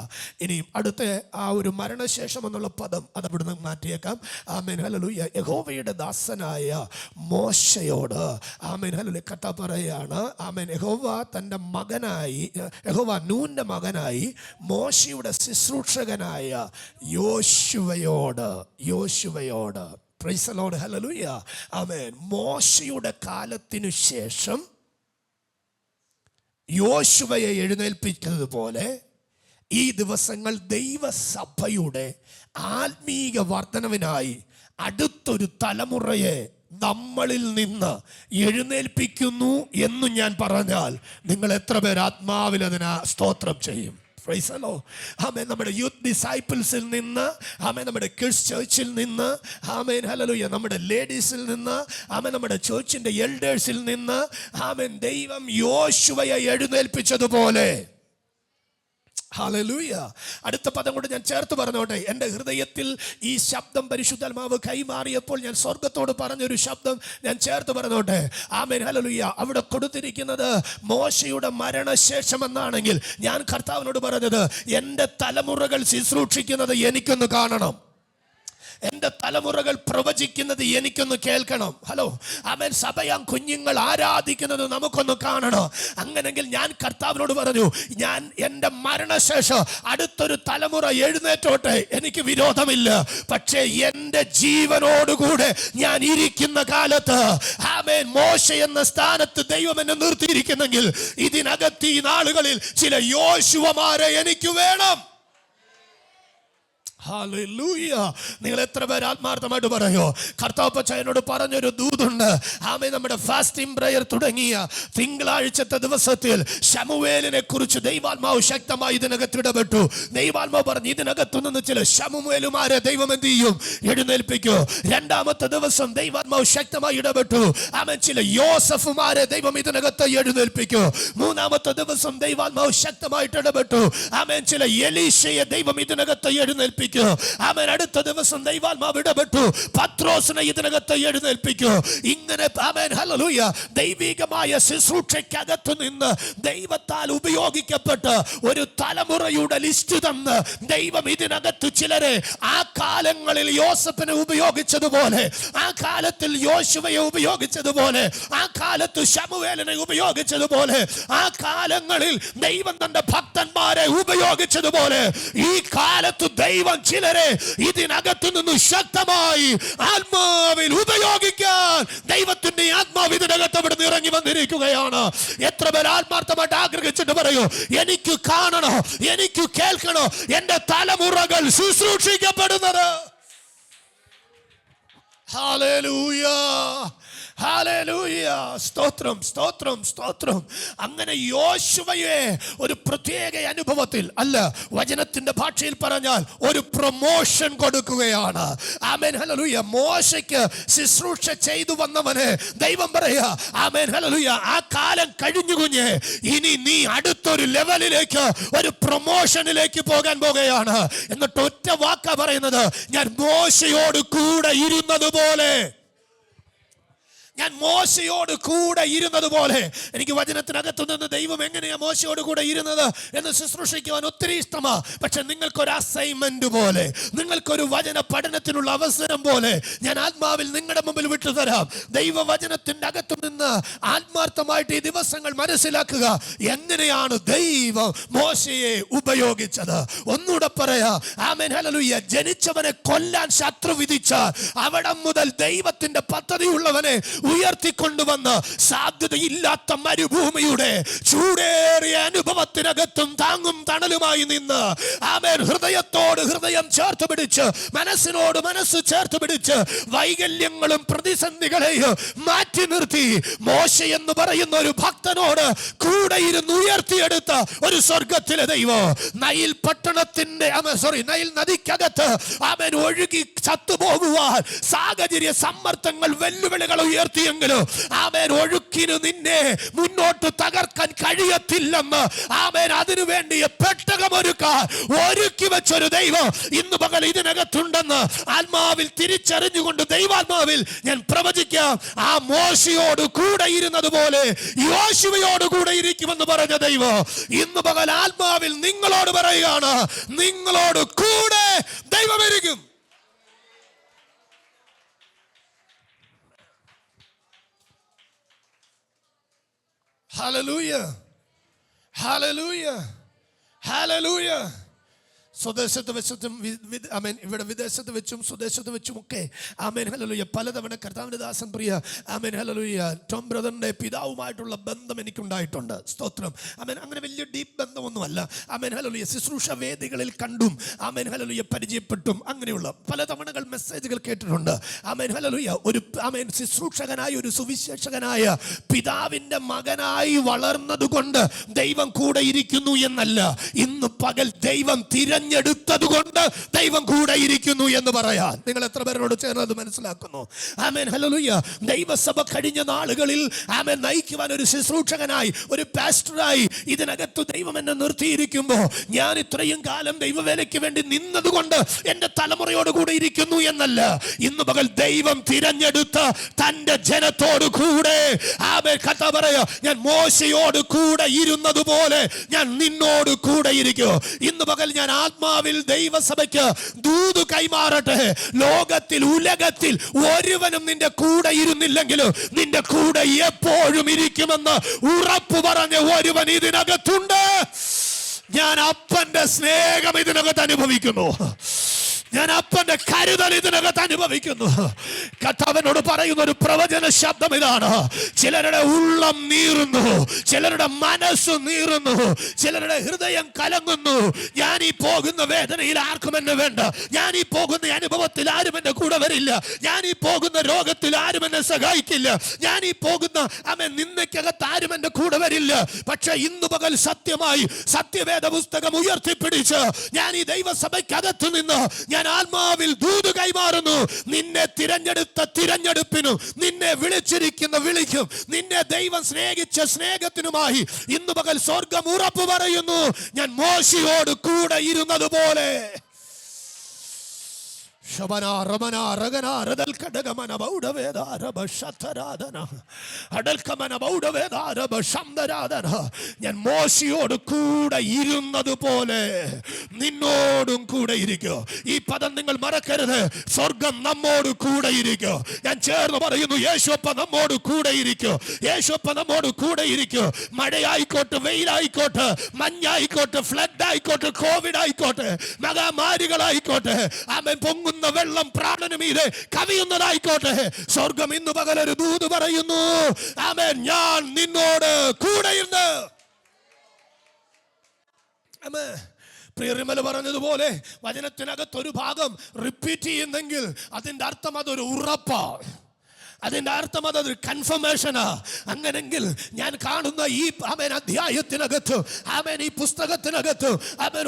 Speaker 5: ഇനിയും അടുത്ത ആ ഒരു മരണശേഷം എന്നുള്ള പദം അതവിടുന്ന് മാറ്റിയേക്കാം. ആമേൻ, ഹല്ലേലൂയ. യഹോവയുടെ ദാസനായ മോശയോട് ആമേൻ, ഹല്ലേലൂയ, കർത്താവ് പറയാണ്. ആമേൻ. യഹോവ തൻ്റെ മകനായി, യഹോവ നൂന്റെ മകനായി മോശയുടെ ശുശ്രൂഷകനായ യോശുവയോട് പ്രൈസ് ദി ലോർഡ്, ഹല്ലേലൂയ. ആമേൻ. മോശയുടെ കാലത്തിനു ശേഷം യോശുവയെ എഴുന്നേൽപ്പിച്ചതുപോലെ ഈ ദിവസങ്ങൾ ദൈവസഭയുടെ ആത്മീക വർധനവിനായി അടുത്തൊരു തലമുറയെ നമ്മളിൽ നിന്ന് എഴുന്നേൽപ്പിക്കുന്നു എന്ന് ഞാൻ പറഞ്ഞാൽ നിങ്ങൾ എത്ര പേർ ആത്മാവിൽ അതിന് സ്തോത്രം ചെയ്യും? Praise the Lord. ആമേൻ. നമ്മുടെ യൂത്ത് ഡിസൈപ്പിൾസിൽ നിന്ന്, ആമേൻ, നമ്മുടെ കിഡ്സ് ചർച്ചിൽ നിന്ന്, ആമേൻ, ഹല്ലേലൂയ, നമ്മുടെ ലേഡീസിൽ നിന്ന്, ആമേൻ, നമ്മുടെ ചർച്ചിന്റെ എൽഡേഴ്സിൽ നിന്ന്, ആമേൻ, ദൈവം യോശുവയെ എഴുന്നേൽപ്പിച്ചതുപോലെ ഹല്ലേലൂയ. അടുത്ത പദം കൊണ്ട് ഞാൻ ചേർത്ത് പറഞ്ഞോട്ടെ. എൻ്റെ ഹൃദയത്തിൽ ഈ ശബ്ദം പരിശുദ്ധാത്മാവ് കൈമാറിയപ്പോൾ ഞാൻ സ്വർഗത്തോട് പറഞ്ഞൊരു ശബ്ദം ഞാൻ ചേർത്ത് പറഞ്ഞോട്ടെ. ആമേൻ, ഹല്ലേലൂയ. അവിടെ കൊടുത്തിരിക്കുന്നത് മോശയുടെ മരണശേഷം എന്നാണെങ്കിൽ ഞാൻ കർത്താവിനോട് പറഞ്ഞത്, എൻ്റെ തലമുറകൾ ശുശ്രൂഷിക്കുന്നത് എനിക്കൊന്ന് കാണണം, എൻ്റെ തലമുറകൾ പ്രവചിക്കുന്നത് എനിക്കൊന്ന് കേൾക്കണം. ഹലോ, അവൻ സഭയാം കുഞ്ഞുങ്ങൾ ആരാധിക്കുന്നത് നമുക്കൊന്ന് കാണണം. അങ്ങനെങ്കിൽ ഞാൻ കർത്താവിനോട് പറഞ്ഞു, ഞാൻ എൻ്റെ മരണശേഷം അടുത്തൊരു തലമുറ എഴുന്നേറ്റോട്ടെ, എനിക്ക് വിരോധമില്ല. പക്ഷേ എൻ്റെ ജീവനോടുകൂടെ ഞാൻ ഇരിക്കുന്ന കാലത്ത്, ആമേൻ, മോശ എന്ന സ്ഥാനത്ത് ദൈവം എന്നെ നിർത്തിയിരിക്കുന്നെങ്കിൽ ഇതിനകത്ത് ഈ നാളുകളിൽ ചില യോശുവമാരെ എനിക്ക് വേണം. ഹല്ലേലൂയ. നിങ്ങൾ എത്ര പേര് ആത്മാർത്ഥമായിട്ട് പറയോ? കർത്താവച്ചനോട് പറഞ്ഞൊരു ദൂതുണ്ട്. ആമേൻ. നമ്മുടെ ഫാസ്റ്റിംഗ് പ്രയർ തുടങ്ങിയ തിങ്കളാഴ്ചത്തെ ദിവസത്തിൽ ശമൂവേലിനെ കുറിച്ച് ദൈവാത്മാവ് ശക്തമായി ഇതിനകത്ത് ഇടപെട്ടു. ദൈവാത്മാവ് പറഞ്ഞു, ഇതിനകത്തു നിന്ന് ചില ശമൂവേലുമാരെ ദൈവം എന്ത് ചെയ്യും? എഴുന്നേൽപ്പിക്കൂ. രണ്ടാമത്തെ ദിവസം ദൈവാത്മാവ് ശക്തമായി ഇടപെട്ടു. ആമേൻ. ചില യോസഫുമാരെ ദൈവം ഇതിനകത്ത് എഴുന്നേൽപ്പിക്കൂ. മൂന്നാമത്തെ ദിവസം ദൈവാത്മാവ് ശക്തമായിട്ട് ഇടപെട്ടു. ആമേൻ. ചില എലീശയെ ദൈവം ഇതിനകത്ത് എഴുന്നേൽപ്പിക്കും. ആമേൻ. അടുത്ത ദിവസം ദൈവാത്മാവ് ഇടപെട്ടു, പത്രോസിനെ ഇതിനകത്ത് എഴുന്നേൽപ്പിക്കൂ. ഇങ്ങനെ ആമേൻ, ഹല്ലേലൂയ, ദൈവികമായ ശുശ്രൂഷയ്ക്കകത്ത് നിന്ന് ദൈവത്താൽ ഉപയോഗിക്കപ്പെട്ട് ഒരു തലമുറയുടെ ലിസ്റ്റ് തന്ന് ദൈവം ഇതിനകത്ത് ചിലരെ ആ കാലങ്ങളിൽ യോസഫിനെ ഉപയോഗിച്ചതുപോലെ, ആ കാലത്തിൽ യോശുവയെ ഉപയോഗിച്ചതുപോലെ, ആ കാലത്ത് ശമൂവേലിനെ ഉപയോഗിച്ചതുപോലെ, ആ കാലങ്ങളിൽ ദൈവം തന്റെ ഭക്തന്മാരെ ഉപയോഗിച്ചതുപോലെ ഈ കാലത്ത് ദൈവം ചിലരെ ഇതിനകത്തു നിന്ന് ശക്തമായി ആത്മാവിൽ ഉപയോഗിക്കാൻ ദൈവത്തിന്റെ ആത്മാവ് ഇതിനകത്ത് അവിടെ നിന്ന് ഇറങ്ങി വന്നിരിക്കുകയാണ്. എത്ര പേർ ആത്മാർത്ഥമായിട്ട് ആഗ്രഹിച്ചിട്ട് പറയൂ, എനിക്ക് കാണണോ, എനിക്ക് കേൾക്കണോ എന്റെ തലമുറകൾ ശുശ്രൂഷിക്കപ്പെടുന്നത്. Hallelujah, hallelujah. സ്തോത്രം, സ്തോത്രം, സ്തോത്രം. അങ്ങനെ യോശുവയെ ഒരു പ്രത്യേക അനുഭവത്തിൽ, അല്ല, വചനത്തിന്റെ ഭാഷയിൽ പറഞ്ഞാൽ ഒരു പ്രൊമോഷൻ കൊടുക്കുകയാണ്. ആമേൻ, ഹല്ലേലൂയ. മോശയ്ക്ക് ശുശ്രൂഷ ചെയ്തു വന്നവനെ ദൈവം പറയാ, ആമേൻ, ഹല്ലേലൂയ, ആ കാലം കഴിഞ്ഞു കുഞ്ഞേ, ഇനി നീ അടുത്തൊരു ലെവലിലേക്ക്, ഒരു പ്രൊമോഷനിലേക്ക് പോകാൻ പോകുകയാണ്. എന്നിട്ട് ഒറ്റ വാക്കാ പറയുന്നത്, ഞാൻ മോശയോട് കൂടെ ഇരുന്നത് പോലെ, ഞാൻ മോശയോട് കൂടെ ഇരുന്നത് പോലെ. എനിക്ക് വചനത്തിനകത്തു നിന്ന് ദൈവം എങ്ങനെയാ മോശയോട് കൂടെ ഇരുന്നത് എന്ന് ശുശ്രൂഷിക്കുവാൻ ഒത്തിരി ഇഷ്ടമാ. പക്ഷെ നിങ്ങൾക്കൊരു അസൈൻമെന്റ് പോലെ, നിങ്ങൾക്കൊരു വചന പഠനത്തിനുള്ള അവസരം പോലെ ഞാൻ ആത്മാവിൽ നിങ്ങളുടെ മുമ്പിൽ വിട്ടുതരാം. ദൈവവചനത്തിന്റെ അകത്തു നിന്ന് ആത്മാർത്ഥമായിട്ട് ഈ ദിവസങ്ങൾ മനസ്സിലാക്കുക, എങ്ങനെയാണ് ദൈവം മോശയെ ഉപയോഗിച്ചത്. ഒന്നുകൂടെ പറയാ, ആമേൻ, ഹല്ലേലൂയ. ജനിച്ചവനെ കൊല്ലാൻ ശത്രു വിധിച്ചാൽ അവിടെ മുതൽ ദൈവത്തിന്റെ പദ്ധതിയുള്ളവനെ ഉയർത്തിക്കൊണ്ടുവന്ന് സാധ്യതയില്ലാത്ത മരുഭൂമിയുടെ ചൂടേറിയ അനുഭവത്തിനകത്തും താങ്ങും തണലുമായി നിന്ന്, ആമേൻ, ഹൃദയത്തോട് ഹൃദയം ചേർത്ത് പിടിച്ച്, മനസ്സിനോട് മനസ്സ് ചേർത്ത് പിടിച്ച്, വൈകല്യങ്ങളും പ്രതിസന്ധികളെയും മാറ്റി നിർത്തി മോശ എന്ന് പറയുന്ന ഒരു ഭക്തനോട് കൂടെ ഇരുന്ന് ഉയർത്തിയെടുത്ത ഒരു സ്വർഗത്തിലെ ദൈവം നൈൽ പട്ടണത്തിന്റെ നൈൽ നദിക്കകത്ത് ആമേൻ ഒഴുകി ചത്തുപോകുവാൻ സാഹചര്യ സമ്മർദ്ദങ്ങൾ, വെല്ലുവിളികൾ ഉയർത്തിയെങ്കിലും ആമേൻ ഒഴുക്കിന് നിന്നെ മുന്നോട്ട് തകർക്കാൻ കഴിയത്തില്ലെന്ന് ആമേൻ അതിനു വേണ്ടി പെട്ടകമൊരുക്കാൻ ഒരുക്കി വെച്ചൊരു ദൈവം ഇന്ന് പകൽ ഇതിനകത്തുണ്ടെന്ന് ആത്മാവിൽ തിരിച്ചറിഞ്ഞുകൊണ്ട് ദൈവാത്മാവിൽ ഞാൻ പ്രവചിക്കാം. ആ മോശയോട് കൂടെ ഇരുന്നത് പോലെ യോശുവയോട് കൂടെ ഇരിക്കുമെന്ന് പറഞ്ഞ ദൈവം ഇന്ന് പകൽ ആത്മാവിൽ നിങ്ങളോട് പറയുകയാണ്, നിങ്ങളോട് കൂടെ ദൈവം ഇരിക്കും. Hallelujah. Hallelujah. Hallelujah. സ്വദേശത്ത് വെച്ചും ആമേൻ, ഇവിടെ വിദേശത്ത് വെച്ചും സ്വദേശത്ത് വെച്ചും ഒക്കെ ആമേൻ, ഹല്ലേലൂയ, പലതവണ കർത്താവിന്റെ ദാസൻ പ്രിയ ആമേൻ, ഹല്ലേലൂയ, ടോം ബ്രദറിന്റെ പിതാവുമായിട്ടുള്ള ബന്ധം എനിക്കുണ്ടായിട്ടുണ്ട്. സ്തോത്രം. ആമേൻ. അങ്ങനെ വലിയ ഡീപ്പ് ബന്ധമൊന്നുമല്ല. ആമേൻ, ഹല്ലേലൂയ. ശുശ്രൂഷ വേദികളിൽ കണ്ടും ആമേൻ, ഹല്ലേലൂയ, പരിചയപ്പെട്ടും അങ്ങനെയുള്ള പലതവണകൾ മെസ്സേജുകൾ കേട്ടിട്ടുണ്ട്. ആമേൻ, ഹല്ലേലൂയ. ഒരു ആമേൻ ശുശ്രൂഷകനായ, ഒരു സുവിശേഷകനായ പിതാവിന്റെ മകനായി വളർന്നതുകൊണ്ട് ദൈവം കൂടെ ഇരിക്കുന്നു എന്നല്ല. ഇന്ന് പകൽ ദൈവം തിരഞ്ഞെടുത്ത തിരഞ്ഞെടുത്തത് കൊണ്ട് ദൈവം കൂടെ ഇരിക്കുന്നു എന്ന് പറയാൻ നിങ്ങൾ എത്ര പേരോട് ചേർന്നത് മനസ്സിലാക്കുന്നു? ആമേൻ, ഹല്ലേലൂയ. ദൈവസഭ കഴിഞ്ഞ നാളുകളിൽ ആമേൻ നയിക്കുവാൻ ഒരു ശുശ്രൂഷകനായി, ഒരു പാസ്റ്ററായി ഇതിനകത്ത് ദൈവം എന്നെ നിർത്തിയിരിക്കുമ്പോൾ ഞാൻ ഇത്രയും കാലം ദൈവവേലയ്ക്ക് വേണ്ടി നിന്നതുകൊണ്ട് എൻ്റെ തലമുറയോട് കൂടെ ഇരിക്കുന്നു എന്നല്ല. ഇന്ന് പകൽ ദൈവം തിരഞ്ഞെടുത്ത തൻ്റെ ജനത്തോട് കൂടെ ആമേൻ കഥ പറയാ, ഞാൻ മോശയോട് കൂടെ ഇരുന്നത് പോലെ ഞാൻ നിന്നോട് കൂടെ ഇരിക്കും. ഇന്ന് പകൽ ഞാൻ ആത്മാവിൽ ദൈവസഭയ്ക്ക് ദൂത് കൈമാറട്ടെ. ലോകത്തിൽ ഉലകത്തിൽ ഒരുവനും നിന്റെ കൂടെ ഇരുന്നില്ലെങ്കിലും നിന്റെ കൂടെ എപ്പോഴും ഇരിക്കുമെന്ന് ഉറപ്പ് പറഞ്ഞ ഒരുവൻ ഇതിനകത്തുണ്ട്. ഞാൻ അപ്പന്റെ സ്നേഹം ഇതിനകത്ത് അനുഭവിക്കുന്നു. ഞാൻ അപ്പന്റെ കരുതൽ ഇതിനകത്ത് അനുഭവിക്കുന്നു. കർത്താവിനോട് പറയുന്ന ഒരു പ്രവചന ശബ്ദം ഇതാണ്: ചിലരുടെ ഉള്ളം നീറുന്നു, ചിലരുടെ മനസ്സ് നീറുന്നു, ചിലരുടെ ഹൃദയം കലങ്ങുന്നു. ഞാൻ ഈ പോകുന്ന വേദനയിൽ ആർക്കും എന്നെ വേണ്ട, ഞാൻ ഈ പോകുന്ന അനുഭവത്തിൽ ആരും എന്റെ കൂടെ വരില്ല, ഞാൻ ഈ പോകുന്ന രോഗത്തിൽ ആരും എന്നെ സഹായിക്കില്ല, ഞാൻ ഈ പോകുന്ന നിന്ദയ്ക്കകത്ത് ആരും എന്റെ കൂടെ വരില്ല. പക്ഷെ ഇന്ന് പകൽ സത്യമായി സത്യവേദ പുസ്തകം ഉയർത്തിപ്പിടിച്ച് ഞാൻ ഈ ദൈവസഭയ്ക്കകത്ത് നിന്ന് ഞാൻ ആത്മാവിൽ ദൂത് കൈമാറുന്നു. നിന്നെ തിരഞ്ഞെടുത്ത തിരഞ്ഞെടുപ്പിനും നിന്നെ വിളിച്ചിരിക്കുന്ന വിളിക്കും നിന്നെ ദൈവം സ്നേഹിച്ച സ്നേഹത്തിനുമായി ഇന്ന് പകൽ സ്വർഗം ഉറപ്പ് പറയുന്നു. ഞാൻ മോശയോട് കൂടെ ഇരുന്നത് പോലെ ഞാൻ മോശയോട് കൂടെ ഇരുന്നത് പോലെ നിന്നോടും കൂടെ ഇരിക്കോ. ഈ പദം നിങ്ങൾ മറക്കരുത്. സ്വർഗം നമ്മോട് കൂടെ ഇരിക്കോ. ഞാൻ ചേർന്ന് പറയുന്നു, യേശുപ്പ നമ്മോട് കൂടെ ഇരിക്കോ. യേശുപ്പ നമ്മോട് കൂടെ ഇരിക്കോ. മഴയായിക്കോട്ടെ, വെയിലായിക്കോട്ടെ, മഞ്ഞായിക്കോട്ടെ, ഫ്ലഡ് ആയിക്കോട്ടെ, കോവിഡ് ആയിക്കോട്ടെ, മഹാമാരികളായിക്കോട്ടെ, ആമേൻ പൊങ്ങുന്ന വെള്ളം പ്രാണന് മീതെ കവിയുന്നതായിക്കോട്ടെ, സ്വർഗം ഇന്ന് പകലൊരു ദൂത് പറയുന്നു. ആമേൻ, ഞാൻ നിന്നോട് കൂടെയുണ്ട്. ആമേൻ. പ്രിയറിമൽ പറഞ്ഞതുപോലെ വചനത്തിനകത്ത് ഒരു ഭാഗം റിപ്പീറ്റ് ചെയ്യുന്നെങ്കിൽ അതിന്റെ അർത്ഥം അതൊരു ഉറപ്പാണ്. അതിന്റെ അർത്ഥം അതൊരു കൺഫർമേഷനാ. അങ്ങനെങ്കിൽ ഞാൻ കാണുന്ന ഈ അധ്യായത്തിനകത്ത് ഈ പുസ്തകത്തിനകത്ത്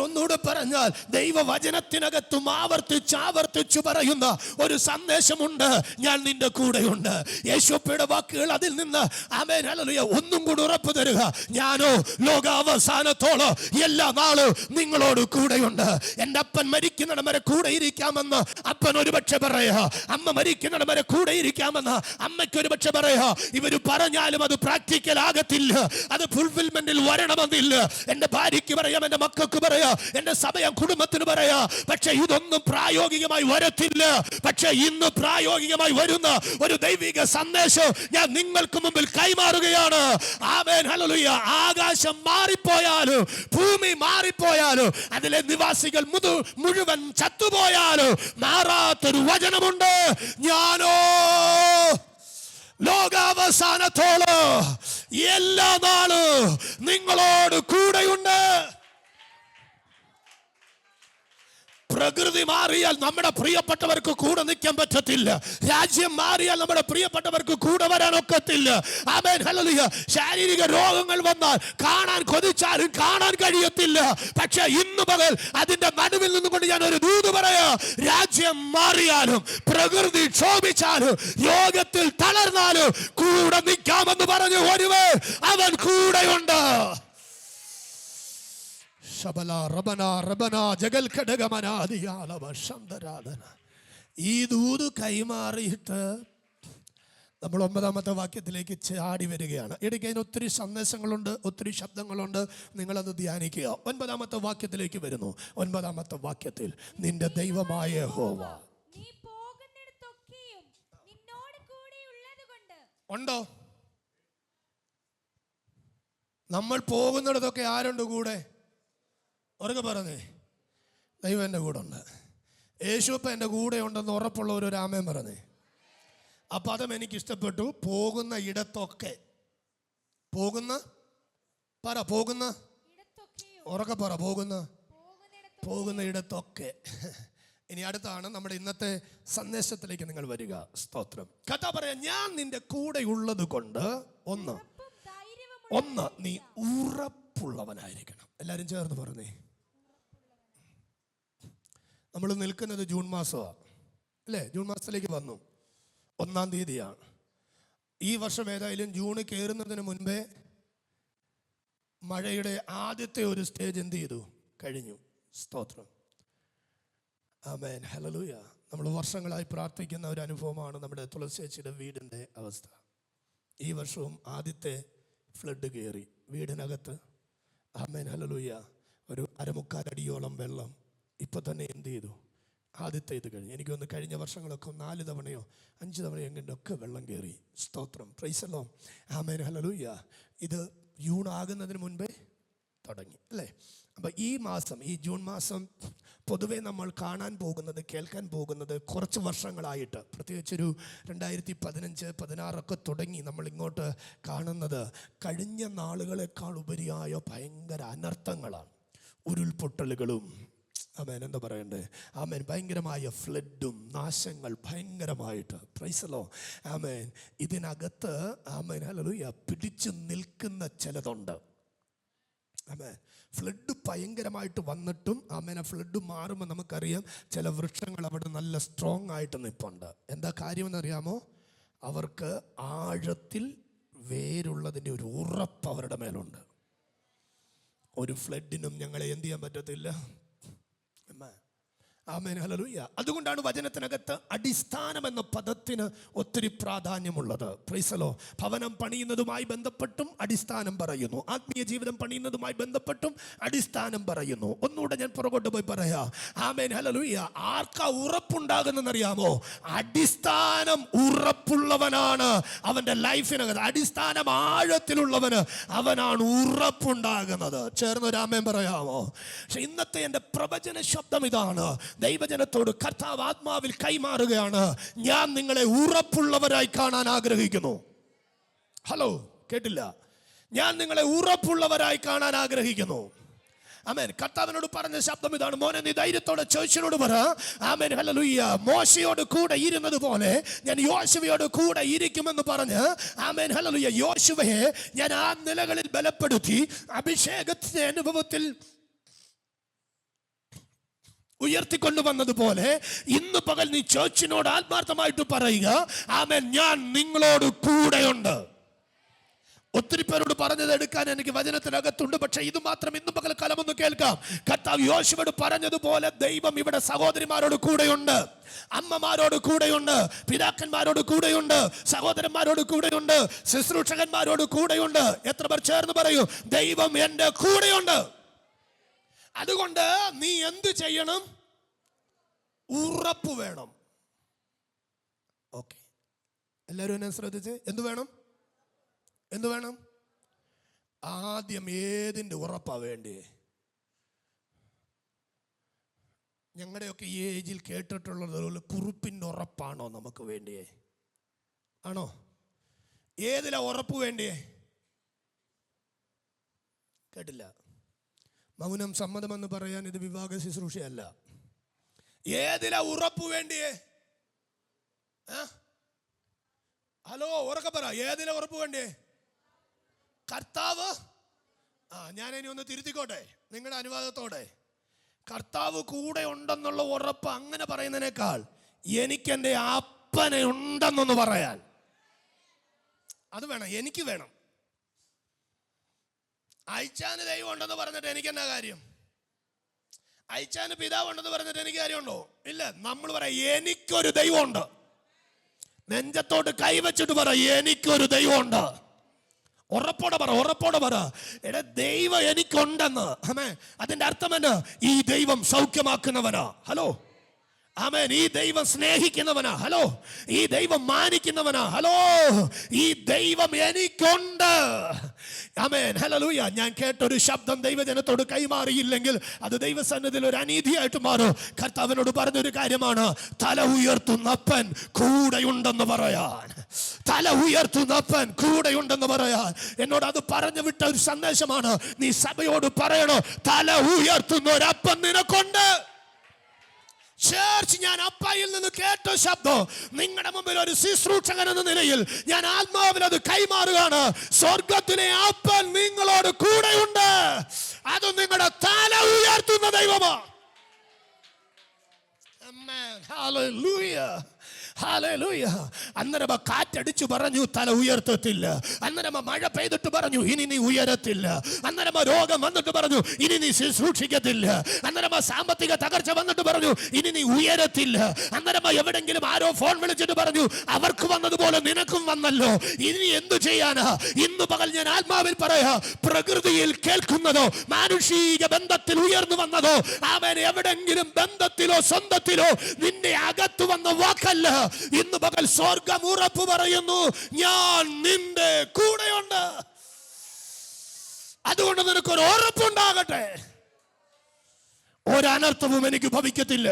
Speaker 5: ഒന്നുകൂടെ പറഞ്ഞാൽ ദൈവവചനത്തിനകത്തും ആവർത്തിച്ചു പറയുന്ന ഒരു സന്ദേശമുണ്ട്. ഞാൻ നിന്റെ കൂടെയുണ്ട്. യേശുപ്പയുടെ വാക്കുകൾ അതിൽ നിന്ന് ഒന്നും കൂടി ഉറപ്പ് തരിക. ഞാനോ ലോകാവസാനത്തോളം എല്ലാ നാളും നിങ്ങളോട് കൂടെയുണ്ട്. എൻ്റെ അപ്പൻ മരിക്കുന്നിടം വരെ കൂടെ ഇരിക്കാമെന്ന് അപ്പൻ ഒരുപക്ഷെ പറയാ, അമ്മ മരിക്കുന്നിടം വരെ കൂടെ ഇരിക്കാമെന്ന് അമ്മയ്ക്ക് ഒരു പക്ഷെ പറയാ. ഇവര് പറഞ്ഞാലും അത് പ്രാക്ടിക്കൽ ആകത്തില്ല, അത് ഫുൾഫിൽമെന്റിൽ വരണമെന്നില്ല. എന്റെ ഭാര്യയ്ക്ക് പറയാം, എന്റെ മക്കൾക്ക് പറയാ, എന്റെ സഭയ കുടുംബത്തിന് പറയാ. പക്ഷെ ഇതൊന്നും പ്രായോഗികമായി വരത്തില്ല. പക്ഷെ ഇന്ന് പ്രായോഗികമായി വരുന്ന ഒരു ദൈവിക സന്ദേശം ഞാൻ നിങ്ങൾക്ക് മുമ്പിൽ കൈമാറുകയാണ്. ആമേൻ, ഹല്ലേലൂയ. ആകാശം മാറിപ്പോയാലും ഭൂമി മാറിപ്പോയാലും അതിലെ നിവാസികൾ മുഴുവൻ ചത്തുപോയാലും മാറാത്തൊരു വചനമുണ്ട്. ഞാനോ ലോകാവസാനത്തോളം എല്ലാ നാളും നിങ്ങളോട് കൂടെയുണ്ട്. പ്രകൃതി മാറിയാൽ നമ്മുടെ പ്രിയപ്പെട്ടവർക്ക് കൂടെ നിൽക്കാൻ പറ്റത്തില്ല. രാജ്യം മാറിയാൽ നമ്മുടെ പ്രിയപ്പെട്ടവർക്ക് കൂടെ വരാൻ ഒക്കത്തില്ല. ആമേൻ, ഹല്ലേലൂയ. ശാരീരിക രോഗങ്ങൾ വന്നാൽ കാണാൻ കൊതിച്ചാലും കാണാൻ കഴിയത്തില്ല. പക്ഷെ ഇന്ന് പകൽ അതിന്റെ നടുവിൽ നിന്നുകൊണ്ട് ഞാൻ ഒരു ദൂത് പറയാ. രാജ്യം മാറിയാലും പ്രകൃതി ക്ഷോഭിച്ചാലും രോഗത്തിൽ തളർന്നാലും കൂടെ നിൽക്കാമെന്ന് പറഞ്ഞു ഒരുവൻ അവൻ കൂടെയുണ്ട്. ഈ ദൂത് കൈമാറിയിട്ട് നമ്മൾ 9-ാമത്തെ വാക്യത്തിലേക്ക് ചാടി വരികയാണ്. ഇടയ്ക്ക് അതിന് ഒത്തിരി സന്ദേശങ്ങളുണ്ട്, ഒത്തിരി ശബ്ദങ്ങളുണ്ട്. നിങ്ങളത് ധ്യാനിക്കുക. 9-ാമത്തെ വാക്യത്തിലേക്ക് വരുന്നു. 9-ാമത്തെ വാക്യത്തിൽ നിന്റെ ദൈവമായ യഹോവ ഉണ്ടോ? നമ്മൾ പോകുന്നിടത്തൊക്കെ ആരുണ്ട് കൂടെ? ഉറക്കെ പറഞ്ഞേ, ദൈവം എൻ്റെ കൂടെ ഉണ്ട്. യേശുപ്പ എൻ്റെ കൂടെ ഉണ്ടെന്ന് ഉറപ്പുള്ളവർ ഒരു ആമേൻ പറഞ്ഞേ. ആ പദം എനിക്കിഷ്ടപ്പെട്ടു. പോകുന്ന ഇടത്തൊക്കെ, പോകുന്ന ഉറക്കെ പറ, പോകുന്ന ഇടത്തൊക്കെ. ഇനി അടുത്താണ് നമ്മുടെ ഇന്നത്തെ സന്ദേശത്തിലേക്ക് നിങ്ങൾ വരിക. സ്തോത്രം. കഥ പറയാം. ഞാൻ നിന്റെ കൂടെ ഉള്ളത് കൊണ്ട് ഒന്ന് നീ ഉറപ്പുള്ളവനായിരിക്കണം. എല്ലാവരും ചേർന്ന് പറഞ്ഞേ, നമ്മൾ നിൽക്കുന്നത് ജൂൺ മാസമാണ് അല്ലേ? ജൂൺ മാസത്തിലേക്ക് വന്നു. 1-ാം തീയതിയാണ്. ഈ വർഷം ഏതായാലും ജൂണ് കയറുന്നതിന് മുൻപേ മഴയുടെ ആദ്യത്തെ ഒരു സ്റ്റേജ് എന്ത് ചെയ്തു? കഴിഞ്ഞു. സ്തോത്രം. ആമേൻ, ഹല്ലേലൂയ. നമ്മൾ വർഷങ്ങളായി പ്രാർത്ഥിക്കുന്ന ഒരു അനുഭവമാണ് നമ്മുടെ തുളസിയേച്ചിയുടെ വീടിൻ്റെ അവസ്ഥ. ഈ വർഷവും ആദ്യത്തെ ഫ്ലഡ് കയറി വീടിനകത്ത്. ആമേൻ, ഹല്ലേലൂയ. ഒരു 3/4 അടിയോളം വെള്ളം ഇപ്പം തന്നെ എന്ത് ചെയ്തു? ആദ്യത്തെ ഇത് കഴിഞ്ഞു. എനിക്കൊന്ന് കഴിഞ്ഞ വർഷങ്ങളൊക്കെ 4 തവണയോ 5 തവണയോ എങ്ങനെയൊക്കെ വെള്ളം കയറി. സ്തോത്രം, price the Lord. Amen, hallelujah. ഇത് ജൂൺ ആകുന്നതിന് മുൻപേ തുടങ്ങി അല്ലേ? അപ്പം ഈ മാസം, ഈ ജൂൺ മാസം പൊതുവേ നമ്മൾ കാണാൻ പോകുന്നത്, കേൾക്കാൻ പോകുന്നത് കുറച്ച് വർഷങ്ങളായിട്ട്, പ്രത്യേകിച്ചൊരു 2015-16 തുടങ്ങി നമ്മൾ ഇങ്ങോട്ട് കാണുന്നത് കഴിഞ്ഞ നാളുകളെക്കാൾ ഉപരിയായ ഭയങ്കര അനർത്ഥങ്ങളാണ്. ഉരുൾപൊട്ടലുകളും, ആമേൻ, എന്താ പറയണ്ടേ, ആമേൻ, ഭയങ്കരമായ ഫ്ലഡും നാശങ്ങൾ ഭയങ്കരമായിട്ട്. Praise the Lord. ആമേൻ. ഇതിനകത്ത് ആമേൻ, ഹല്ലേലൂയ, പിടിച്ചു നിൽക്കുന്ന ചിലതുണ്ട്. ആമേൻ. ഫ്ലഡ് ഭയങ്കരമായിട്ട് വന്നിട്ടും ആമേൻ, ഫ്ലഡ് മാറുമ്പോൾ നമുക്കറിയാം ചില വൃക്ഷങ്ങൾ അവിടെ നല്ല സ്ട്രോങ് ആയിട്ട് നിൽപ്പുണ്ട്. എന്താ കാര്യമെന്നറിയാമോ? അവർക്ക് ആഴത്തിൽ വേരുള്ളതിൻ്റെ ഒരു ഉറപ്പ് അവരുടെ മേലുണ്ട്. ഒരു ഫ്ലഡിനും ഞങ്ങളെ എന്ത് ചെയ്യാൻ പറ്റത്തില്ല. ആമേൻ, ഹല്ലേലൂയ. അതുകൊണ്ടാണ് വചനത്തിനകത്ത് അടിസ്ഥാനം എന്ന പദത്തിന് ഒത്തിരി പ്രാധാന്യമുള്ളത്. Price the Lord. ഭവനം പണിയുന്നതുമായി ബന്ധപ്പെട്ടും അടിസ്ഥാനം പറയുന്നു. ആത്മീയ ജീവിതം പണിയുന്നതുമായി ബന്ധപ്പെട്ടും അടിസ്ഥാനം പറയുന്നു. ഒന്നുകൂടെ ഞാൻ പുറകോട്ട് പോയി പറയാം. ആമേൻ, ഹല്ലേലൂയ. ആർക്കാ ഉറപ്പുണ്ടാകുന്നറിയാമോ? അടിസ്ഥാനം ഉറപ്പുള്ളവനാണ് അവൻ്റെ ലൈഫിനകത്ത്. അടിസ്ഥാനം ആഴത്തിലുള്ളവന് അവനാണ് ഉറപ്പുണ്ടാകുന്നത്. ചേർന്നൊരു ആമേൻ പറയാമോ? പക്ഷെ ഇന്നത്തെ എൻ്റെ പ്രവചന ശബ്ദം ഇതാണ്. ദൈവജനത്തോട് കർത്താവ് ആത്മാവിൽ കൈമാറുകയാണ്. ഞാൻ നിങ്ങളെ ഉറപ്പുള്ളവരായി കാണാൻ ആഗ്രഹിക്കുന്നു. ഹലോ, കേട്ടില്ല? ഞാൻ നിങ്ങളെ ഉറപ്പുള്ളവരായി കാണാൻ ആഗ്രഹിക്കുന്നു. ആമേൻ. കർത്താവിനോട് പറഞ്ഞ ശബ്ദം ഇതാണ്. മോനെ, നീ ധൈര്യത്തോടെ ചോദിച്ചനോട് പറ. ആമേൻ, ഹല്ലേലൂയ. മോശയോട് കൂടെ ഇരുന്നത് പോലെ ഞാൻ യോശുവയോട് കൂടെ ഇരിക്കുമെന്ന് പറഞ്ഞ്, ആമേൻ, ഹല്ലേലൂയ, യോശുവയെ ഞാൻ ആ നിലകളിൽ ബലപ്പെടുത്തി അഭിഷേകത്തിന്റെ അനുഭവത്തിൽ ഉയർത്തിക്കൊണ്ടുവന്നതുപോലെ ഇന്ന് പകൽ നീ ചേർച്ചിനോട് ആത്മാർത്ഥമായിട്ട് പറയുക, ആമേൻ, ഞാൻ നിങ്ങളോട് കൂടെയുണ്ട്. ഒത്തിരി പേരോട് പറഞ്ഞത് എടുക്കാൻ എനിക്ക് വചനത്തിനകത്തുണ്ട്. പക്ഷെ ഇത് മാത്രം ഇന്ന് പകൽ കാലമൊന്ന് കേൾക്കാം. കർത്താവ് യോശുവയോട് പറഞ്ഞതുപോലെ ദൈവം ഇവിടെ സഹോദരിമാരോട് കൂടെയുണ്ട്, അമ്മമാരോട് കൂടെയുണ്ട്, പിതാക്കന്മാരോട് കൂടെയുണ്ട്, സഹോദരന്മാരോട് കൂടെയുണ്ട്, ശുശ്രൂഷകന്മാരോട് കൂടെയുണ്ട്. എത്ര പേർ ചേർന്ന് പറയൂ, ദൈവം എൻ്റെ കൂടെയുണ്ട്. അതുകൊണ്ട് നീ എന്ത് ചെയ്യണം? ഉറപ്പ് വേണം. ഓക്കെ, എല്ലാവരും എന്നെ ശ്രദ്ധിച്ച്. എന്ത് വേണം? എന്ത് വേണം? ആദ്യം ഏതിൻ്റെ ഉറപ്പാ വേണ്ടേ? ഞങ്ങളുടെയൊക്കെ ഈ ഏജിൽ കേട്ടിട്ടുള്ളതുപോലെ കുറുപ്പിൻ്റെ ഉറപ്പാണോ നമുക്ക് വേണ്ടിയേ? ആണോ? ഏതിലാ ഉറപ്പ് വേണ്ടിയേ? കേട്ടില്ല? മൗനം സമ്മതമെന്ന് പറയാൻ ഇത് വിവാഹ ശുശ്രൂഷയല്ല. ഏതിലാ ഉറപ്പ് വേണ്ടിയേ? ഹലോ, ഉറക്കെ പറ. ഏതിലാ ഉറപ്പ് വേണ്ടിയേ? കർത്താവ്. ഞാനിനി ഒന്ന് തിരുത്തിക്കോട്ടെ നിങ്ങളുടെ അനുവാദത്തോടെ. കർത്താവ് കൂടെ ഉണ്ടെന്നുള്ള ഉറപ്പ് അങ്ങനെ പറയുന്നതിനേക്കാൾ എനിക്കെൻ്റെ അപ്പനെ ഉണ്ടെന്നൊന്ന് പറയാൻ, അത് വേണം. എനിക്ക് വേണം. അയച്ചാന് ദൈവം ഉണ്ടെന്ന് പറഞ്ഞിട്ട് എനിക്ക് എന്നാ കാര്യം? അയച്ചാന് പിതാവ് ഉണ്ടെന്ന് പറഞ്ഞിട്ട് എനിക്ക് കാര്യമുണ്ടോ? ഇല്ല. നമ്മൾ പറയാം, എനിക്കൊരു ദൈവമുണ്ട്. നെഞ്ചത്തോട്ട് കൈവച്ചിട്ട് പറ, എനിക്കൊരു ദൈവമുണ്ട്. ഉറപ്പോടെ പറ, ഉറപ്പോടെ പറ. എടാ, ദൈവം എനിക്കുണ്ടെന്ന്. ആമേൻ. അതിന്റെ അർത്ഥം എന്നാ? ഈ ദൈവം സൗഖ്യമാക്കുന്നവനാ. ഹലോ, ആമേൻ. ഈ ദൈവം സ്നേഹിക്കുന്നവനാ. ഹലോ, ഈ ദൈവം മാനിക്കുന്നവനാ. ഹലോ, ഈ ദൈവം എനിക്കുണ്ട്. ആമേൻ, ഹല്ലേലൂയ. ഞാൻ കേട്ടൊരു ശബ്ദം ദൈവജനത്തോട് കൈമാറിയില്ലെങ്കിൽ അത് ദൈവസന്നിധിയിൽ ഒരു അനീതിയായിട്ട് മാറും. കർത്താവിനോട് പറഞ്ഞൊരു കാര്യമാണ്, തല ഉയർത്തുന്നപ്പൻ കൂടെയുണ്ടെന്ന് പറയാൻ. തല ഉയർത്തുന്നപ്പൻ കൂടെയുണ്ടെന്ന് പറയാൻ എന്നോട് അത് പറഞ്ഞു വിട്ട ഒരു സന്ദേശമാണ്. നീ സഭയോട് പറയണോ, തല ഉയർത്തുന്ന ഒരപ്പൻ നിനക്കുണ്ട്. ചേർച്ച്, ഞാൻ അപ്പായിൽ നിന്ന് കേട്ട ശബ്ദം നിങ്ങളുടെ മുമ്പിൽ ഒരു ശുശ്രൂഷകൻ എന്ന നിലയിൽ ഞാൻ ആത്മാവിൽ അത് കൈമാറുകയാണ്. സ്വർഗത്തിലെ അപ്പൻ നിങ്ങളോട് കൂടെയുണ്ട്. അത് നിങ്ങളുടെ തല ഉയർത്തുന്ന ദൈവമാണ്. Amen. Hallelujah. Hallelujah. അന്നേരം കാറ്റടിച്ചു പറഞ്ഞു തല ഉയർത്തത്തില്ല. അന്നേരം മഴ പെയ്തിട്ട് പറഞ്ഞു ഇനി നീ ഉയരത്തില്ല. അന്നേരം രോഗം വന്നിട്ട് പറഞ്ഞു ഇനി നീ ശുശ്രൂഷിക്കത്തില്ല. അന്നേരം സാമ്പത്തിക തകർച്ച വന്നിട്ട് പറഞ്ഞു ഇനി നീ ഉയരത്തില്ല. അന്നേരം എവിടെങ്കിലും ആരോ ഫോൺ വിളിച്ചിട്ട് പറഞ്ഞു അവർക്ക് വന്നതുപോലെ നിനക്കും വന്നല്ലോ, ഇനി എന്തു ചെയ്യാനാ? ഇന്ന് പകൽ ഞാൻ ആത്മാവിൽ പറയാ, പ്രകൃതിയിൽ കേൾക്കുന്നതോ മാനുഷിക ബന്ധത്തിൽ ഉയർന്നു വന്നതോ അവൻ എവിടെങ്കിലും ബന്ധത്തിലോ സ്വന്തത്തിലോ നിന്റെ അകത്ത് വന്ന വാക്കല്ല. ഇന്ന് പകൽ സ്വർഗം ഉറപ്പ് പറയുന്നു, ഞാൻ നിന്റെ കൂടെയുണ്ട്. അതുകൊണ്ട് നിനക്കൊരു ഉറപ്പുണ്ടാകട്ടെ. ഒരനർത്ഥവും എനിക്ക് ഭവിക്കത്തില്ല,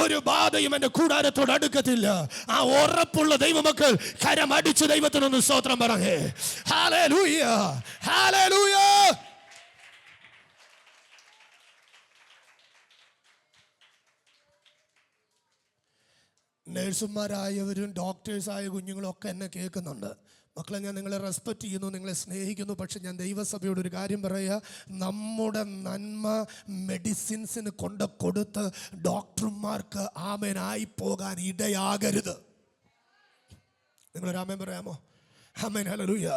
Speaker 5: ഒരു ബാധയും എന്റെ കൂടാരത്തോട് അടുക്കത്തില്ല. ആ ഉറപ്പുള്ള ദൈവമക്കൾ കരമടിച്ച് ദൈവത്തിനൊന്ന് സ്തോത്രം പറയേ. Hallelujah, hallelujah. നേഴ്സുമാരായവരും ഡോക്ടേഴ്സായ കുഞ്ഞുങ്ങളും ഒക്കെ എന്നെ കേൾക്കുന്നുണ്ട്. മക്കളെ, ഞാൻ നിങ്ങളെ റെസ്പെക്റ്റ് ചെയ്യുന്നു, നിങ്ങളെ സ്നേഹിക്കുന്നു. പക്ഷെ ഞാൻ ദൈവസഭയോട് ഒരു കാര്യം പറയുക, നമ്മുടെ നന്മ മെഡിസിൻസിന് കൊടുത്ത് ഡോക്ടർമാർക്ക് ആമേനായി പോകാൻ ഇടയാകരുത്. നിങ്ങളൊരു ആമേൻ പറയാമോ? ആമേൻ, ഹല്ലേലൂയ.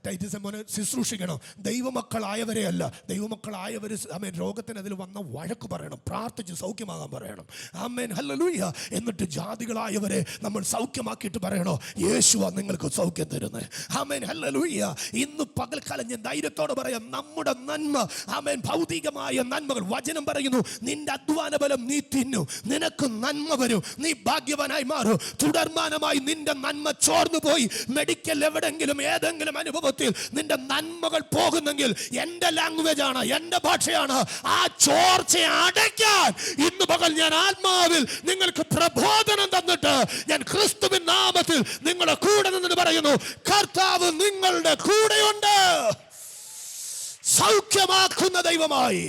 Speaker 5: ടൈറ്റസ് മോനെ ശുശ്രൂഷിക്കണം. ദൈവമക്കളായവരെ അല്ല, ദൈവമക്കളായവർ ആമേൻ രോഗത്തിന് അതിൽ വന്ന വഴക്ക് പറയണം, പ്രാർത്ഥിച്ച് സൗഖ്യമാകാൻ പറയണം. ആമേൻ, ഹല്ലേലൂയ. എന്നിട്ട് ജാതികളായവരെ നമ്മൾ സൗഖ്യമാക്കിയിട്ട് പറയണോ, യേശുവാ നിങ്ങൾക്ക് സൗഖ്യം തരുന്നത്. ആമേൻ, ഹല്ലേലൂയ. ഇന്ന് പകൽക്കാലം ഞാൻ ധൈര്യത്തോടെ പറയാം, നമ്മുടെ നന്മ ആമേൻ ഭൗതികമായ നന്മകൾ, വചനം പറയുന്നു നിന്റെ അധ്വാന ബലം നീ തിന്നു, നിനക്ക് നന്മ വരും, നീ ഭാഗ്യവാനായി മാറും. തുടർമാനമായി നിന്റെ നന്മ ചോർന്നു പോയി മെഡിക്കൽ എവിടെങ്കിലും ഏതെങ്കിലും അനുഭവത്തിൽ നിന്റെ നന്മകൾ പോകുന്നെങ്കിൽ എന്റെ ലാംഗ്വേജ് ആണ്, എന്റെ ഭാഷയാണ്, ആ ചോർച്ചയെ അടയ്ക്കാൻ ഇന്ന് പകൽ ഞാൻ ആത്മാവിൽ നിങ്ങൾക്ക് പ്രബോധനം തന്നിട്ട് ഞാൻ ക്രിസ്തുവിൻ നാമത്തിൽ നിങ്ങളുടെ കൂടെ നിന്ന് പറയുന്നു, കർത്താവ് നിങ്ങളുടെ കൂടെയുണ്ട്, സൗഖ്യമാക്കുന്ന ദൈവമായി.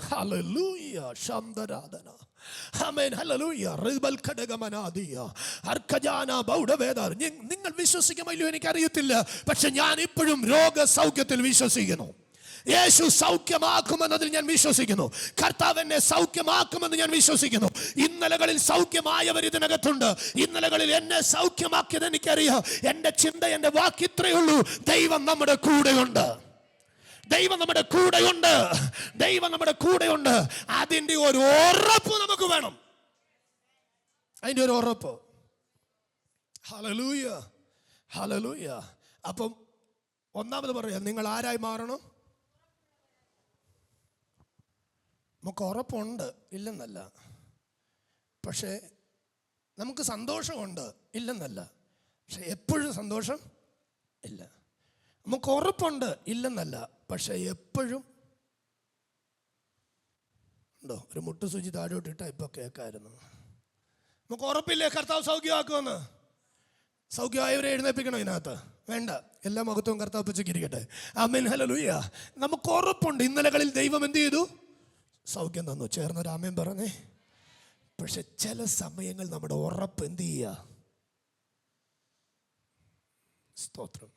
Speaker 5: ഹല്ലേലൂയ. ശാന്തരാധന. ആമേൻ, ഹല്ലേലൂയ. റിബൽ ഖഡഗമനാദിയ അർക്കജാന ബൗഡവേദർ. നിങ്ങൾ വിശ്വസിക്കുമല്ലോ എനിക്കറിയത്തില്ല, പക്ഷെ ഞാൻ ഇപ്പോഴും രോഗസൗഖ്യത്തിൽ വിശ്വസിക്കുന്നു. യേശു സൗഖ്യമാക്കുമെന്നതിൽ ഞാൻ വിശ്വസിക്കുന്നു. കർത്താവ് എന്നെ സൗഖ്യമാക്കുമെന്ന് ഞാൻ വിശ്വസിക്കുന്നു. ഇന്നലകളിൽ സൗഖ്യമായവർ ഇതിനകത്തുണ്ട്. ഇന്നലകളിൽ എന്നെ സൗഖ്യമാക്കിയത് എനിക്കറിയാം. എൻ്റെ ചിന്ത, എൻ്റെ വാക്ക് ഇത്രയേ ഉള്ളൂ, ദൈവം നമ്മുടെ കൂടെയുണ്ട്, ദൈവം നമ്മുടെ കൂടെയുണ്ട്, ദൈവം നമ്മുടെ കൂടെയുണ്ട്. അതിൻ്റെ ഒരു ഉറപ്പ് നമുക്ക് വേണം, അതിൻ്റെ ഒരു ഉറപ്പ്. Hallelujah, hallelujah. അപ്പം ഒന്നാമത് പറയാം, നിങ്ങൾ ആരായി മാറണം? നമുക്ക് ഉറപ്പുണ്ട്, ഇല്ലെന്നല്ല. പക്ഷേ നമുക്ക് സന്തോഷമുണ്ട്, ഇല്ലെന്നല്ല. പക്ഷെ എപ്പോഴും സന്തോഷം ഇല്ല. നമുക്ക് ഉറപ്പുണ്ട്, ഇല്ലെന്നല്ല. പക്ഷെ എപ്പോഴും ഉണ്ടോ? ഒരു മുട്ടു സൂചി താഴോട്ടിട്ടാ ഇപ്പൊ കേൾക്കായിരുന്നു. നമുക്ക് ഉറപ്പില്ലേ കർത്താവ് സൗഖ്യമാക്കുമെന്ന്? സൗഖ്യമായവരെ എഴുന്നേൽപ്പിക്കണോ ഇതിനകത്ത്? വേണ്ട, എല്ലാ മഹത്വവും കർത്താവ് പച്ചക്കിരിക്കട്ടെ. ആമേൻ, ഹല്ലേലൂയ. നമുക്ക് ഉറപ്പുണ്ട്. ഇന്നലകളിൽ ദൈവം എന്ത് ചെയ്തു? സൗഖ്യം തന്നു. ചേർന്നൊരു ആമേൻ പറഞ്ഞേ. പക്ഷെ ചില സമയങ്ങൾ നമ്മുടെ ഉറപ്പ് എന്ത് ചെയ്യുക? സ്തോത്രം.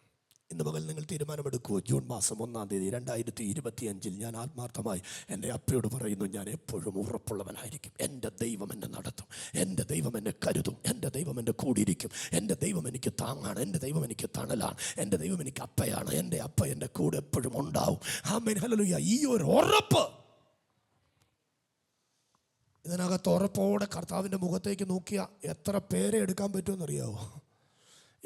Speaker 5: ഇന്ന് പകൽ നിങ്ങൾ തീരുമാനമെടുക്കുമോ? ജൂൺ മാസം 1-ാം തീയതി 2025 ഞാൻ ആത്മാർത്ഥമായി എൻ്റെ അപ്പയോട് പറയുന്നു, ഞാൻ എപ്പോഴും ഉറപ്പുള്ളവനായിരിക്കും. എൻ്റെ ദൈവം എന്നെ നടത്തും, എൻ്റെ ദൈവം എന്നെ കരുതും, എൻ്റെ ദൈവം എൻ്റെ കൂടിയിരിക്കും, എൻ്റെ ദൈവം എനിക്ക് താങ്ങാണ്, എൻ്റെ ദൈവം എനിക്ക് തണലാണ്, എൻ്റെ ദൈവം എനിക്ക് അപ്പയാണ്, എൻ്റെ അപ്പ എൻ്റെ കൂടെ എപ്പോഴും ഉണ്ടാവും. ആമേൻ, ഹല്ലേലൂയ. ഈ ഒരു ഉറപ്പ്, ഇതിനകത്ത് ഉറപ്പോടെ കർത്താവിൻ്റെ മുഖത്തേക്ക് നോക്കിയാൽ എത്ര പേരെ എടുക്കാൻ പറ്റുമെന്നറിയാവോ?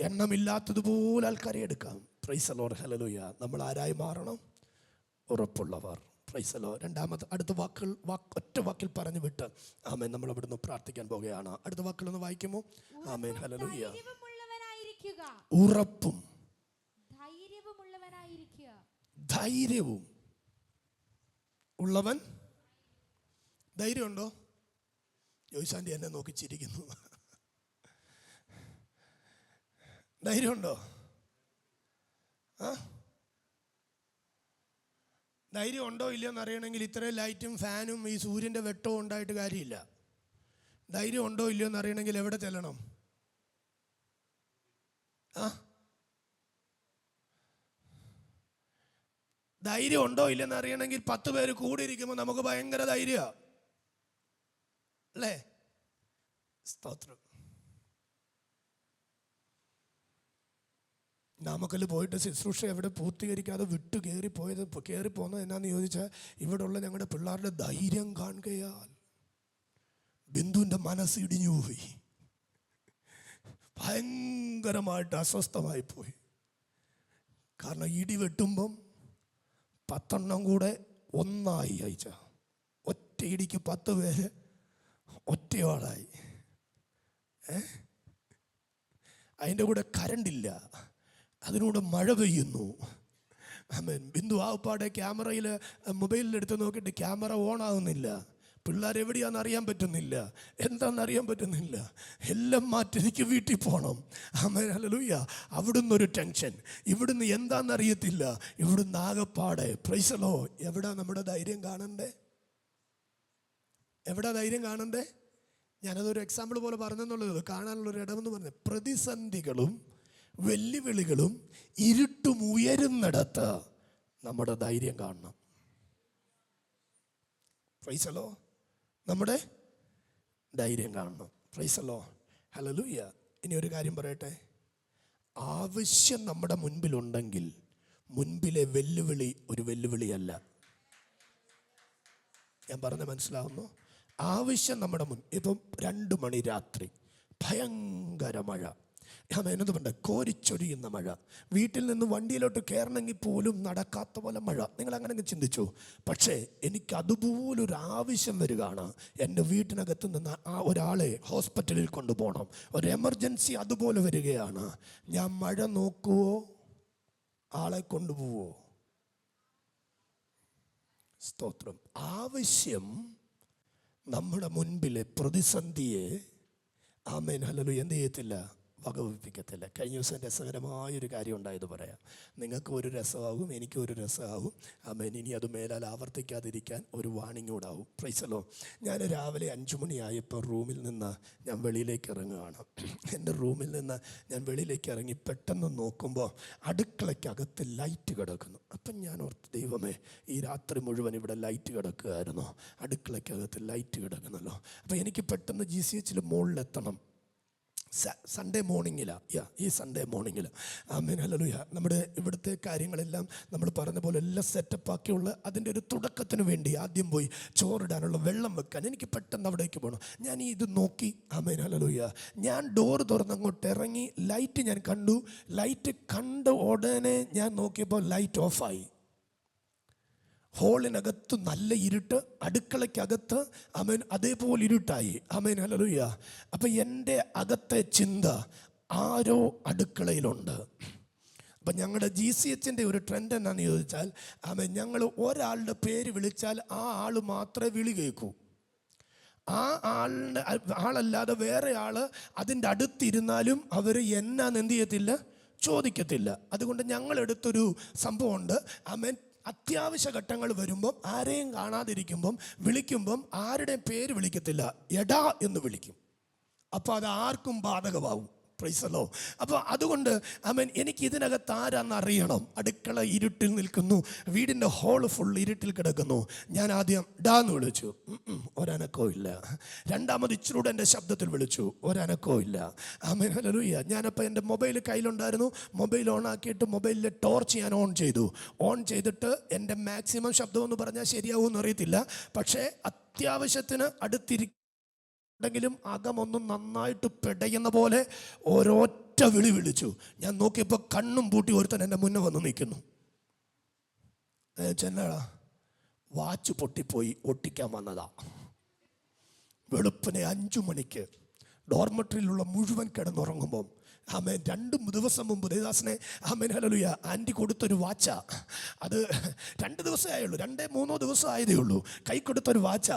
Speaker 5: എണ്ണമില്ലാത്തതുപോലെ ആൾക്കാരെ എടുക്കാം. പ്രൈസ് ദി ലോർഡ്, ഹല്ലേലൂയ. നമ്മൾ ആരായി മാറണം? ഉറപ്പുള്ളവർ. Praise the Lord. രണ്ടാമത്തെ അടുത്ത ഒറ്റ വാക്കിൽ പറഞ്ഞു വിട്ട് ആമേൻ നമ്മൾ അവിടുന്ന് പ്രാർത്ഥിക്കാൻ പോകുകയാണ്. അടുത്ത വാക്കിലൊന്ന് വായിക്കുമോ? ആമേൻ, ഹല്ലേലൂയ. ഉറപ്പും ധൈര്യവും ഉള്ളവൻ. ധൈര്യമുണ്ടോ? ജോയ്സാൻഡി എന്നെ നോക്കി ചിരിക്കുന്നു. ധൈര്യമുണ്ടോ? ധൈര്യം ഉണ്ടോ ഇല്ലയെന്ന് അറിയണമെങ്കിൽ ഇത്രയും ലൈറ്റും ഫാനും ഈ സൂര്യൻ്റെ വെട്ടവും ഉണ്ടായിട്ട് കാര്യമില്ല. ധൈര്യം ഉണ്ടോ ഇല്ലയോ എന്ന് അറിയണമെങ്കിൽ എവിടെ ചെല്ലണം? ധൈര്യം ഉണ്ടോ ഇല്ലെന്ന് അറിയണമെങ്കിൽ 10 പേര് കൂടി ഇരിക്കുമ്പോൾ നമുക്ക് ഭയങ്കര ധൈര്യമാണ്. അല്ലേ? സ്തോത്രം. നാമക്കൽ പോയിട്ട് ശുശ്രൂഷ എവിടെ പൂർത്തീകരിക്കാതെ വിട്ടു കയറിപ്പോന്നത് എന്നാന്ന് ചോദിച്ചാൽ ഇവിടെയുള്ള ഞങ്ങളുടെ പിള്ളേരുടെ ധൈര്യം കാണുകയാൽ ബിന്ദുവിൻ്റെ മനസ്സ് ഇടിഞ്ഞു പോയി. ഭയങ്കരമായിട്ട് അസ്വസ്ഥമായി പോയി. കാരണം ഇടി വെട്ടുമ്പം 10 കൂടെ ഒന്നായി അയച്ച ഒറ്റ ഇടിക്ക് 10 പേര് ഒറ്റയാളായി. അതിൻ്റെ കൂടെ കരണ്ടില്ല, അതിനൂടെ മഴ പെയ്യുന്നു. ആമേൻ. ബിന്ദു ആവപ്പാടെ ക്യാമറയിൽ മൊബൈലിലെടുത്ത് നോക്കിയിട്ട് ക്യാമറ ഓൺ ആകുന്നില്ല. പിള്ളേരെവിടെയാണെന്ന് അറിയാൻ പറ്റുന്നില്ല, എന്താണെന്നറിയാൻ പറ്റുന്നില്ല. എല്ലാം മാറ്റി എനിക്ക് വീട്ടിൽ പോകണം. ആമേൻ, ഹല്ലേലൂയ. അവിടുന്ന് ഒരു ടെൻഷൻ, ഇവിടുന്ന് എന്താണെന്നറിയത്തില്ല, ഇവിടുന്ന് ആകപ്പാടെ പ്രൈസ് ദി ലോർഡ്. എവിടാ നമ്മുടെ ധൈര്യം കാണണ്ടേ? എവിടാ ധൈര്യം കാണണ്ടേ? ഞാനതൊരു എക്സാമ്പിൾ പോലെ പറഞ്ഞെന്നുള്ളത് കാണാനുള്ളൊരു ഇടമെന്ന് പറഞ്ഞത്, പ്രതിസന്ധികളും വെല്ലുവിളികളും ഇരുട്ടും ഉയരുന്നിടത്ത് നമ്മുടെ ധൈര്യം കാണണം. Price the Lord. നമ്മുടെ ധൈര്യം കാണണം. Price the Lord. ഹല്ലേലൂയ. ഇനി ഒരു കാര്യം പറയട്ടെ. ആവശ്യം നമ്മുടെ മുൻപിലുണ്ടെങ്കിൽ മുൻപിലെ വെല്ലുവിളി ഒരു വെല്ലുവിളിയല്ല. ഞാൻ പറഞ്ഞ മനസ്സിലാവുന്നു? ആവശ്യം നമ്മുടെ ഇപ്പം 2 മണി രാത്രി, ഭയങ്കര മഴ, എന്നതും ഉണ്ട്, കോരിച്ചൊരിയുന്ന മഴ, വീട്ടിൽ നിന്ന് വണ്ടിയിലോട്ട് കയറണമെങ്കിൽ പോലും നടക്കാത്ത പോലെ മഴ. നിങ്ങൾ അങ്ങനെ ചിന്തിച്ചു. പക്ഷേ എനിക്ക് അതുപോലൊരു ആവശ്യം വരികയാണ്. എൻ്റെ വീട്ടിനകത്ത് നിന്ന് ആ ഒരാളെ ഹോസ്പിറ്റലിൽ കൊണ്ടുപോകണം, ഒരു എമർജൻസി അതുപോലെ വരികയാണ്. ഞാൻ മഴ നോക്കുവോ ആളെ കൊണ്ടുപോവോ? സ്തോത്രം. ആവശ്യം നമ്മുടെ മുൻപിലെ പ്രതിസന്ധിയെ ആമേൻ ഹല്ലേലൂയ എന്ത് ചെയ്യത്തില്ല? വകവെപ്പിക്കത്തില്ല. കഴിഞ്ഞ ദിവസം രസകരമായൊരു കാര്യം ഉണ്ടായത് പറയാം. നിങ്ങൾക്ക് ഒരു രസമാകും, എനിക്കും ഒരു രസമാകും. ആമേൻ. ഇനി അത് മേലാൽ ആവർത്തിക്കാതിരിക്കാൻ ഒരു വാണിംഗ് കൂടാവും. Praise the Lord. ഞാൻ രാവിലെ 5 മണിയായപ്പോൾ റൂമിൽ നിന്ന് ഞാൻ വെളിയിലേക്ക് ഇറങ്ങുകയാണ്. എൻ്റെ റൂമിൽ നിന്ന് ഞാൻ വെളിയിലേക്ക് ഇറങ്ങി പെട്ടെന്ന് നോക്കുമ്പോൾ അടുക്കളയ്ക്കകത്ത് ലൈറ്റ് കിടക്കുന്നു. അപ്പം ഞാൻ ഓർത്ത്, ദൈവമേ, ഈ രാത്രി മുഴുവൻ ഇവിടെ ലൈറ്റ് കിടക്കുകയായിരുന്നു, അടുക്കളയ്ക്കകത്ത് ലൈറ്റ് കിടക്കുന്നല്ലോ. അപ്പോൾ എനിക്ക് പെട്ടെന്ന് GCH മുകളിലെത്തണം. സൺഡേ മോർണിംഗിലാണ്, ഈ സൺഡേ മോർണിംഗിൽ. ആമേൻ, ഹല്ലേലൂയ. നമ്മുടെ ഇവിടുത്തെ കാര്യങ്ങളെല്ലാം നമ്മൾ പറഞ്ഞ പോലെ എല്ലാം സെറ്റപ്പാക്കിയുള്ള അതിൻ്റെ ഒരു തുടക്കത്തിന് വേണ്ടി ആദ്യം പോയി ചോറിടാനുള്ള വെള്ളം വെക്കാൻ എനിക്ക് പെട്ടെന്ന് അവിടേക്ക് പോകണം. ഞാൻ ഇത് നോക്കി. ആമേൻ, ഹല്ലേലൂയ. ഞാൻ ഡോറ് തുറന്ന് അങ്ങോട്ട് ഇറങ്ങി, ലൈറ്റ് ഞാൻ കണ്ടു. ലൈറ്റ് കണ്ട ഉടനെ ഞാൻ നോക്കിയപ്പോൾ ലൈറ്റ് ഓഫായി. ഹോളിനകത്ത് നല്ല ഇരുട്ട്, അടുക്കളയ്ക്കകത്ത് ആമേൻ അതേപോലെ ഇരുട്ടായി. ആമേൻ, ഹല്ലേലൂയ. അപ്പം എൻ്റെ അകത്തെ ചിന്ത, ആരോ അടുക്കളയിലുണ്ട്. അപ്പം ഞങ്ങളുടെ GCHൻ്റെ ഒരു ട്രെൻഡ് എന്നാന്ന് ചോദിച്ചാൽ, ആമേൻ, ഞങ്ങൾ ഒരാളുടെ പേര് വിളിച്ചാൽ ആ ആൾ മാത്രമേ വിളി കേൾക്കൂ. ആ ആളല്ലാതെ വേറെ ആൾ അതിൻ്റെ അടുത്തിരുന്നാലും അവർ എന്നാന്ന് എന്ത് ചെയ്യത്തില്ല, ചോദിക്കത്തില്ല. അതുകൊണ്ട് ഞങ്ങളെടുത്തൊരു സംഭവമുണ്ട്. ആമേൻ, അത്യാവശ്യ ഘട്ടങ്ങൾ വരുമ്പം ആരെയും കാണാതിരിക്കുമ്പം വിളിക്കുമ്പം ആരുടെയും പേര് വിളിക്കത്തില്ല, എടാ എന്ന് വിളിക്കും. അപ്പോൾ അത് ആർക്കും ബാധകമാവും. Price the Lord. അപ്പോൾ അതുകൊണ്ട് ആമേൻ, എനിക്ക് ഇതിനകത്ത് ആരാന്ന് അറിയണം. അടുക്കള ഇരുട്ടിൽ നിൽക്കുന്നു, വീടിൻ്റെ ഹോള് ഫുൾ ഇരുട്ടിൽ കിടക്കുന്നു. ഞാൻ ആദ്യം ഡാന്ന് വിളിച്ചു, ഒരനക്കവും ഇല്ല. രണ്ടാമത് ഇച്ചിരൂടെ എൻ്റെ ശബ്ദത്തിൽ വിളിച്ചു, ഒരനക്കവും ഇല്ല. ആമേൻ, ഹല്ലേലൂയ. ഞാനപ്പോൾ എൻ്റെ മൊബൈൽ കയ്യിലുണ്ടായിരുന്നു. മൊബൈൽ ഓൺ ആക്കിയിട്ട് മൊബൈലിലെ ടോർച്ച് ഞാൻ ഓൺ ചെയ്തു. ഓൺ ചെയ്തിട്ട് എൻ്റെ മാക്സിമം ശബ്ദമെന്ന് പറഞ്ഞാൽ ശരിയാവുമെന്ന് അറിയത്തില്ല, പക്ഷേ അത്യാവശ്യത്തിന് ണ്ടെങ്കിലും അകമൊന്നും നന്നായിട്ട് പിടയുന്ന പോലെ ഒരൊറ്റ വിളി വിളിച്ചു. ഞാൻ നോക്കിയപ്പോൾ കണ്ണും പൂട്ടി ഒരുത്തൻ എൻ്റെ മുന്നേ വന്ന് നിൽക്കുന്നു. ചെന്നടാ, വാച്ച് പൊട്ടിപ്പോയി, ഒട്ടിക്കാൻ വന്നതാ. വെളുപ്പിനെ 5 മണിക്ക് ഡോർമെട്രിയിലുള്ള മുഴുവൻ കിടന്നുറങ്ങുമ്പം ആമേൻ 2 ദിവസം മുമ്പ് ദേവദാസനെ ആമേൻ ഹല്ലേലൂയ ആൻറ്റി കൊടുത്തൊരു വാച്ചാ. അത് 2 ദിവസമേ ആയുള്ളൂ, 2-3 ദിവസം ആയതേ ഉള്ളൂ. കൈ കൊടുത്തൊരു വാച്ചാ.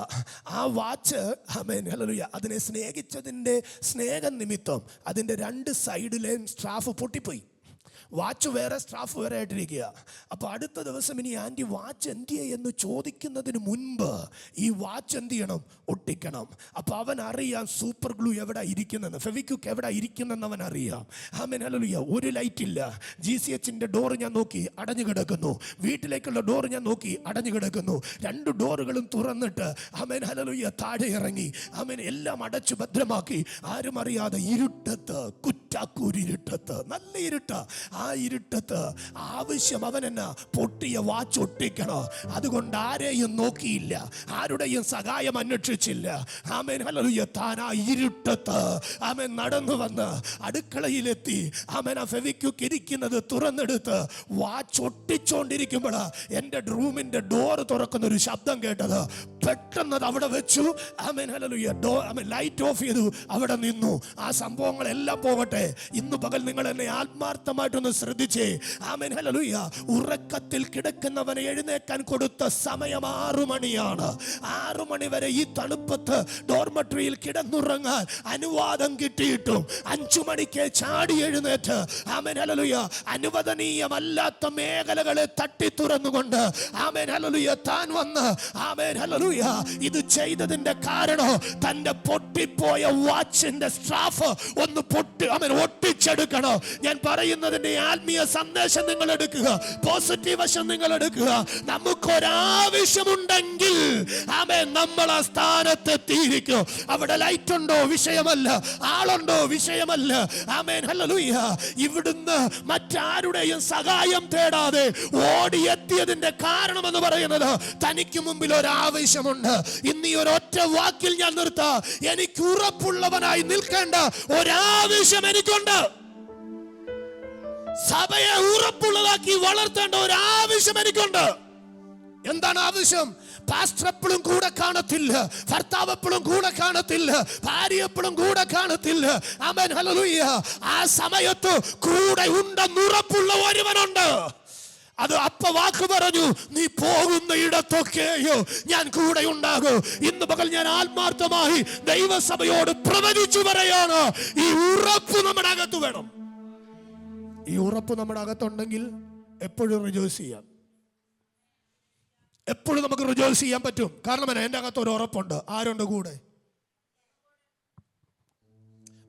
Speaker 5: ആ വാച്ച് ആമേൻ ഹല്ലേലൂയ അതിനെ സ്നേഹിച്ചതിൻ്റെ സ്നേഹം നിമിത്തം അതിൻ്റെ 2 സൈഡിലെയും സ്ട്രാഫ് പൊട്ടിപ്പോയി. വാച്ച് വേറെ, സ്റ്റാഫ് വേറെ ആയിട്ടിരിക്കുക. അപ്പോൾ അടുത്ത ദിവസം ഇനി ആൻറ്റി വാച്ച് എന്ത് എന്ന് ചോദിക്കുന്നതിന് മുൻപ് ഈ വാച്ച് എന്ത് ചെയ്യണം? ഒട്ടിക്കണം. അപ്പോൾ അവൻ അറിയാം സൂപ്പർ ഗ്ലൂ എവിടെ ഇരിക്കുന്നെന്ന്, ഫെവിക്വിക്ക് എവിടെ ഇരിക്കുന്നെന്ന് അവൻ അറിയാം. Amen hallelujah. ഒരു ലൈറ്റ് ഇല്ല. GCHന്റെ ഡോറ് ഞാൻ നോക്കി, അടഞ്ഞു കിടക്കുന്നു. വീട്ടിലേക്കുള്ള ഡോറ് ഞാൻ നോക്കി, അടഞ്ഞു കിടക്കുന്നു. 2 ഡോറുകളും തുറന്നിട്ട് ആമേൻ ഹല്ലേലൂയ താഴെ ഇറങ്ങി. ആമേൻ എല്ലാം അടച്ചു ഭദ്രമാക്കി. ആരും അറിയാതെ ഇരുട്ടത്ത്, കുറ്റാക്കൂരിരുട്ടത്ത്, നല്ല ഇരുട്ട്. ആ ഇരുട്ടത്ത് ആവശ്യം അവൻ എന്നാ? പൊട്ടിയ വാച്ച് ഒട്ടിക്കണോ. അതുകൊണ്ട് ആരെയും നോക്കിയില്ല, ആരുടെയും സഹായം അന്വേഷിച്ചില്ല. Amen hallelujah. താൻ ആ ഇരുട്ടത്ത് ആമേൻ നടന്നു വന്ന് അടുക്കളയിലെത്തി. ആമേൻ ആ ഫെവിക്വിക്ക് ഇരിക്കുന്നത് തുറന്നെടുത്ത് വാച്ച് ഒട്ടിച്ചോണ്ടിരിക്കുമ്പോൾ എൻ്റെ റൂമിന്റെ ഡോർ തുറക്കുന്ന ഒരു ശബ്ദം കേട്ടത്. പെട്ടെന്ന് അത് അവിടെ വെച്ചു. Amen hallelujah. ലൈറ്റ് ഓഫ് ചെയ്തു, അവിടെ നിന്നു. ആ സംഭവങ്ങളെല്ലാം പോകട്ടെ. ഇന്ന് പകൽ നിങ്ങൾ എന്നെ ആത്മാർത്ഥമായിട്ടൊന്ന് ശ്രദ്ധിച്ചേ. Amen hallelujah. ഉറക്കത്തിൽ കിടക്കുന്നവനെ എഴുന്നേക്കാൻ കൊടുത്ത സമയം 6 മണിയാണ്. 6 മണി വരെ ഈ തണുപ്പത്ത് ഡോർമെട്രിയിൽ കിടന്നുറങ്ങാൻ അനുവാദം കിട്ടിയിട്ടും 5 മണിക്ക് ചാടി എഴുന്നേറ്റ് ആമേൻ ഹല്ലേലൂയ അനുവദനീയമല്ലാത്ത മേഖലകളെ തട്ടി തുറന്നുകൊണ്ട് ആമേൻ ഹല്ലേലൂയ താൻ വന്ന് ആമേൻ ഹല്ലേലൂയ ഇത് ചെയ്തതിന്റെ കാരണം തന്റെ പൊട്ടിപ്പോയ വാച്ചിന്റെ സ്ട്രാഫ് ഒന്ന് ഒട്ടിച്ചെടുക്കണോ. ഞാൻ പറയുന്നതിന്റെ ആത്മീയ സന്ദേശം നിങ്ങൾ എടുക്കുക, പോസിറ്റീവ് വശം നിങ്ങൾ എടുക്കുക. നമുക്കൊരാവശ്യമുണ്ടെങ്കിൽ ആമേൻ നമ്മൾ ആ സ്ഥാനത്തെത്തിയിരിക്കും. അവിടെ ലൈറ്റ് ഉണ്ടോ വിഷയമല്ല, ആളുണ്ടോ വിഷയമല്ല. Amen hallelujah. ഇവിടുന്ന് മറ്റാരുടെയും സഹായം തേടാതെ ഓടിയെത്തിയതിന്റെ കാരണമെന്ന് പറയുന്നത് തനിക്ക് മുമ്പിൽ ഒരാവശ്യമുണ്ട്. ഇന്ന് ഈ ഒരൊറ്റ വാക്കിൽ ഞാൻ നിർത്താം. എനിക്ക് ഉറപ്പുള്ളവനായി നിൽക്കേണ്ട ഒരാവശ്യം എനിക്കുണ്ട്. സഭയെ ഉറപ്പുള്ളതാക്കി വളർത്തേണ്ട ഒരാവശ്യം എനിക്കുണ്ട്. എന്താണ് ആവശ്യം? പാസ്റ്റർ എപ്പോഴും കൂടെ കാണത്തില്ല, ഭർത്താവ് എപ്പോഴും കൂടെ കാണത്തില്ല, ഭാര്യ എപ്പോഴും കൂടെ കാണത്തില്ല. Amen hallelujah. ആ സമയത്ത് കൂടെ ഉണ്ടെന്ന് ഉറപ്പുള്ള ഒരുവനുണ്ട്. അത് അപ്പ വാക്ക് പറഞ്ഞു, നീ പോകുന്ന ഇടത്തൊക്കെയോ ഞാൻ കൂടെ ഉണ്ടാകും. ഇന്ന് പകൽ ഞാൻ ആത്മാർത്ഥമായി ദൈവസഭയോട് പ്രവചിച്ചു പറയാണ്, ഈ ഉറപ്പ് നമ്മുടെ അകത്ത് വേണം. ഈ ഉറപ്പ് നമ്മുടെ അകത്തുണ്ടെങ്കിൽ എപ്പോഴും റിജോയ്സ് ചെയ്യാം. എപ്പോഴും നമുക്ക് റിജോയ്സ് ചെയ്യാൻ പറ്റും. കാരണം എൻ്റെ അകത്ത് ഒരു ഉറപ്പുണ്ട്. ആരുണ്ട് കൂടെ?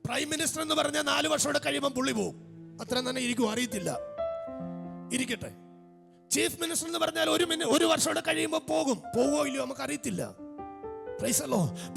Speaker 5: പ്രൈം മിനിസ്റ്റർ എന്ന് പറഞ്ഞാൽ 4 വർഷം കഴിയുമ്പോൾ പുള്ളി പോകും. അത്ര തന്നെ ഇരിക്കും, അറിയത്തില്ല, ഇരിക്കട്ടെ. ചീഫ് മിനിസ്റ്റർ എന്ന് പറഞ്ഞാൽ 1 വർഷം കഴിയുമ്പോൾ പോവോ ഇല്ലയോ നമുക്ക് അറിയത്തില്ല.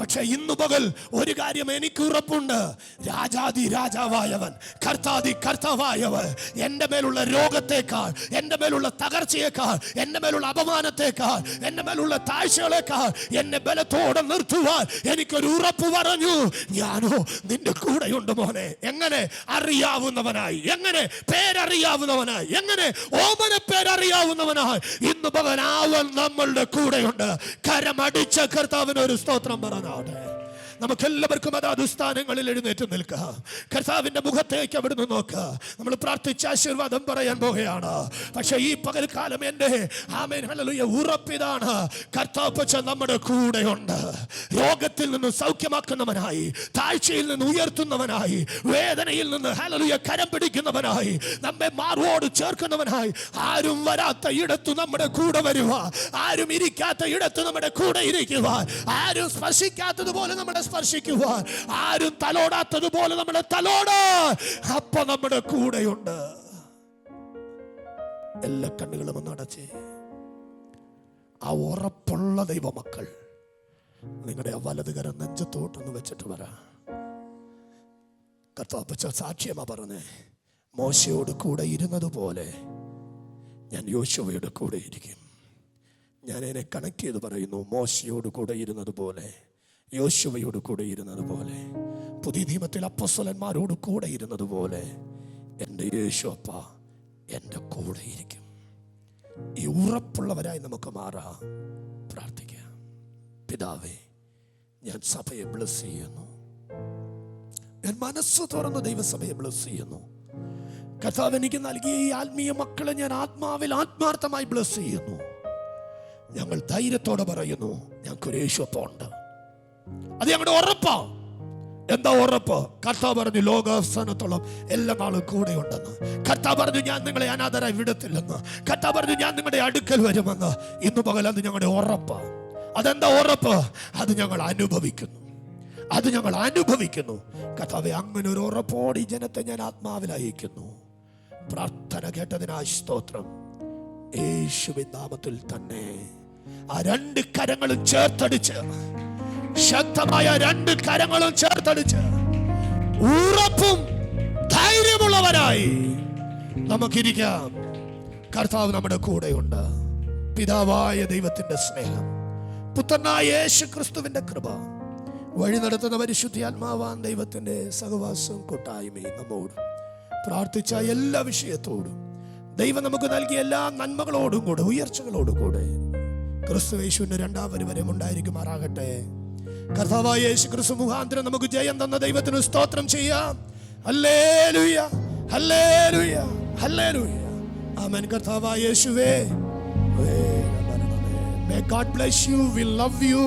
Speaker 5: പക്ഷെ ഇന്നു പകൽ ഒരു കാര്യം എനിക്ക് ഉറപ്പുണ്ട്. രാജാതി രാജാവായവൻ, കർത്താതി കർത്താവായവൻ എന്റെ മേലുള്ള രോഗത്തെക്കാൾ, എന്റെ മേലുള്ള തകർച്ചയേക്കാൾ, എന്റെ മേലുള്ള അപമാനത്തെക്കാൾ, എന്റെ മേലുള്ള താഴ്ചകളേക്കാൾ എന്നെ ബലത്തോടെ നിർത്തുവാൻ എനിക്കൊരു ഉറപ്പ് പറഞ്ഞു. ഞാനോ നിന്റെ കൂടെയുണ്ട് മോനെ. എങ്ങനെ? അറിയാവുന്നവനായി. എങ്ങനെ? പേരറിയാവുന്നവനായി. എങ്ങനെ? ഓമന പേരറിയാവുന്നവനായി. ഇന്ന് പകൽ അവൻ നമ്മളുടെ കൂടെയുണ്ട്. കരമടിച്ച കർത്താവിന് ഒരു സ്തോത്രം പറഞ്ഞാട്ടെ. നമുക്കെല്ലാവർക്കും അതാത് സ്ഥാനങ്ങളിൽ എഴുന്നേറ്റ് നിൽക്കുക. കർത്താവിന്റെ മുഖത്തേക്ക് അവിടുന്ന് നോക്കുക. നമ്മൾ പ്രാർത്ഥിച്ച ആശീർവാദം പറയാൻ പോകുകയാണ്. പക്ഷെ ഈ പകൽക്കാലം എൻ്റെ ആമേൻ ഹല്ലേലൂയ ഉറപ്പിതാണ്. കർത്താവ് നമ്മുടെ കൂടെയുണ്ട്. രോഗത്തിൽ നിന്ന് സൗഖ്യമാക്കുന്നവനായി, താഴ്ചയിൽ നിന്ന് ഉയർത്തുന്നവനായി, വേദനയിൽ നിന്ന് ഹല്ലേലൂയ കരം പിടിക്കുന്നവനായി, നമ്മെ മാറോട് ചേർക്കുന്നവനായി, ആരും വരാത്ത ഇടത്ത് നമ്മുടെ കൂടെ വരുക, ആരും ഇരിക്കാത്ത ഇടത്ത് നമ്മുടെ കൂടെ ഇരിക്കുക, ആരും സ്പർശിക്കാത്തതുപോലെ നമ്മളെ സ്പർശിക്കുവാൻ, ആരും തലോടാത്തതുപോലെ നമ്മളെ തലോടാൻ അപ്പൊ നമ്മുടെ കൂടെയുണ്ട്. എല്ലാ കണ്ണുകളും ഒന്ന് അടച്ചേ. ആ ഉറപ്പുള്ള ദൈവമക്കൾ നിങ്ങളുടെ വലതുകരം നെഞ്ചത്തോട്ടൊന്ന് വെച്ചിട്ട് വരാ. കർത്താവ് സാക്ഷ്യമാ പറഞ്ഞേ, മോശയോട് കൂടെ ഇരുന്നതുപോലെ ഞാൻ യോശുവയുടെ കൂടെ ഇരിക്കും. ഞാൻ അതിനെ കണക്ട് ചെയ്ത് പറയുന്നു. മോശയോട് കൂടെ ഇരുന്നതുപോലെ, യോശുവയോട് കൂടെ ഇരുന്നതുപോലെ, പുതിയ നിയമത്തിൽ അപ്പോസ്തലന്മാരോട് കൂടെ ഇരുന്നതുപോലെ എൻ്റെ യേശുവപ്പ എൻ്റെ കൂടെ ഇരിക്കും. ഈ ഉറപ്പുള്ളവരായി നമുക്ക് മാറാം. പ്രാർത്ഥിക്കാം. പിതാവേ, ഞാൻ സഭയെ ബ്ലസ് ചെയ്യുന്നു. ഞാൻ മനസ്സ് തുറന്ന് ദൈവസഭയെ ബ്ലസ് ചെയ്യുന്നു. കർത്താവ് എനിക്ക് നൽകിയ ഈ ആത്മീയ മക്കളെ ഞാൻ ആത്മാവിൽ ആത്മാർത്ഥമായി ബ്ലസ് ചെയ്യുന്നു. ഞങ്ങൾ ധൈര്യത്തോടെ പറയുന്നു, ഞങ്ങൾക്കൊരു യേശുവപ്പ ഉണ്ട്. അത് ഞങ്ങളുടെ ഉറപ്പാ. എന്താ ഉറപ്പ്? കർത്താവ് പറഞ്ഞു ലോകാവസാനത്തോളം എല്ലാ നാളും കൂടെ ഉണ്ടെന്ന്. കർത്താവ് പറഞ്ഞു ഞാൻ നിങ്ങളെ അനാഥരായി വിടത്തില്ലെന്ന്. കർത്താവ് പറഞ്ഞു ഞാൻ നിങ്ങളുടെ അടുക്കൽ വരുമെന്ന്. ഇന്ന് പകൽ അത് ഞങ്ങളുടെ ഉറപ്പ്. അതെന്താ ഉറപ്പ്? അത് ഞങ്ങൾ അനുഭവിക്കുന്നു. അത് ഞങ്ങൾ അനുഭവിക്കുന്നു. കർത്താവേ, അങ്ങനെ ഒരു ഉറപ്പോടെ ഈ ജനത്തെ ഞാൻ ആത്മാവിൽ അയക്കുന്നു. പ്രാർത്ഥന കേട്ടതിനായി സ്തോത്രം. യേശുവിൻ നാമത്തിൽ തന്നെ ആ രണ്ട് കരങ്ങളും ചേർത്തടിച്ച്, ശക്തമായ രണ്ട് കരങ്ങളും ചേർത്തടിച്ച് ഉറപ്പും ധൈര്യമുള്ളവരായി നമുക്കിരിക്കാം. കർത്താവ് നമ്മുടെ കൂടെയുണ്ട്. പിതാവായ ദൈവത്തിന്റെ സ്നേഹം, പുത്രനായ യേശു ക്രിസ്തുവിന്റെ കൃപ, വഴി നടത്തുന്ന പരിശുദ്ധാത്മാവാൻ ദൈവത്തിന്റെ സഹവാസവും കൂട്ടായ്മയും നമ്മോടും പ്രാർത്ഥിച്ച എല്ലാ വിഷയത്തോടും ദൈവം നമുക്ക് നൽകിയ എല്ലാ നന്മകളോടും കൂടെ ഉയർച്ചകളോടും കൂടെ ക്രിസ്തു യേശുവിന്റെ രണ്ടാം വരവ് ഉണ്ടായിരിക്കുമാറാകട്ടെ. കർത്താവായ യേശു ക്രിസ്തു മുഖാന്തരം നമുക്ക് ജയം തന്ന ദൈവത്തിന് സ്തോത്രം ചെയ്യാം. ഹല്ലേലൂയ, ഹല്ലേലൂയ, ഹല്ലേലൂയ. ആമേൻ. കർത്താവായ യേശുവേ, may God bless you. We love you.